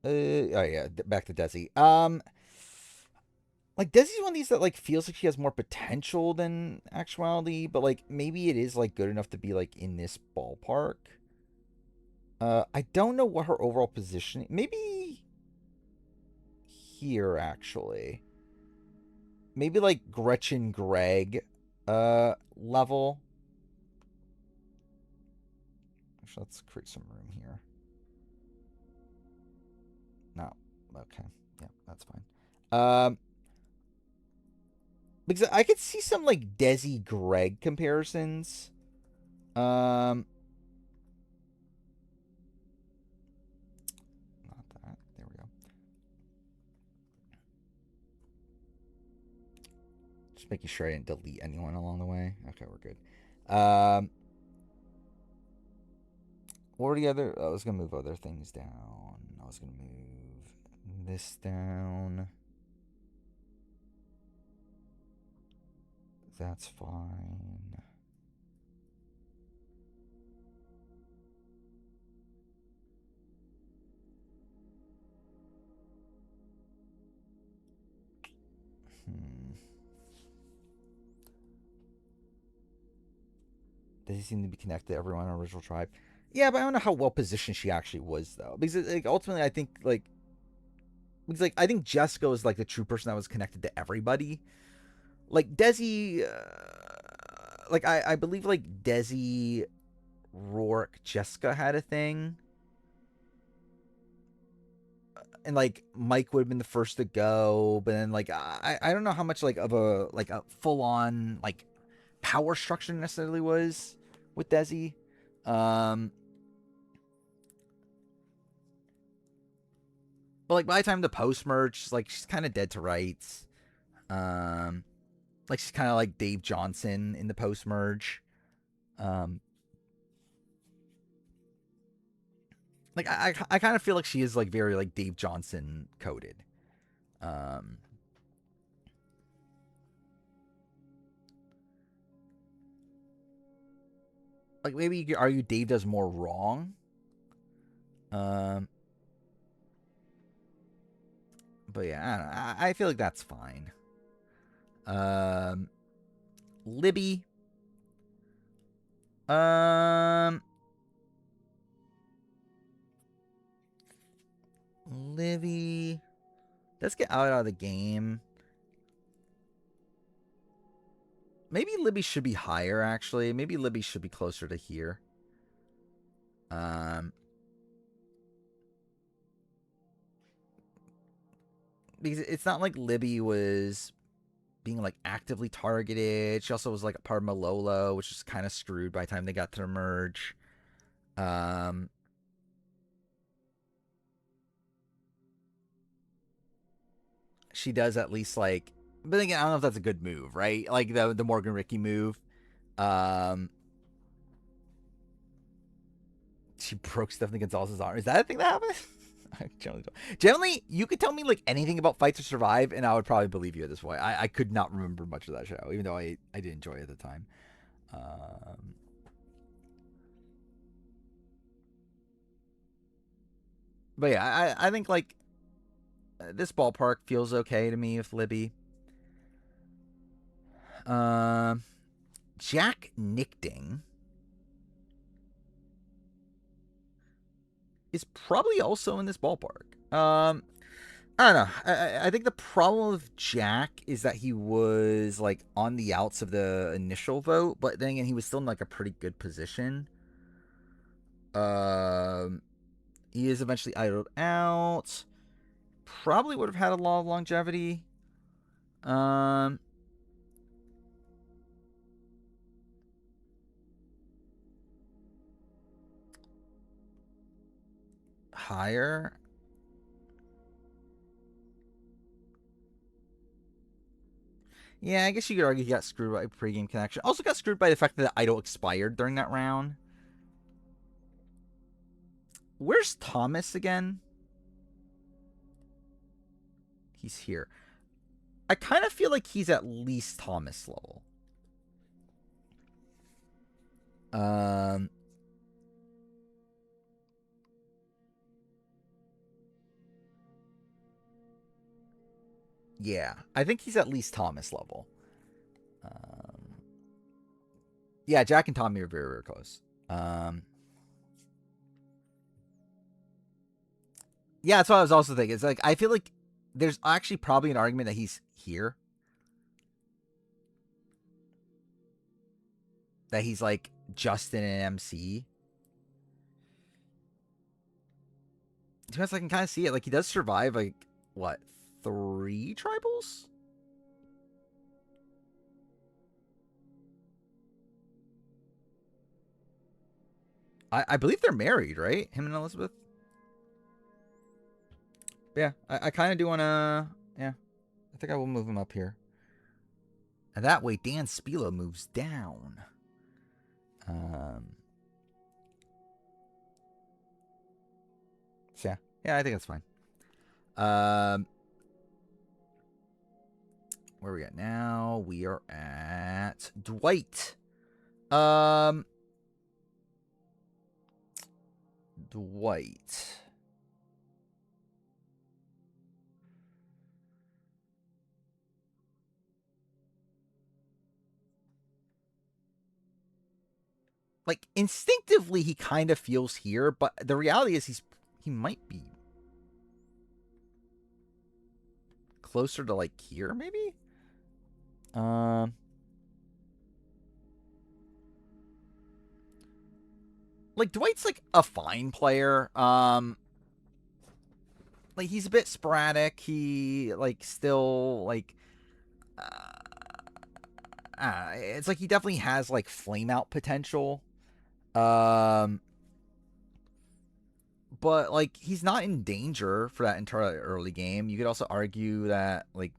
Oh yeah, back to Desi. Like Desi's one of these that like feels like she has more potential than actuality, but like maybe it is like good enough to be like in this ballpark. I don't know what her overall positioning. Maybe here actually. Maybe like Gretchen Gregg level. Actually, let's create some room here. No. Okay. Yeah, that's fine. Because I could see some like Desi Gregg comparisons. Not that. There we go. Just making sure I didn't delete anyone along the way. Okay, we're good. What were the other? I was gonna move other things down. I was gonna move this down. That's fine. Does he seem to be connected to everyone in original tribe? Yeah, but I don't know how well positioned she actually was though, because like ultimately I think I think Jessica was like the true person that was connected to everybody. Like Desi, I believe like Desi, Rourke, Jessica had a thing, and like Mike would have been the first to go, but then like I don't know how much like of a full on like power structure necessarily was with Desi. But like by the time the post merge, like she's kind of dead to rights. Like she's kind of like Dave Johnson in the post merge. Like I kind of feel like she is like very like Dave Johnson coded. Like maybe you could argue Dave does more wrong. But yeah, I don't know. I feel like that's fine. Libby. Libby. Let's get out of the game. Maybe Libby should be higher, actually. Maybe Libby should be closer to here. Because it's not like Libby was being like actively targeted. She also was like a part of Malolo, which is kind of screwed by the time they got to the merge. She does at least like, but again, I don't know if that's a good move, right? Like the Morgan Ricky move. She broke Stephanie Gonzalez's arm. Is that a thing that happened? I generally, you could tell me like anything about Fight to Survive, and I would probably believe you at this point. I could not remember much of that show, even though I did enjoy it at the time. But yeah, I think like this ballpark feels okay to me with Libby. Jack Nickding is probably also in this ballpark. I don't know. I think the problem with Jack is that he was like on the outs of the initial vote, but then again, he was still in like a pretty good position. He is eventually idled out. Probably would have had a lot of longevity. Higher. Yeah, I guess you could argue he got screwed by pregame connection. Also got screwed by the fact that the idol expired during that round. Where's Thomas again? He's here. I kind of feel like he's at least Thomas level. Yeah, I think he's at least Thomas level. Yeah, Jack and Tommy are very, very close. Yeah, that's what I was also thinking. It's like I feel like there's actually probably an argument that he's here. That he's like Justin and MC. Because I can kind of see it. Like he does survive like what 3 tribals? I believe they're married, right? Him and Elizabeth. Yeah, I kind of do want to. Yeah, I think I will move him up here. And that way, Dan Spilo moves down. So yeah, I think that's fine. Where are we at now? We are at Dwight. Dwight. Like instinctively, he kind of feels here, but the reality is he might be closer to like here, maybe. Like Dwight's like a fine player. Like he's a bit sporadic. He like still like it's like he definitely has like flame out potential. But like he's not in danger for that entire early game. You could also argue that like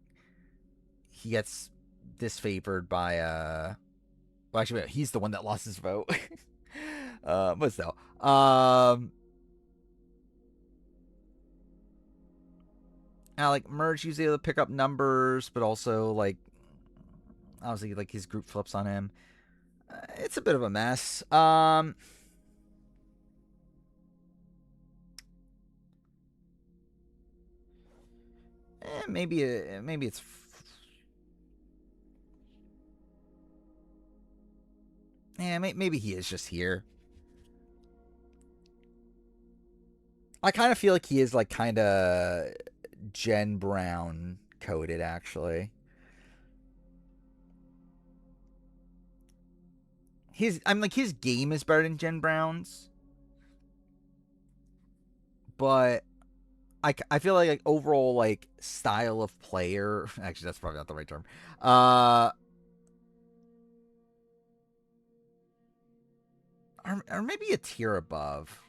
he gets disfavored by well actually he's the one that lost his vote. But still. Now like Merge usually able to pick up numbers, but also like obviously like his group flips on him. It's a bit of a mess. Maybe it's maybe he is just here. I kind of feel like he is like kind of Jen Brown coded actually. I'm like his game is better than Jen Brown's, but I feel like overall like style of player. Actually, that's probably not the right term. Or maybe a tier above.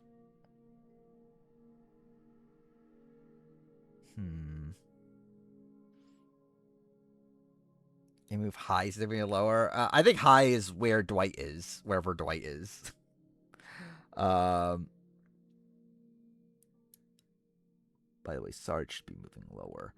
They move high significantly lower. I think high is where Dwight is, wherever Dwight is. By the way, Sarge should be moving lower.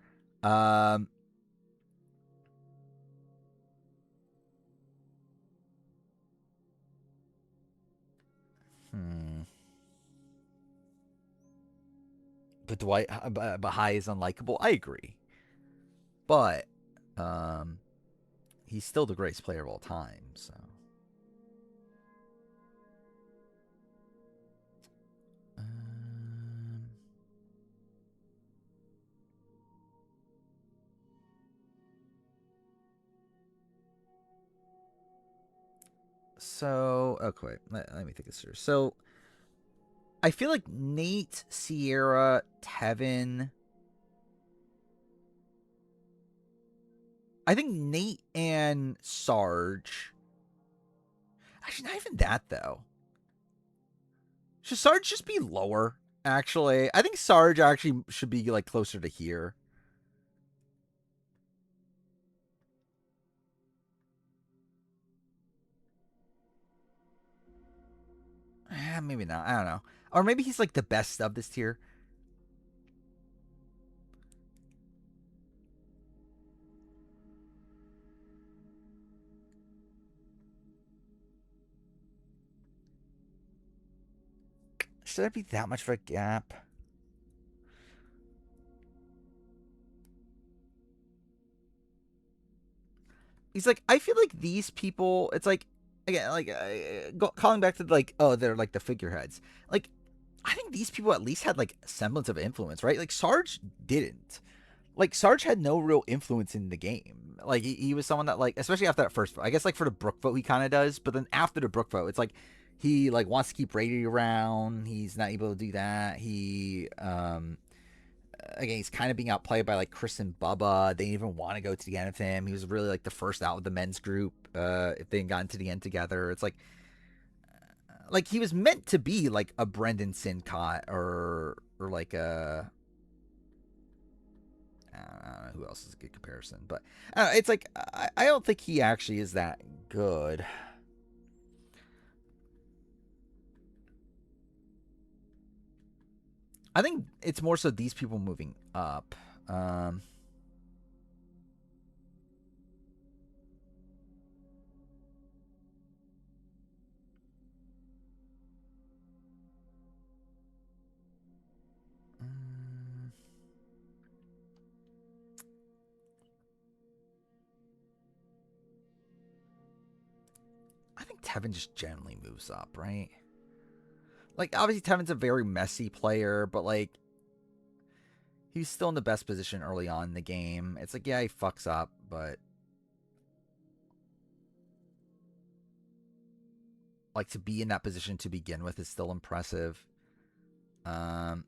But Dwight, but high is unlikable. I agree, but he's still the greatest player of all time. So. So okay, let me think this through. So I feel like Nate, Sierra, Tevin. I think Nate and Sarge. Actually, not even that though. Should Sarge just be lower? Actually, I think Sarge actually should be like closer to here. Maybe not. I don't know. Or maybe he's like the best of this tier. Should there be that much of a gap? He's like, I feel like these people, it's like, again, like, calling back to like, oh, they're like the figureheads. Like, I think these people at least had like a semblance of influence, right? Like, Sarge didn't. Like, Sarge had no real influence in the game. Like, he was someone that, like, especially after that first vote, I guess, like, for the Brook vote, he kind of does. But then after the Brook vote, it's like, he, like, wants to keep Brady around. He's not able to do that. Again, he's kind of being outplayed by like Chris and Bubba. They didn't even want to go to the end of him. He was really like the first out with the men's group. If they had gotten to the end together, it's like he was meant to be like a Brendan Sincott or like a I don't know who else is a good comparison, but it's like I don't think he actually is that good. I think it's more so these people moving up. I think Tevin just generally moves up, right? Like, obviously, Tevin's a very messy player, but, like, he's still in the best position early on in the game. It's like, yeah, he fucks up, but, like, to be in that position to begin with is still impressive. Thinking,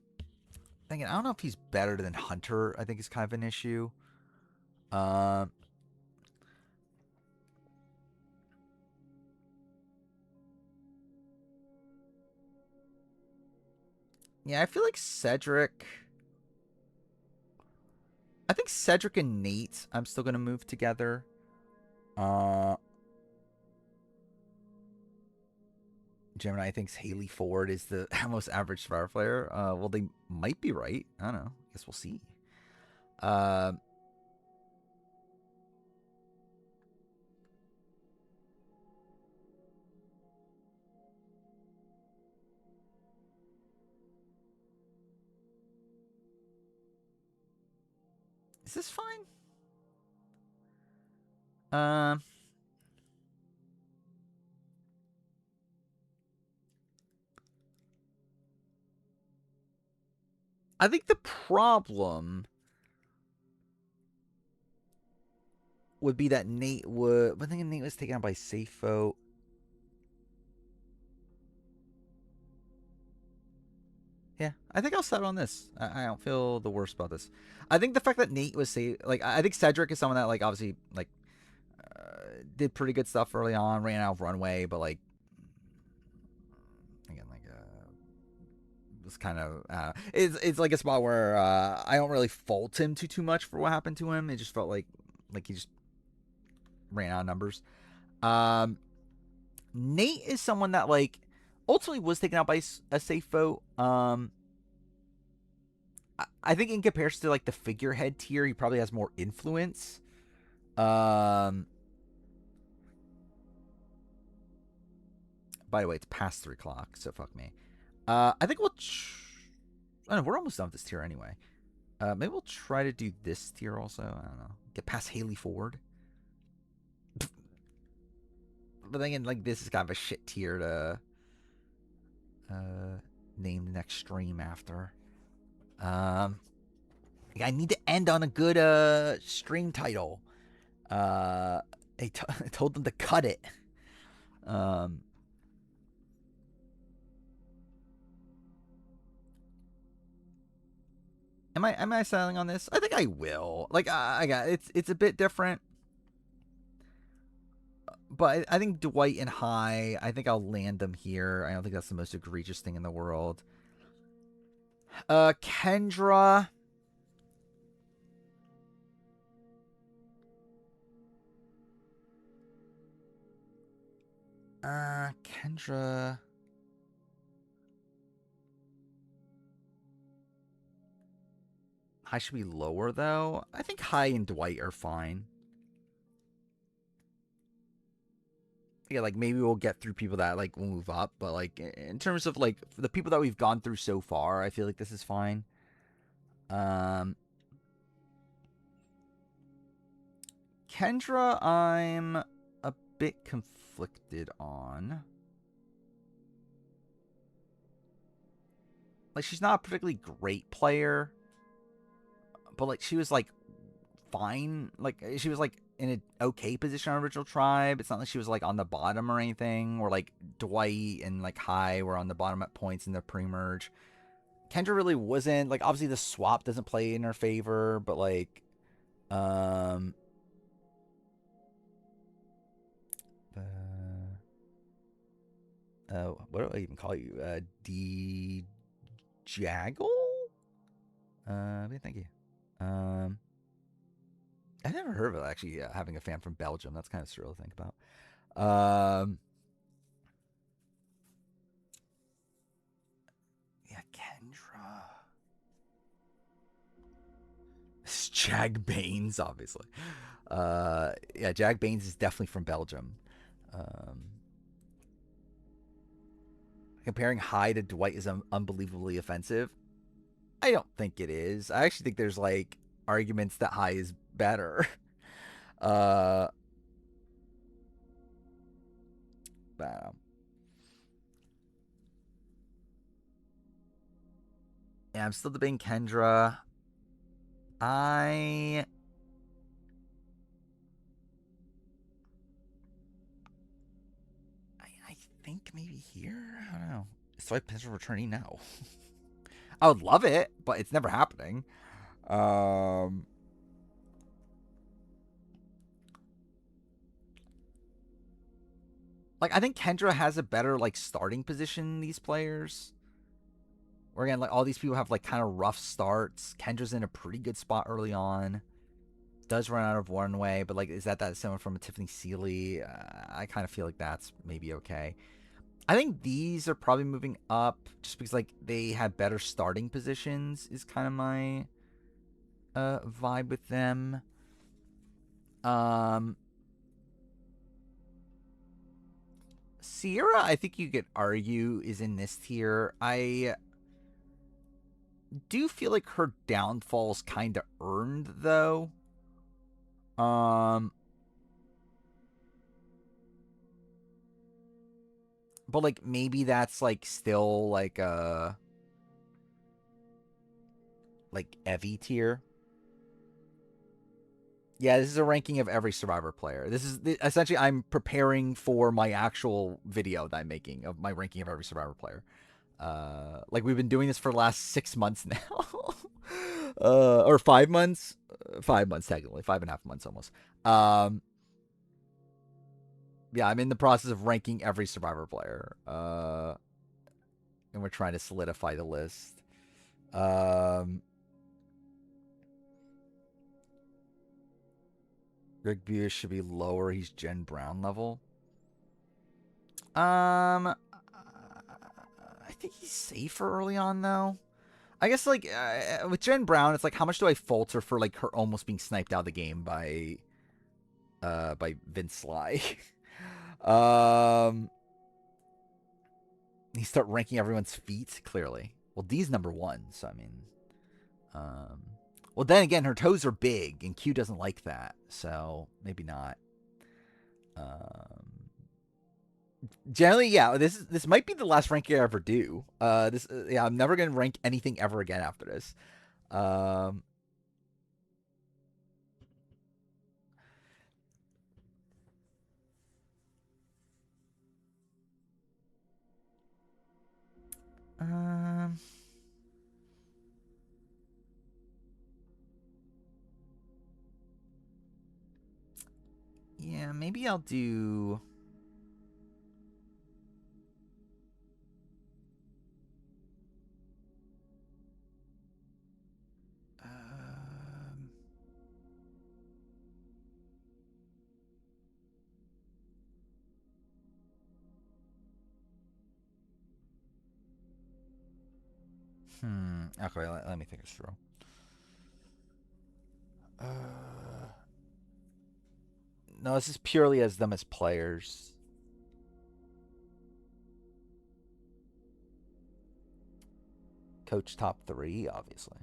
I don't know if he's better than Hunter, I think is kind of an issue. Yeah, I feel like Cedric. I think Cedric and Nate, I'm still going to move together. Gemini thinks Haley Ford is the most average Survivor player. Well, they might be right. I don't know. I guess we'll see. Is this fine? I think the problem would be that Nate would. I think Nate was taken out by safe vote. Yeah, I think I'll settle on this. I don't feel the worst about this. I think the fact that Nate was safe, like I think Cedric is someone that like obviously like did pretty good stuff early on, ran out of runway, but like again like was kind of it's like a spot where I don't really fault him too much for what happened to him. It just felt like he just ran out of numbers. Nate is someone that like ultimately was taken out by a safe vote. I think in comparison to like the figurehead tier, he probably has more influence. By the way, it's past 3:00, so fuck me. I think we'll. I don't know, we're almost done with this tier anyway. Maybe we'll try to do this tier also. I don't know. Get past Haley Ford. But then again, like this is kind of a shit tier to name the next stream after. I need to end on a good stream title. I told them to cut it. Am I selling on this? I think I will. Like I got it's a bit different. But I think Dwight and High, I think I'll land them here. I don't think that's the most egregious thing in the world. Kendra. Kendra. High should be lower, though. I think High and Dwight are fine. Yeah, like maybe we'll get through people that like will move up, but like in terms of like the people that we've gone through so far, I feel like this is fine. Kendra, I'm a bit conflicted on. Like she's not a particularly great player, but like she was like fine. Like she was like in an okay position on Original Tribe. It's not like she was like on the bottom or anything. Or like Dwight and like High were on the bottom at points in the pre-merge. Kendra really wasn't. Like obviously the swap doesn't play in her favor, but like what do I even call you? D Jaggle? Thank you. I never heard of it actually. Having a fan from Belgium. That's kind of surreal to think about. Yeah, Kendra. It's Jag Baines, obviously. Yeah, Jag Baines is definitely from Belgium. Um, Comparing High to Dwight is unbelievably offensive. I don't think it is. I actually think there's like arguments that High is better. uh, but, yeah, I'm still debating Kendra. I I think maybe here. I don't know. Swipe pencil returning now. I would love it, but it's never happening. Um, like I think Kendra has a better like starting position than these players. Where again, like all these people have like kind of rough starts. Kendra's in a pretty good spot early on. Does run out of one way, but like, is that similar from a Tiffany Seeley? I kind of feel like that's maybe okay. I think these are probably moving up just because like they had better starting positions. Is kind of my vibe with them. Um, Sierra, I think you could argue is in this tier. I do feel like her downfall's kind of earned though. Um, but like maybe that's like still like Evie tier. Yeah, this is a ranking of every Survivor player. This is essentially I'm preparing for my actual video that I'm making of my ranking of every Survivor player. Like we've been doing this for the last 6 months now, or 5 months, 5 months technically, 5.5 months almost. Yeah, I'm in the process of ranking every Survivor player, and we're trying to solidify the list. Greg Buish should be lower. He's Jen Brown level. I think he's safer early on though. I guess like with Jen Brown, it's like how much do I falter for like her almost being sniped out of the game by Vince Sly? um, he start ranking everyone's feet clearly. Well, D's number one, so I mean, um, well then again, her toes are big, and Q doesn't like that, so maybe not. Um, Generally, yeah, this might be the last ranking I ever do. This yeah, I'm never gonna rank anything ever again after this. Um, um, yeah, maybe I'll do. Um, Okay, let me think this through. Uh, no, this is purely as them as players. Coach top three, obviously.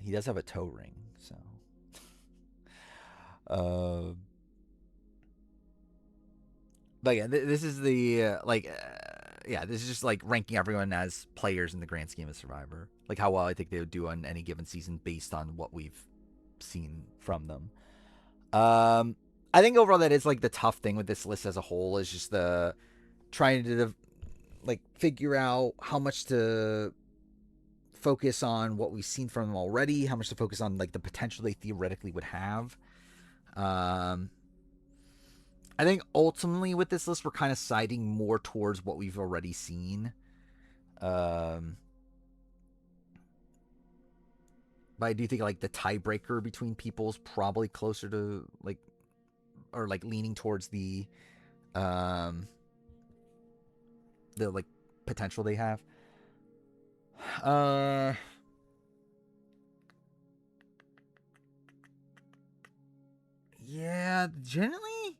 He does have a toe ring, so. Uh, but yeah, this is the yeah, this is just like ranking everyone as players in the grand scheme of Survivor. Like how well I think they would do on any given season based on what we've seen from them. I think overall that is like the tough thing with this list as a whole is just the trying to like figure out how much to focus on what we've seen from them already, how much to focus on like the potential they theoretically would have. Um, I think ultimately with this list we're kind of siding more towards what we've already seen. Um, But I do think like the tiebreaker between people is probably closer to like, or like leaning towards um the like potential they have. Uh yeah, generally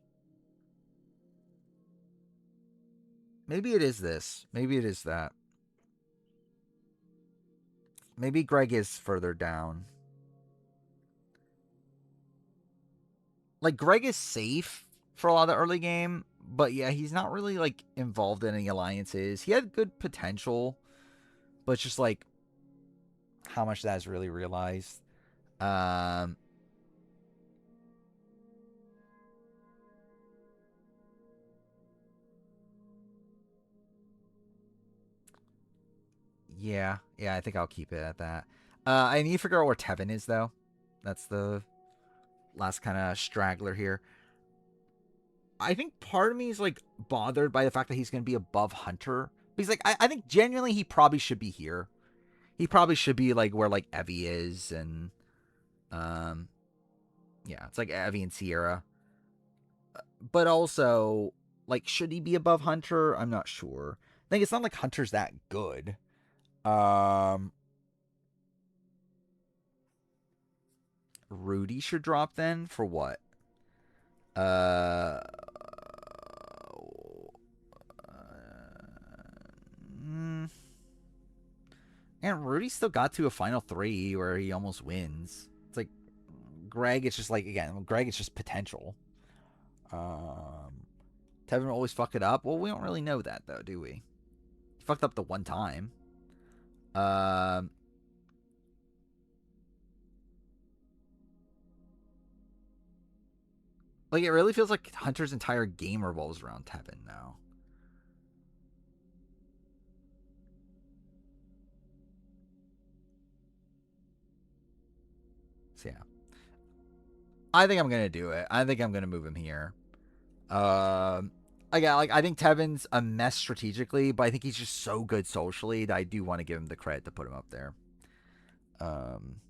maybe it is this. Maybe it is that. Maybe Greg is further down. Like Greg is safe for a lot of the early game, but yeah, he's not really like involved in any alliances. He had good potential, but it's just like how much that is really realized. Um yeah, I think I'll keep it at that. I need to figure out where Tevin is though. That's the last kind of straggler here. I think part of me is like bothered by the fact that he's going to be above Hunter. He's like, I think genuinely he probably should be here. He probably should be like where like Evie is, and um, yeah, it's like Evie and Sierra. But also, like, should he be above Hunter? I'm not sure. I think it's not like Hunter's that good. Um, Rudy should drop then for what? Uh, mm, and Rudy still got to a final three where he almost wins. It's like Greg. It's just like again, Greg. It's just potential. Um, Tevin will always fuck it up. Well, we don't really know that though, do we? He fucked up the one time. Um, like it really feels like Hunter's entire game revolves around Tevin now. So yeah, I think I'm gonna do it. I think I'm gonna move him here. Again, like I think Tevin's a mess strategically, but I think he's just so good socially that I do want to give him the credit to put him up there. Um,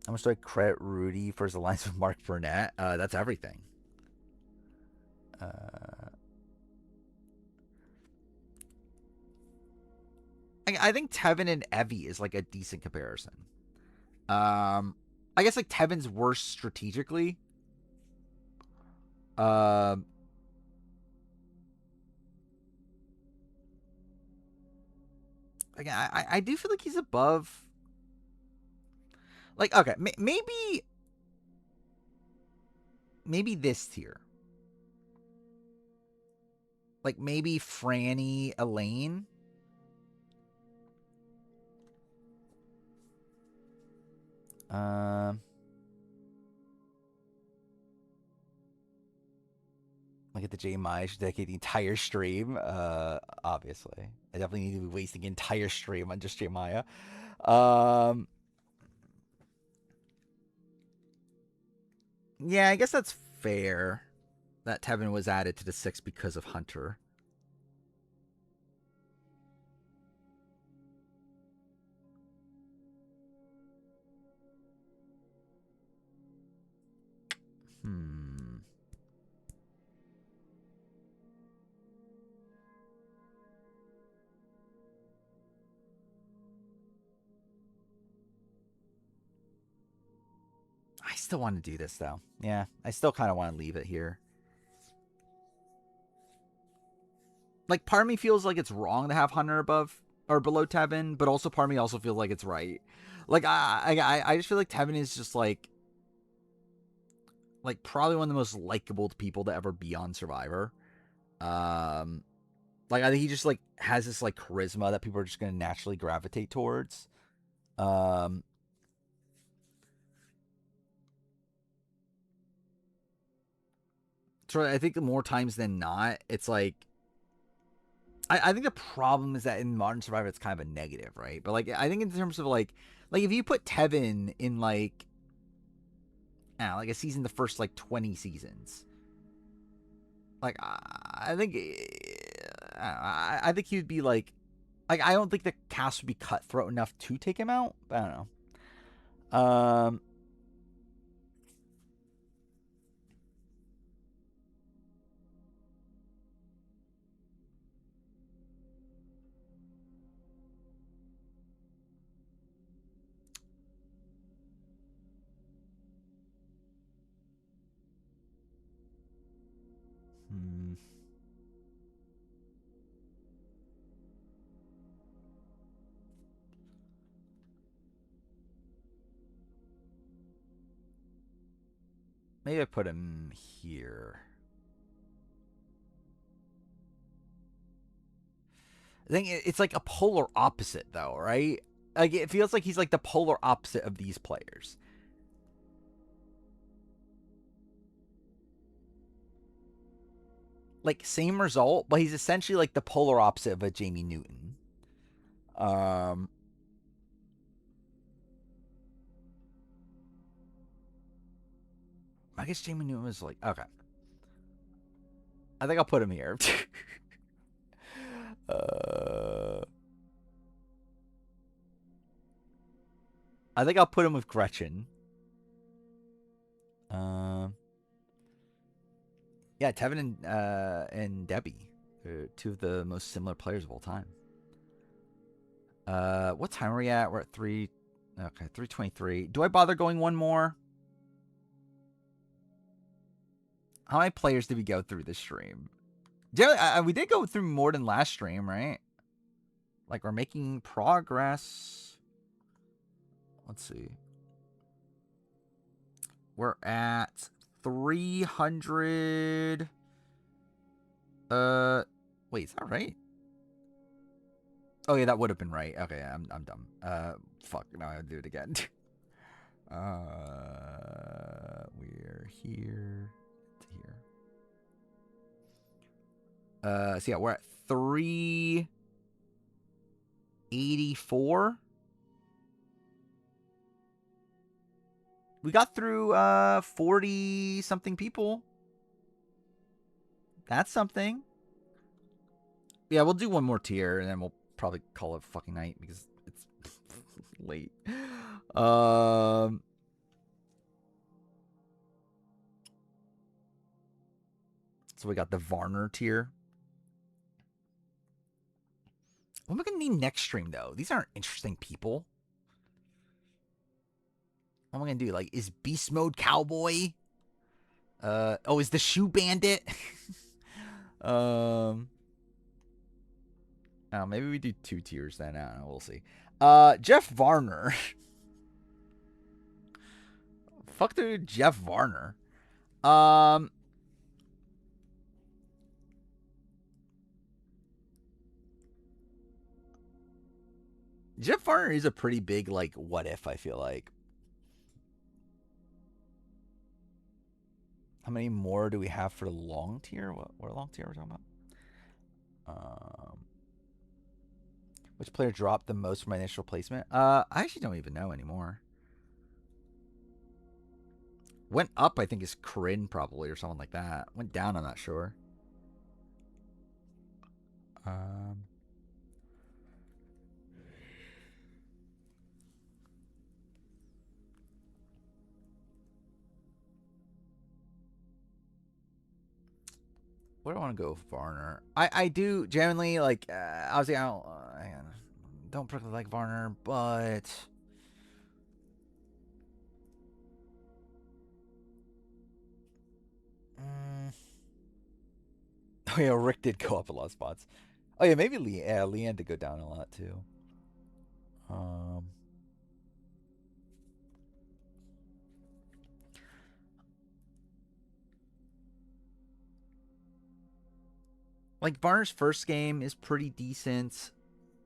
how much do I credit Rudy for his alliance with Mark Burnett? That's everything. Uh, I think Tevin and Evie is like a decent comparison. I guess like Tevin's worse strategically. Um, again, I do feel like he's above. Like okay, maybe this tier. Like maybe Franny, Elaine. Um, Look at the J Maya should dedicate the entire stream. Obviously, I definitely need to be wasting an entire stream on just J Maya. Um, yeah, I guess that's fair that Tevin was added to the six because of Hunter. Hmm. I still want to do this though. Yeah, I still kind of want to leave it here. Like, part of me feels like it's wrong to have Hunter above or below Tevin, but also part of me also feels like it's right. Like, I just feel like Tevin is just like probably one of the most likable people to ever be on Survivor. Um, like I think he just like has this like charisma that people are just gonna naturally gravitate towards. Um, so I think more times than not, it's like I think the problem is that in Modern Survivor it's kind of a negative, right? But like I think in terms of like if you put Tevin in like like a season, the first like 20 seasons, like I think I think he would be like I don't think the cast would be cutthroat enough to take him out. But I don't know. Hmm. Maybe I put him here. I think it's like a polar opposite, though, right? Like it feels like he's like the polar opposite of these players. Like same result, but he's essentially like the polar opposite of a Jamie Newton. Um, I guess Jamie Newton was like okay. I think I'll put him here. uh, I think I'll put him with Gretchen. Um, yeah, Tevin and Debbie, two of the most similar players of all time. What time are we at? We're at 3. Okay, 3:23. Do I bother going one more? How many players did we go through this stream? We did go through more than last stream, right? Like we're making progress. Let's see. We're at 300. Wait, is that right? Oh yeah, that would have been right. Okay, I'm dumb. Fuck. Now I have to do it again. We're here to here. So yeah, we're at 384. We got through 40 something people. That's something. Yeah, we'll do one more tier and then we'll probably call it fucking night because it's late. So we got the Varner tier. What am I gonna need next stream though? These aren't interesting people. What am I gonna do? Like, is Beast Mode Cowboy? Is the Shoe Bandit? Oh, maybe we do 2 tiers then. I don't know. We'll see. Jeff Varner. Fuck dude, Jeff Varner. Jeff Varner is a pretty big like what if. I feel like. How many more do we have for long tier? What long tier are we talking about? Which player dropped the most from my initial placement? I actually don't even know anymore. Went up, I think, is Corinne probably or something like that. Went down, I'm not sure. Where do I want to go with Varner? I do genuinely like. Obviously, I don't particularly like Varner, but oh yeah, Rick did go up a lot of spots. Oh yeah, maybe Leanne did go down a lot too. Like Varner's first game is pretty decent.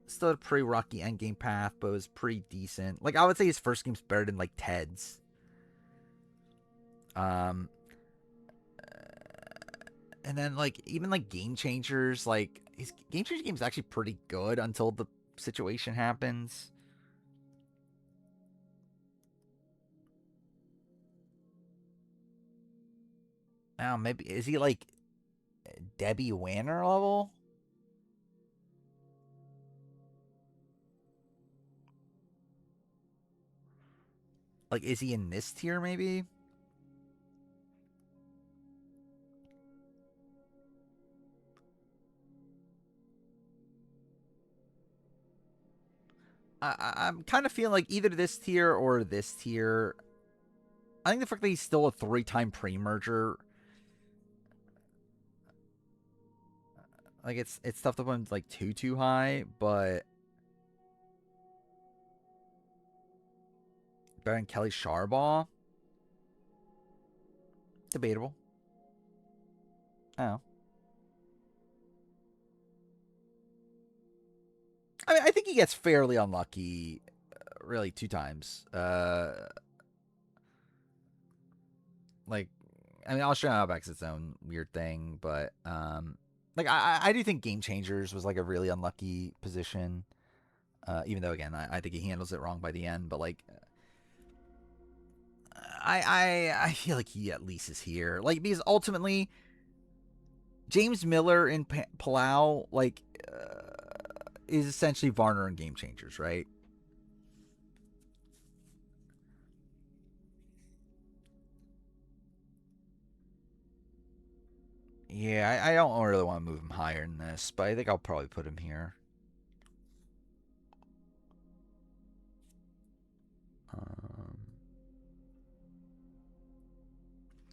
Still a pretty rocky endgame path, but it was pretty decent. Like I would say his first game's better than like Ted's. And then like even like Game Changers, like his Game Changer game is actually pretty good until the situation happens. Now maybe is he like Debbie Wanner level? Like, is he in this tier maybe? I'm kind of feeling like either this tier or this tier. I think the fact that he's still a 3-time pre-merger, like it's tough to put him like too high, but better than Kelly Sharbaugh, debatable. Oh, I mean, I think he gets fairly unlucky, really 2 times. Like, I mean, Australian Outback's its own weird thing, but like I do think Game Changers was like a really unlucky position. Even though again, I think he handles it wrong by the end, but like I feel like he at least is here, like because ultimately James Miller in Palau like is essentially Varner and Game Changers, right? Yeah, I don't really want to move him higher than this, but I think I'll probably put him here.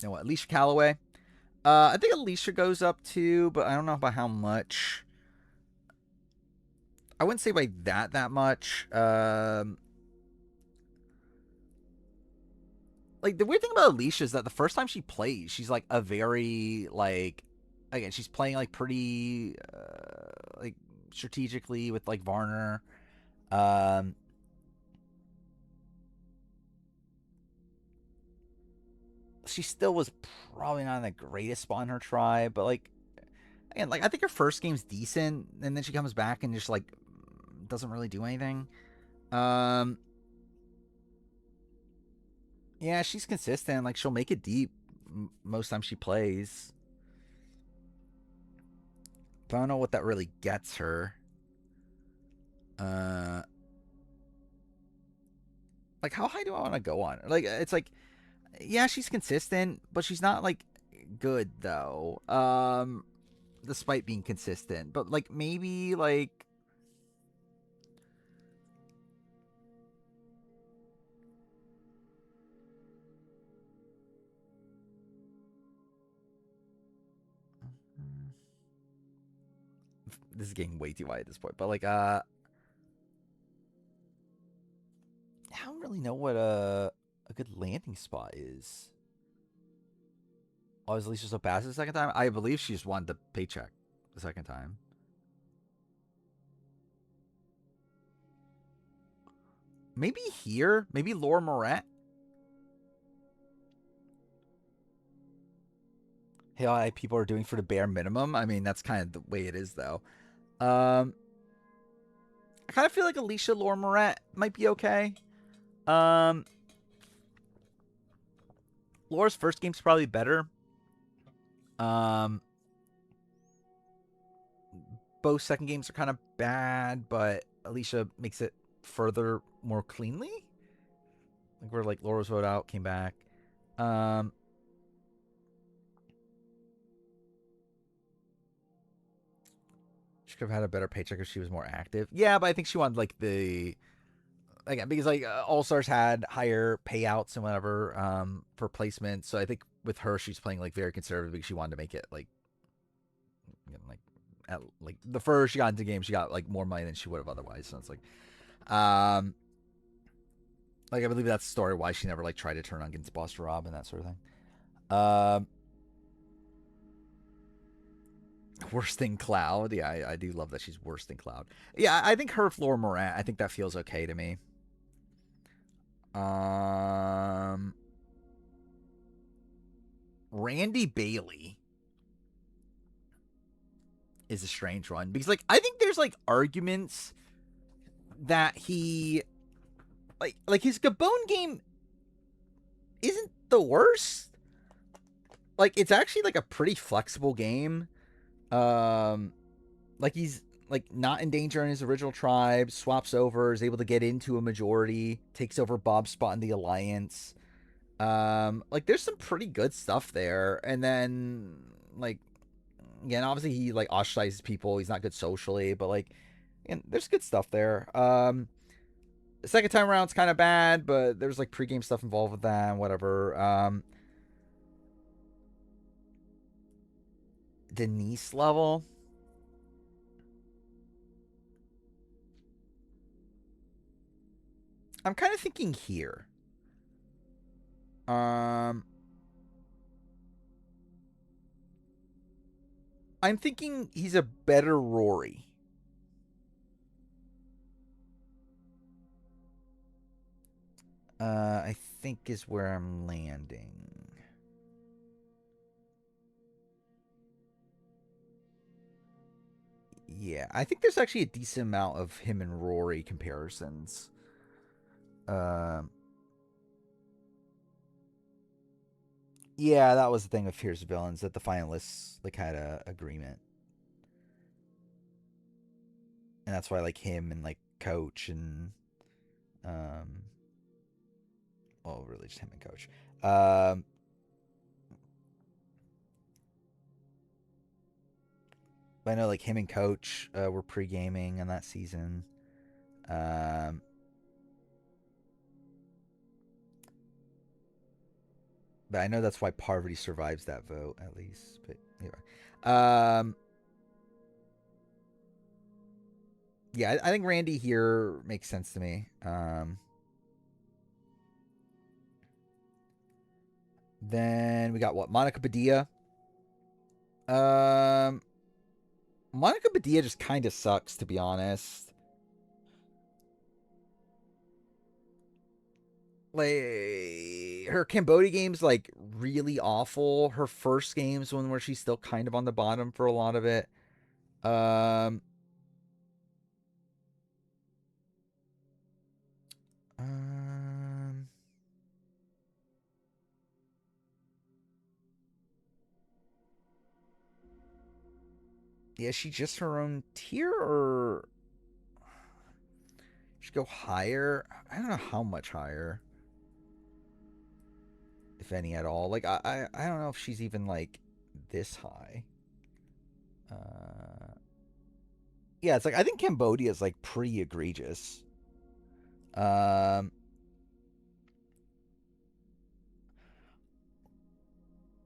You know what? Alicia Callaway. I think Alicia goes up too, but I don't know by how much. I wouldn't say by that much. Like the weird thing about Alicia is that the first time she plays, she's like a very like, again, she's playing like pretty like strategically with like Varner. Um, she still was probably not in the greatest spot in her tribe, but like again, like I think her first game's decent, and then she comes back and just like doesn't really do anything. Um, yeah, she's consistent. Like she'll make it deep most times she plays, but I don't know what that really gets her. Uh, like how high do I want to go on her? Like it's like, yeah, she's consistent, but she's not like good though. Despite being consistent, but like maybe like this is getting way too wide at this point. But like I don't really know what a good landing spot is. Oh, is Alicia so passive the second time? I believe she just wanted the paycheck the second time. Maybe here? Maybe Laura Moret? Hey, people are doing for the bare minimum. I mean, that's kind of the way it is, though. I kind of feel like Alicia Laura Moret might be okay. Um, Laura's first game's probably better. Um, both second games are kind of bad, but Alicia makes it further more cleanly. Like where like Laura's vote out, came back. Um, she could have had a better paycheck if she was more active. Yeah, but I think she wanted like the again because like All Stars had higher payouts and whatever for placement. So I think with her, she's playing like very conservative because she wanted to make it like like at like the first she got into the game, she got like more money than she would have otherwise. So it's like I believe that's the story why she never like tried to turn on against Boss Rob and that sort of thing. Worse than Cloud. Yeah, I do love that she's worse than Cloud. Yeah, I think her Flora Morant, I think that feels okay to me. Um, Randy Bailey is a strange one because like I think there's like arguments that he like his Gabon game isn't the worst. Like it's actually like a pretty flexible game. Um, like he's like not in danger in his original tribe, swaps over, is able to get into a majority, takes over Bob's spot in the alliance. Like there's some pretty good stuff there, and then like again, obviously he like ostracizes people. He's not good socially, but like, and there's good stuff there. The second time around, it's kind of bad, but there's like pregame stuff involved with that, and whatever. Denise level. I'm kind of thinking here. Um, I'm thinking he's a better Rory. I think is where I'm landing. Yeah, I think there's actually a decent amount of him and Rory comparisons. Um, yeah, that was the thing with Fierce Villains that the finalists like had a agreement, and that's why like him and like Coach and um, well, really just him and Coach. But I know like him and Coach were pre gaming in that season. Um, but I know that's why Parvati survives that vote at least. But anyway, yeah, I think Randy here makes sense to me. Then we got what Monica Padilla. Um, Monica Padilla just kind of sucks to be honest. Like her Cambodia games like really awful. Her first games when where she's still kind of on the bottom for a lot of it. Um, um yeah, is she just her own tier or should go higher? I don't know how much higher, if any at all. Like I don't know if she's even like this high. Uh, yeah, it's like I think Cambodia is like pretty egregious. Um,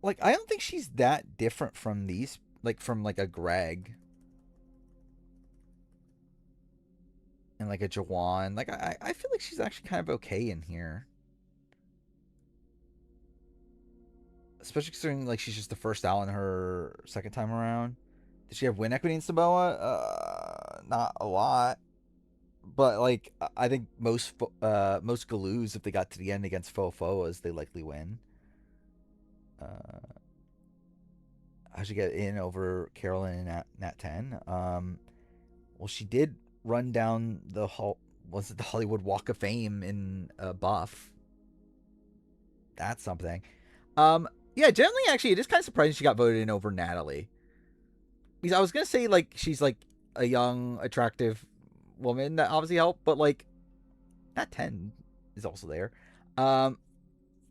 like I don't think she's that different from these, like from like a Greg and like a Jawan. Like I feel like she's actually kind of okay in here, especially considering like she's just the first out in her second time around. Did she have win equity in Samoa? Not a lot, but like I think most Galoos, if they got to the end against Fofoas, they likely win. How'd she get in over Carolyn and Nat 10? Well, she did run down was it the Hollywood Walk of Fame in Buff? That's something. Yeah, generally, actually, it is kind of surprising she got voted in over Natalie. Because I was gonna say like she's like a young, attractive woman that obviously helped, but like Nat 10 is also there.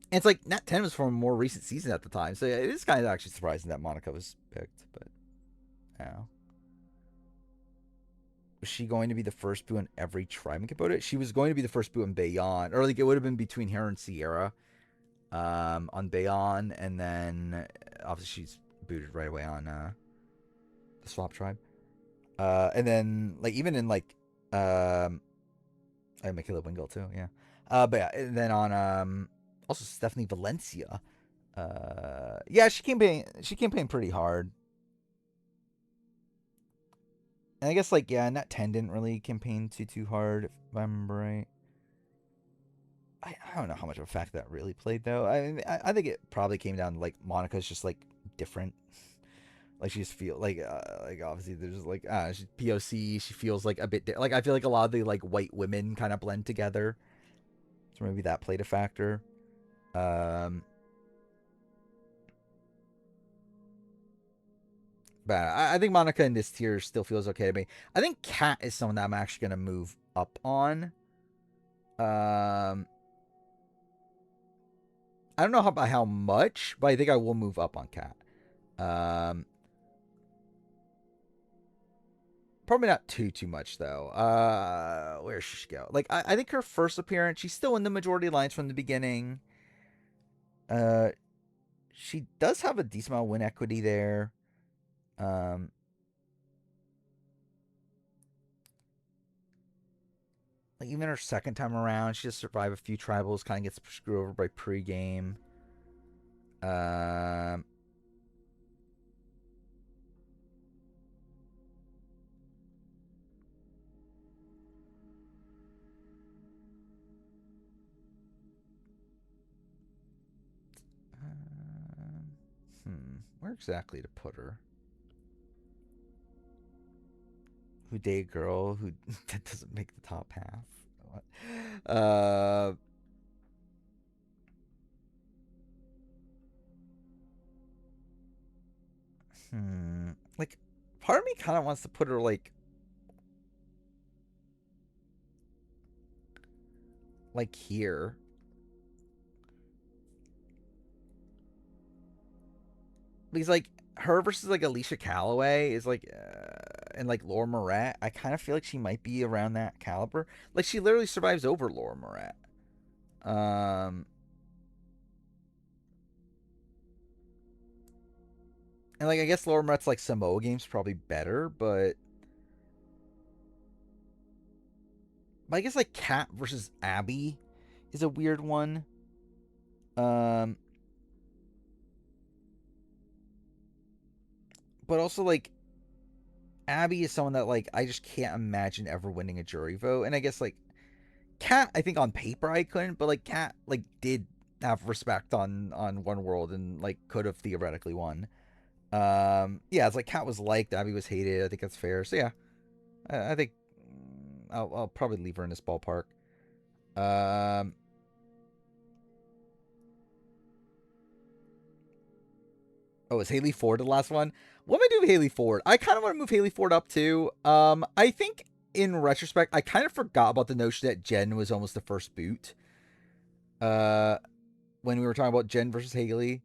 And it's like Nat 10 was from a more recent season at the time, so yeah, it is kind of actually surprising that Monica was picked. But yeah, was she going to be the first boo in every tribe in Cambodia? She was going to be the first boo in Bayon, or like it would have been between her and Sierra, on Bayon, and then obviously she's booted right away on the Swap tribe. And then like even in like I Michaela Wingle too, yeah. But yeah, and then on also Stephanie Valencia. Yeah, she campaigned pretty hard. And I guess like yeah, Nat 10 didn't really campaign too hard if I remember right. I don't know how much of a factor that really played though. I think it probably came down to like Monica's just like different. Like she just feel like obviously there's like she's POC. She feels like a bit like I feel like a lot of the like white women kind of blend together. So maybe that played a factor. Um, bad. I think Monica in this tier still feels okay to me. I think Cat is someone that I'm actually gonna move up on. I don't know by how much, but I think I will move up on Cat. Probably not too much though. Where should she go? Like I think her first appearance, she's still in the majority lines from the beginning. Uh, she does have a decent amount of win equity there. Um, like even her second time around, she just survived a few tribals, kind of gets screwed over by pregame. Um, where exactly to put her? Who date a girl who that doesn't make the top half? What? Like, part of me kind of wants to put her like here. Because like her versus like Alicia Calloway is like and like Laura Morat, I kind of feel like she might be around that caliber. Like she literally survives over Laura Morat. Um and like I guess Laura Morat's like Samoa game's probably better, but I guess like Kat versus Abby is a weird one. Um but also like Abby is someone that like I just can't imagine ever winning a jury vote. And I guess like Cat, I think on paper I couldn't, but like Cat like did have respect on One World and like could have theoretically won. Yeah, it's like Cat was liked, Abby was hated. I think that's fair. So yeah, I think I'll probably leave her in this ballpark. Um, oh, is Haley Ford the last one? What am I doing with Haley Ford? I kind of want to move Haley Ford up too. I think in retrospect, I kind of forgot about the notion that Jen was almost the first boot. Uh, when we were talking about Jen versus Haley.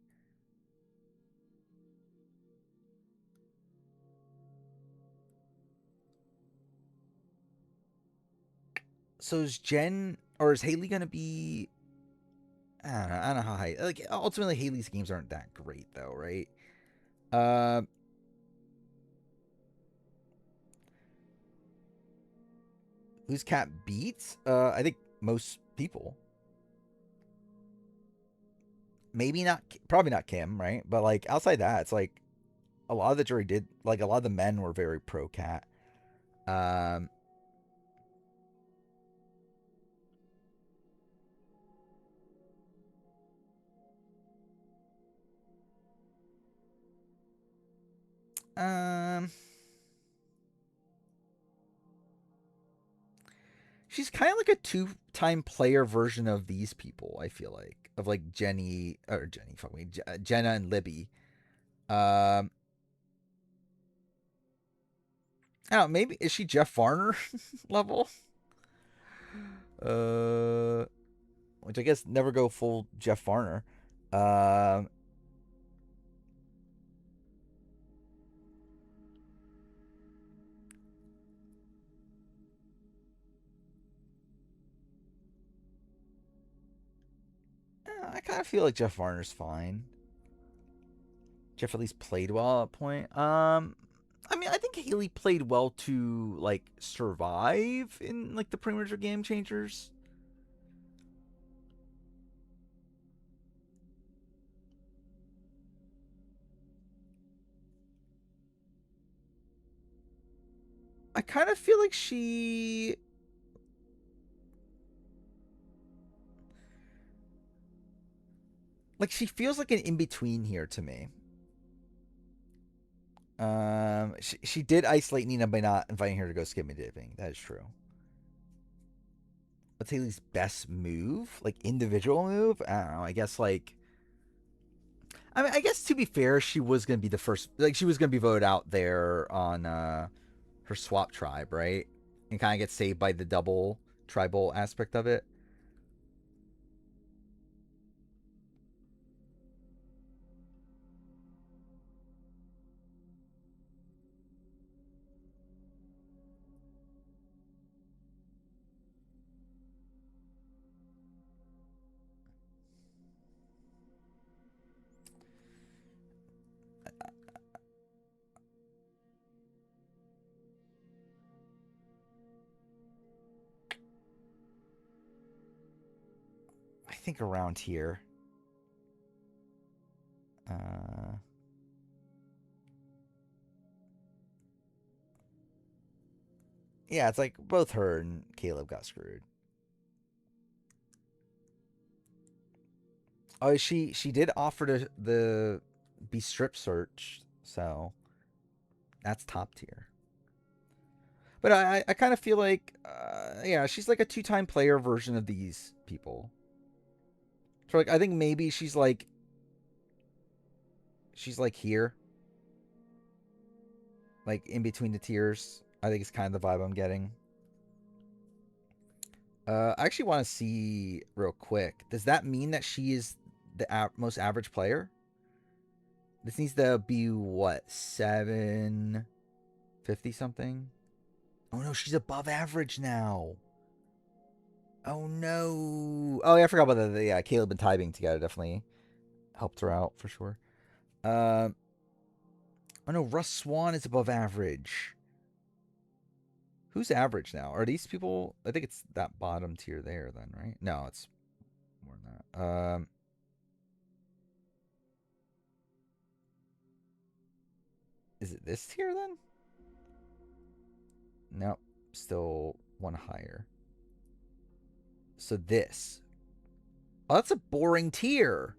So is Jen or is Haley gonna be? I don't know how high. Like ultimately, Haley's games aren't that great though, right? Uh, who's Cat beats? I think most people. Maybe not, probably not Kim, right? But like outside that, it's like a lot of the jury did like a lot of the men were very pro Cat. Um, um, she's kind of like a two-time player version of these people. I feel like of like Jenny, fuck me, Jenna and Libby. Um, I don't know, maybe is she Jeff Varner level? Uh, which I guess never go full Jeff Varner. Um, I kind of feel like Jeff Varner's fine. Jeff at least played well at a point. I mean, I think Haley played well to like survive in like the Premier Game Changers. I kind of feel like she feels like an in between here to me. She did isolate Nina by not inviting her to go skip me dipping. That is true. What's Haley's best move? Like individual move? I don't know. I guess like I mean, I guess to be fair, she was gonna be the first. Like, she was gonna be voted out there on her swap tribe, right? And kind of get saved by the double tribal aspect of it. I think around here. Uh, yeah, it's like both her and Caleb got screwed. Oh, she did offer to the be strip search, so that's top tier. But I kind of feel like, yeah, she's like a two-time player version of these people. So like, I think maybe she's like here, like in between the tiers. I think it's kind of the vibe I'm getting. I actually want to see real quick. Does that mean that she is the most average player? This needs to be what, 750 something? Oh no, she's above average now. Oh no. Oh yeah, I forgot about that. Yeah, Caleb and Ty being together definitely helped her out for sure. Um, oh no, Russ Swan is above average. Who's average now? Are these people? I think it's that bottom tier there, then, right? No, it's more than that. Is it this tier then? Nope, still one higher. So this. Oh, that's a boring tier.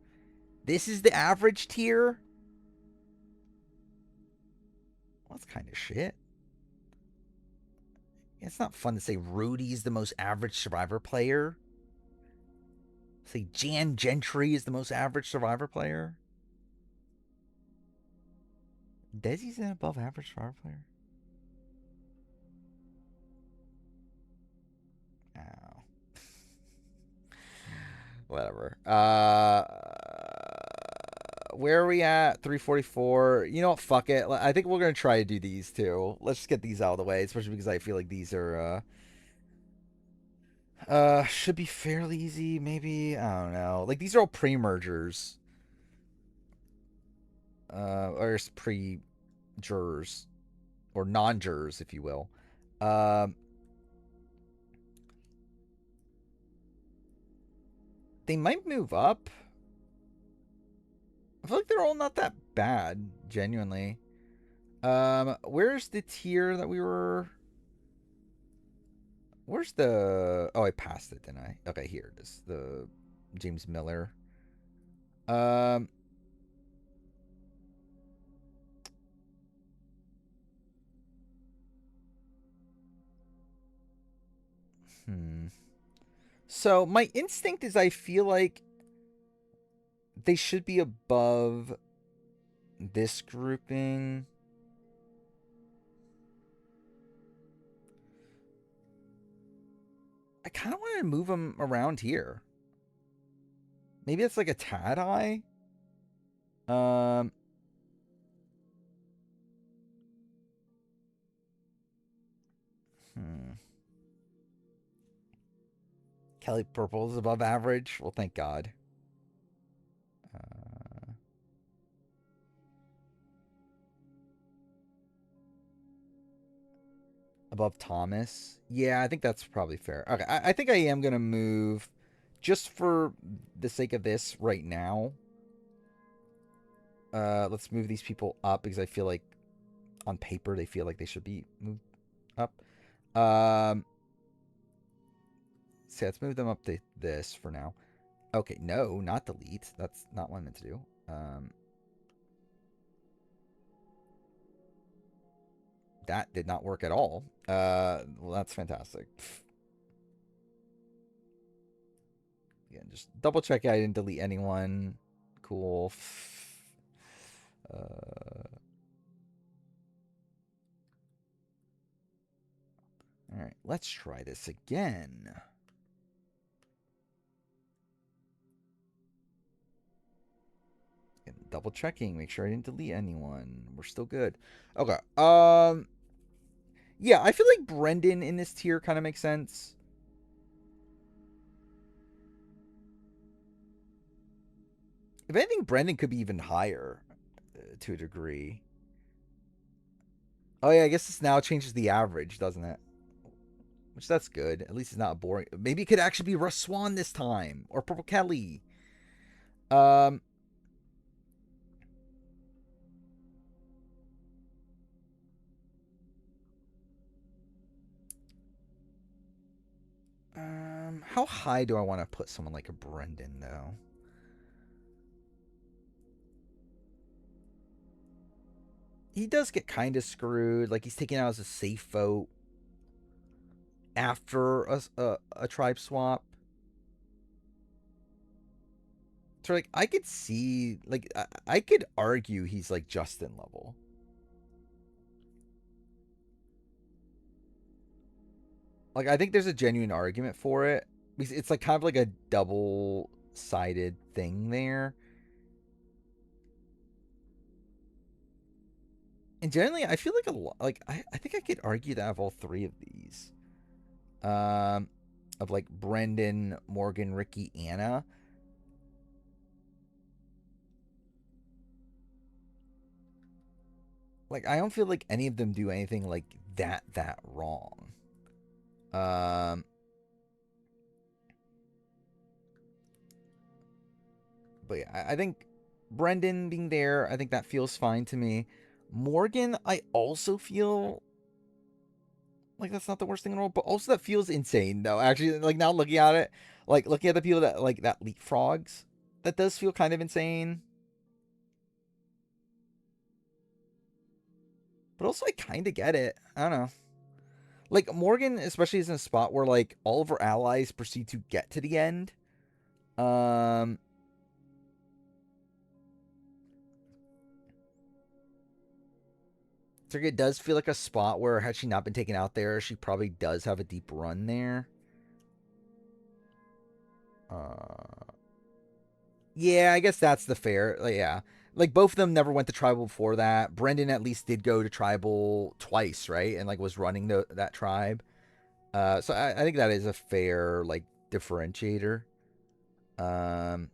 This is the average tier. Well, that's kind of shit. It's not fun to say Rudy's the most average Survivor player. Say Jan Gentry is the most average Survivor player. Desi's an above average Survivor player. Oh. Whatever. Where are we at? 344. You know what? Fuck it. I think we're gonna try to do these too. Let's just get these out of the way, especially because I feel like these are should be fairly easy. Maybe, I don't know. Like, these are all pre-mergers, or pre-jurors or non-jurors, if you will. Um, they might move up. I feel like they're all not that bad, genuinely. Where's the tier that we were? Where's the? Oh, I passed it, didn't I? Okay, here it is. The James Miller. Um, hmm. So my instinct is I feel like they should be above this grouping. I kind of want to move them around here. Maybe it's like a tad high. Um, hmm. Kelly Purple is above average. Well, thank God. Uh, above Thomas. Yeah, I think that's probably fair. Okay, I think I am gonna move, just for the sake of this right now. Let's move these people up because I feel like on paper they feel like they should be moved up. Um, so let's move them up to this for now. Okay, no, not delete. That's not what I meant to do. That did not work at all. Well, that's fantastic. Again, just double check I didn't delete anyone. Cool. All right, let's try this again. Double checking, make sure I didn't delete anyone. We're still good. Okay. Yeah, I feel like Brendan in this tier kind of makes sense. If anything, Brendan could be even higher to a degree. Oh yeah, I guess this now changes the average, doesn't it? Which that's good. At least it's not boring. Maybe it could actually be Russ Swan this time or Purple Kelly. Um, how high do I want to put someone like a Brendan though? He does get kind of screwed. Like he's taken out as a safe vote after a tribe swap. So like I could see like I could argue he's like Justin level. Like I think there's a genuine argument for it. Because it's like kind of like a double sided thing there. And generally I feel like a lot like I think I could argue that I have all three of these. Um of like Brendan, Morgan, Ricky, Anna. Like I don't feel like any of them do anything like that wrong. Um but yeah, I think Brendan being there, I think that feels fine to me. Morgan, I also feel like that's not the worst thing in the world, but also that feels insane though. Actually, like now looking at it, like looking at the people that like that leapfrogs, that does feel kind of insane. But also I kind of get it. I don't know. Like Morgan, especially is in a spot where like all of her allies proceed to get to the end. Um, so it does feel like a spot where had she not been taken out there, she probably does have a deep run there. Uh, yeah, I guess that's the fair. Like, yeah, like both of them never went to tribal before that. Brendan at least did go to tribal twice, right? And like was running that tribe. So I think that is a fair like differentiator. Um,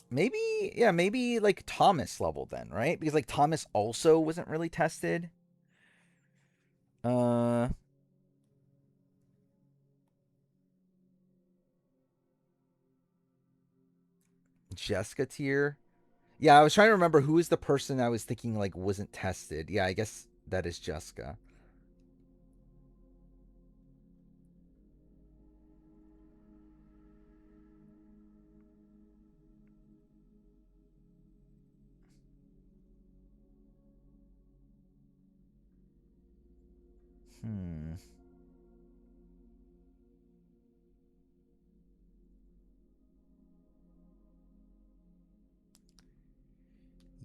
maybe yeah, maybe like Thomas level then, right? Because like Thomas also wasn't really tested. Uh, Jessica tier. Yeah, I was trying to remember who is the person I was thinking like wasn't tested. Yeah, I guess that is Jessica. Hmm.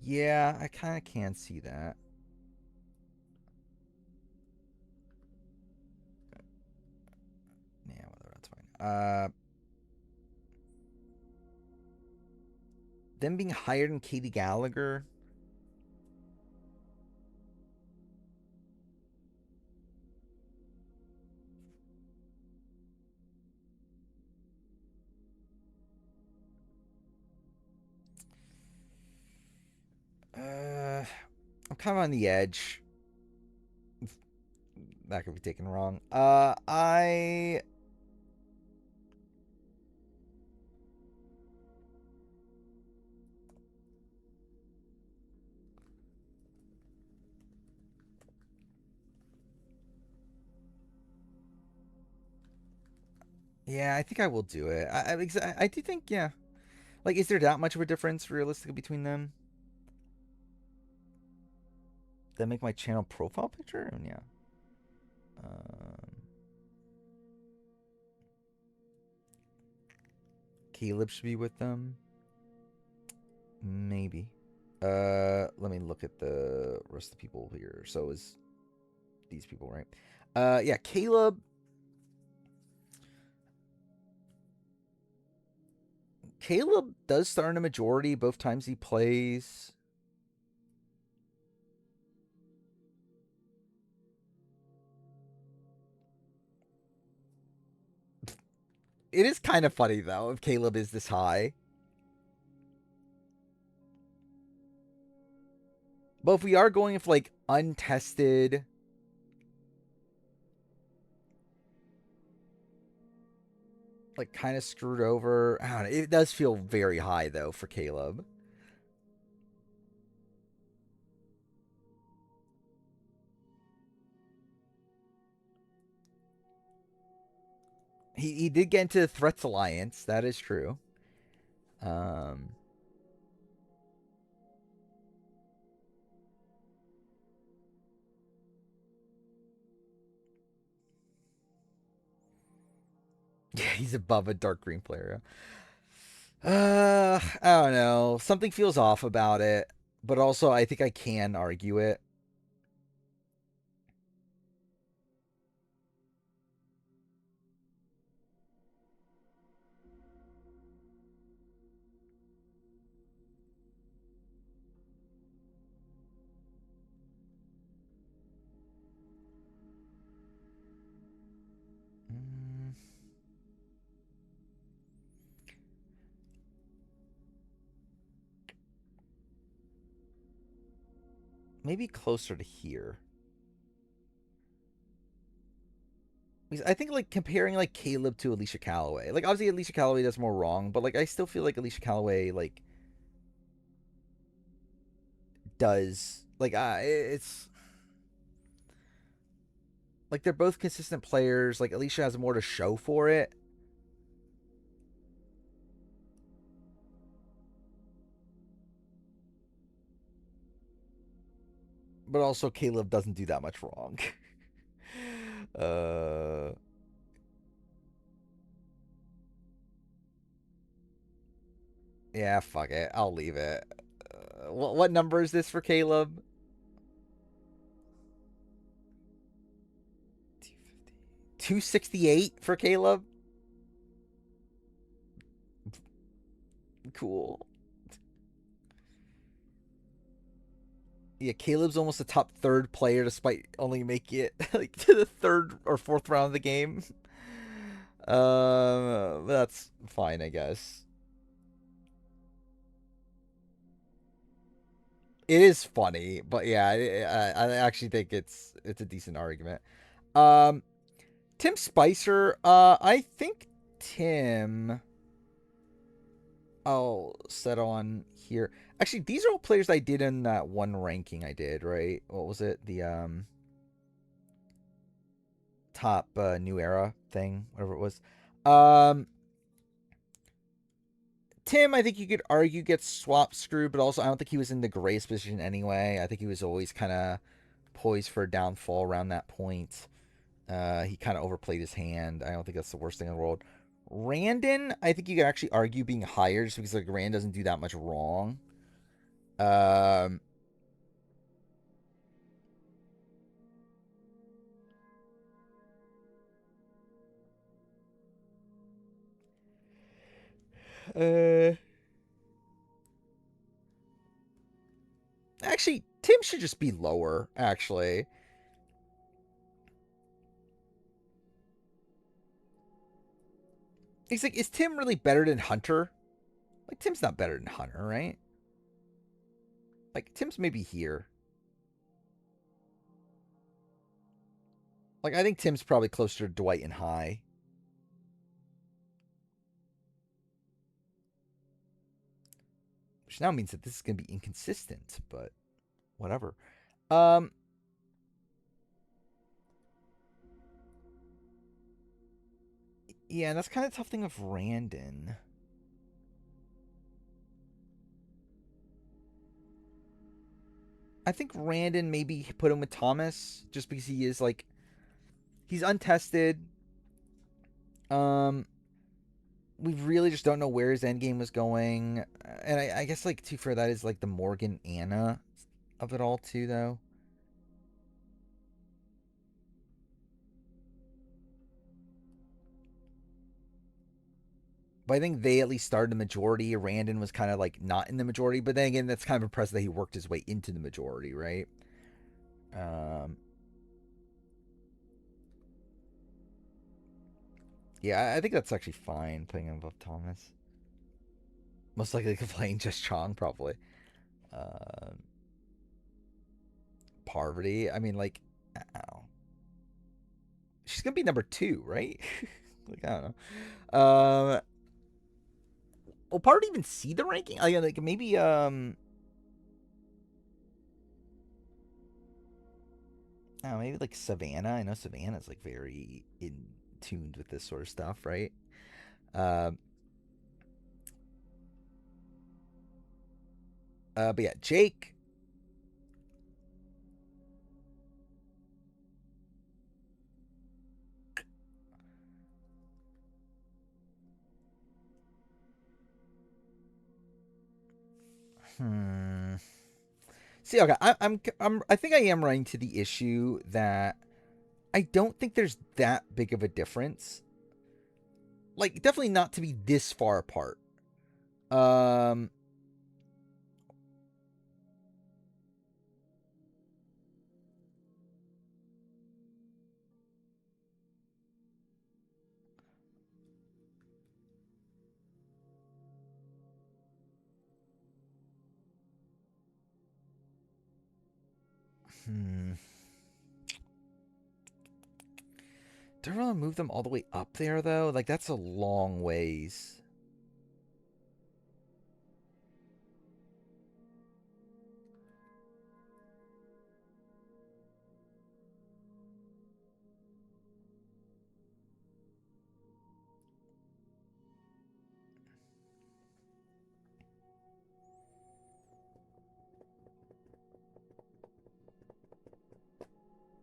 Yeah, I kind of can see that. Yeah, whatever, that's fine. Them being higher than Katie Gallagher. I'm kind of on the edge. That could be taken wrong. Yeah, I think I will do it. I do think yeah. Like, is there that much of a difference realistically between them? That make my channel profile picture? And yeah. Caleb should be with them. Maybe. Let me look at the rest of the people here. So is these people, right? Yeah, Caleb. Caleb does start in a majority both times he plays. It is kind of funny though if Caleb is this high. But if we are going with like untested, like kind of screwed over, I don't know, it does feel very high though for Caleb. He did get into the Threats Alliance, that is true. Um Yeah, he's above a dark green player. I don't know. Something feels off about it, but also I think I can argue it. Mm, maybe closer to here. Because I think like comparing like Caleb to Alicia Calloway, like obviously Alicia Calloway does more wrong, but like I still feel like Alicia Calloway like does like it's like they're both consistent players. Like Alicia has more to show for it. But also Caleb doesn't do that much wrong. uh yeah, fuck it. I'll leave it. What number is this for Caleb? 268 for Caleb? Cool. Yeah, Caleb's almost a top third player despite only making it like to the third or fourth round of the game. That's fine, I guess. It is funny, but yeah, I actually think it's a decent argument. Um, Tim Spicer. I think Tim. I'll set on here. Actually, these are all players I did in that one ranking I did. Right? What was it? The top new era thing, whatever it was. Um, Tim, I think you could argue gets swap screwed, but also I don't think he was in the greatest position anyway. I think he was always kind of poised for a downfall around that point. He kind of overplayed his hand. I don't think that's the worst thing in the world. Randon, I think you could actually argue being higher just because like Rand doesn't do that much wrong. Um, uh, actually, Tim should just be lower. Actually, he's like, is Tim really better than Hunter? Like, Tim's not better than Hunter, right? Like, Tim's maybe here. Like, I think Tim's probably closer to Dwight and High. Which now means that this is going to be inconsistent, but whatever. Um, yeah, and that's kind of a tough thing with Randon. I think Randon maybe put him with Thomas just because he is like He's untested. We really just don't know where his end game was going, and I guess like too for that is like the Morgan Anna of it all too, though. But I think they at least started the majority. Randon was kind of like not in the majority, but then again, that's kind of impressive that he worked his way into the majority, right? Um, yeah, I think that's actually fine putting him above Thomas. Most likely playing just Chong, probably. Um, Parvati, I mean, like, ow. She's gonna be number 2, right? Like, I don't know. Will Parvati even see the ranking? Like maybe I don't know, maybe like Savannah. I know Savannah's like very in tuned with this sort of stuff, right? Um, but yeah, Jake. Hmm. See, okay, I think I am running to the issue that I don't think there's that big of a difference. Like, definitely not to be this far apart. Um, hmm. Do I really move them all the way up there though? Like, that's a long ways.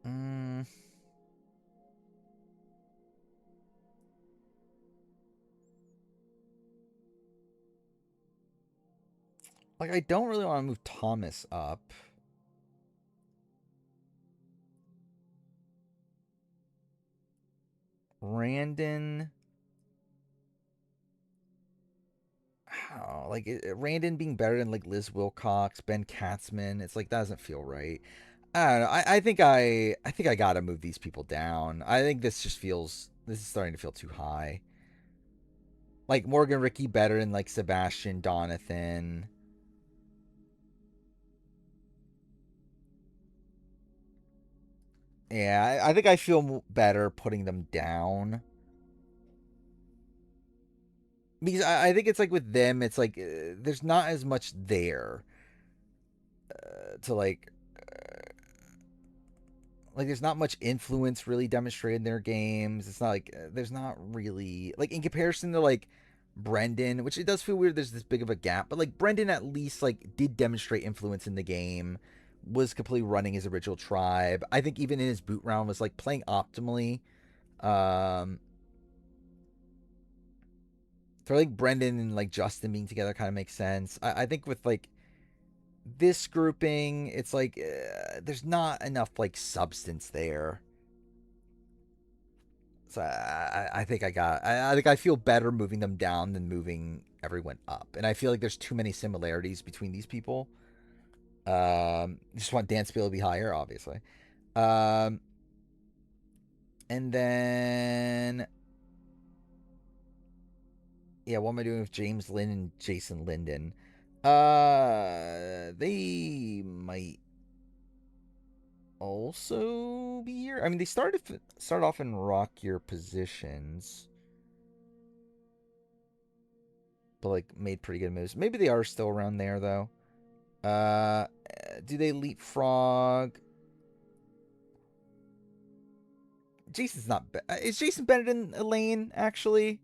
Mm, like, I don't really want to move Thomas up. Randon. How? Like, Randon being better than like Liz Wilcox, Ben Katzman. It's like that doesn't feel right. I don't know. I think I gotta move these people down. I think this is starting to feel too high. Like Morgan Ricky better than like Sebastian Donathan. Yeah, I think I feel better putting them down because I think it's like with them, it's like there's not as much there to like there's not much influence really demonstrated in their games. It's not like there's not really like in comparison to like Brendan, which it does feel weird there's this big of a gap, but like Brendan at least like did demonstrate influence in the game, was completely running his original tribe. I think even in his boot round was like playing optimally. Um so I think Brendan and like Justin being together kind of makes sense. I think with like this grouping, it's like there's not enough like substance there. So I think I think I feel better moving them down than moving everyone up, and I feel like there's too many similarities between these people. Just want Dan Spiel to be higher, obviously. Um, and then yeah, what am I doing with James Lynn and Jason Linden? They might also be here. I mean, they start off in rockier positions, but like made pretty good moves. Maybe they are still around there though. Uh, do they leapfrog? Jason's not. Is Jason better than Elaine? Actually,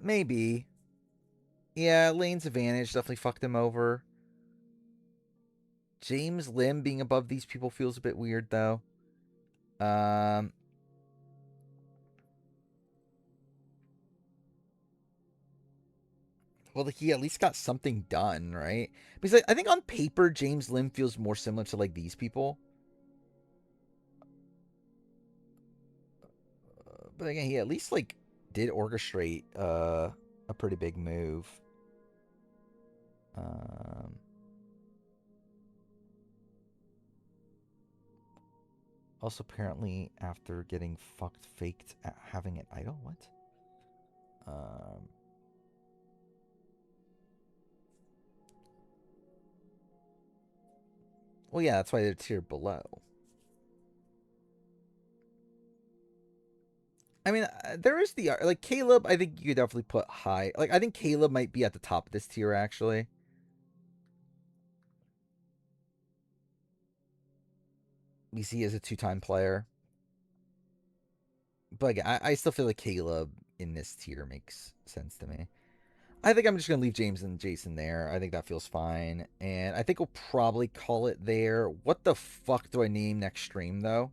maybe. Yeah, Elaine's advantage definitely fucked him over. James Lim being above these people feels a bit weird though. Um, well, he at least got something done, right? Because I think on paper, James Lim feels more similar to like these people. But again, he at least like did orchestrate a pretty big move. Um, also, apparently, after getting fucked, faked at having an idol. What? Um, well, yeah, that's why they're tier below. I mean, there is the like Caleb. I think you could definitely put high. Like, I think Caleb might be at the top of this tier actually. Because he is a two-time player. But again, I still feel like Caleb in this tier makes sense to me. I think I'm just gonna leave James and Jason there. I think that feels fine, and I think we'll probably call it there. What the fuck do I name next stream though?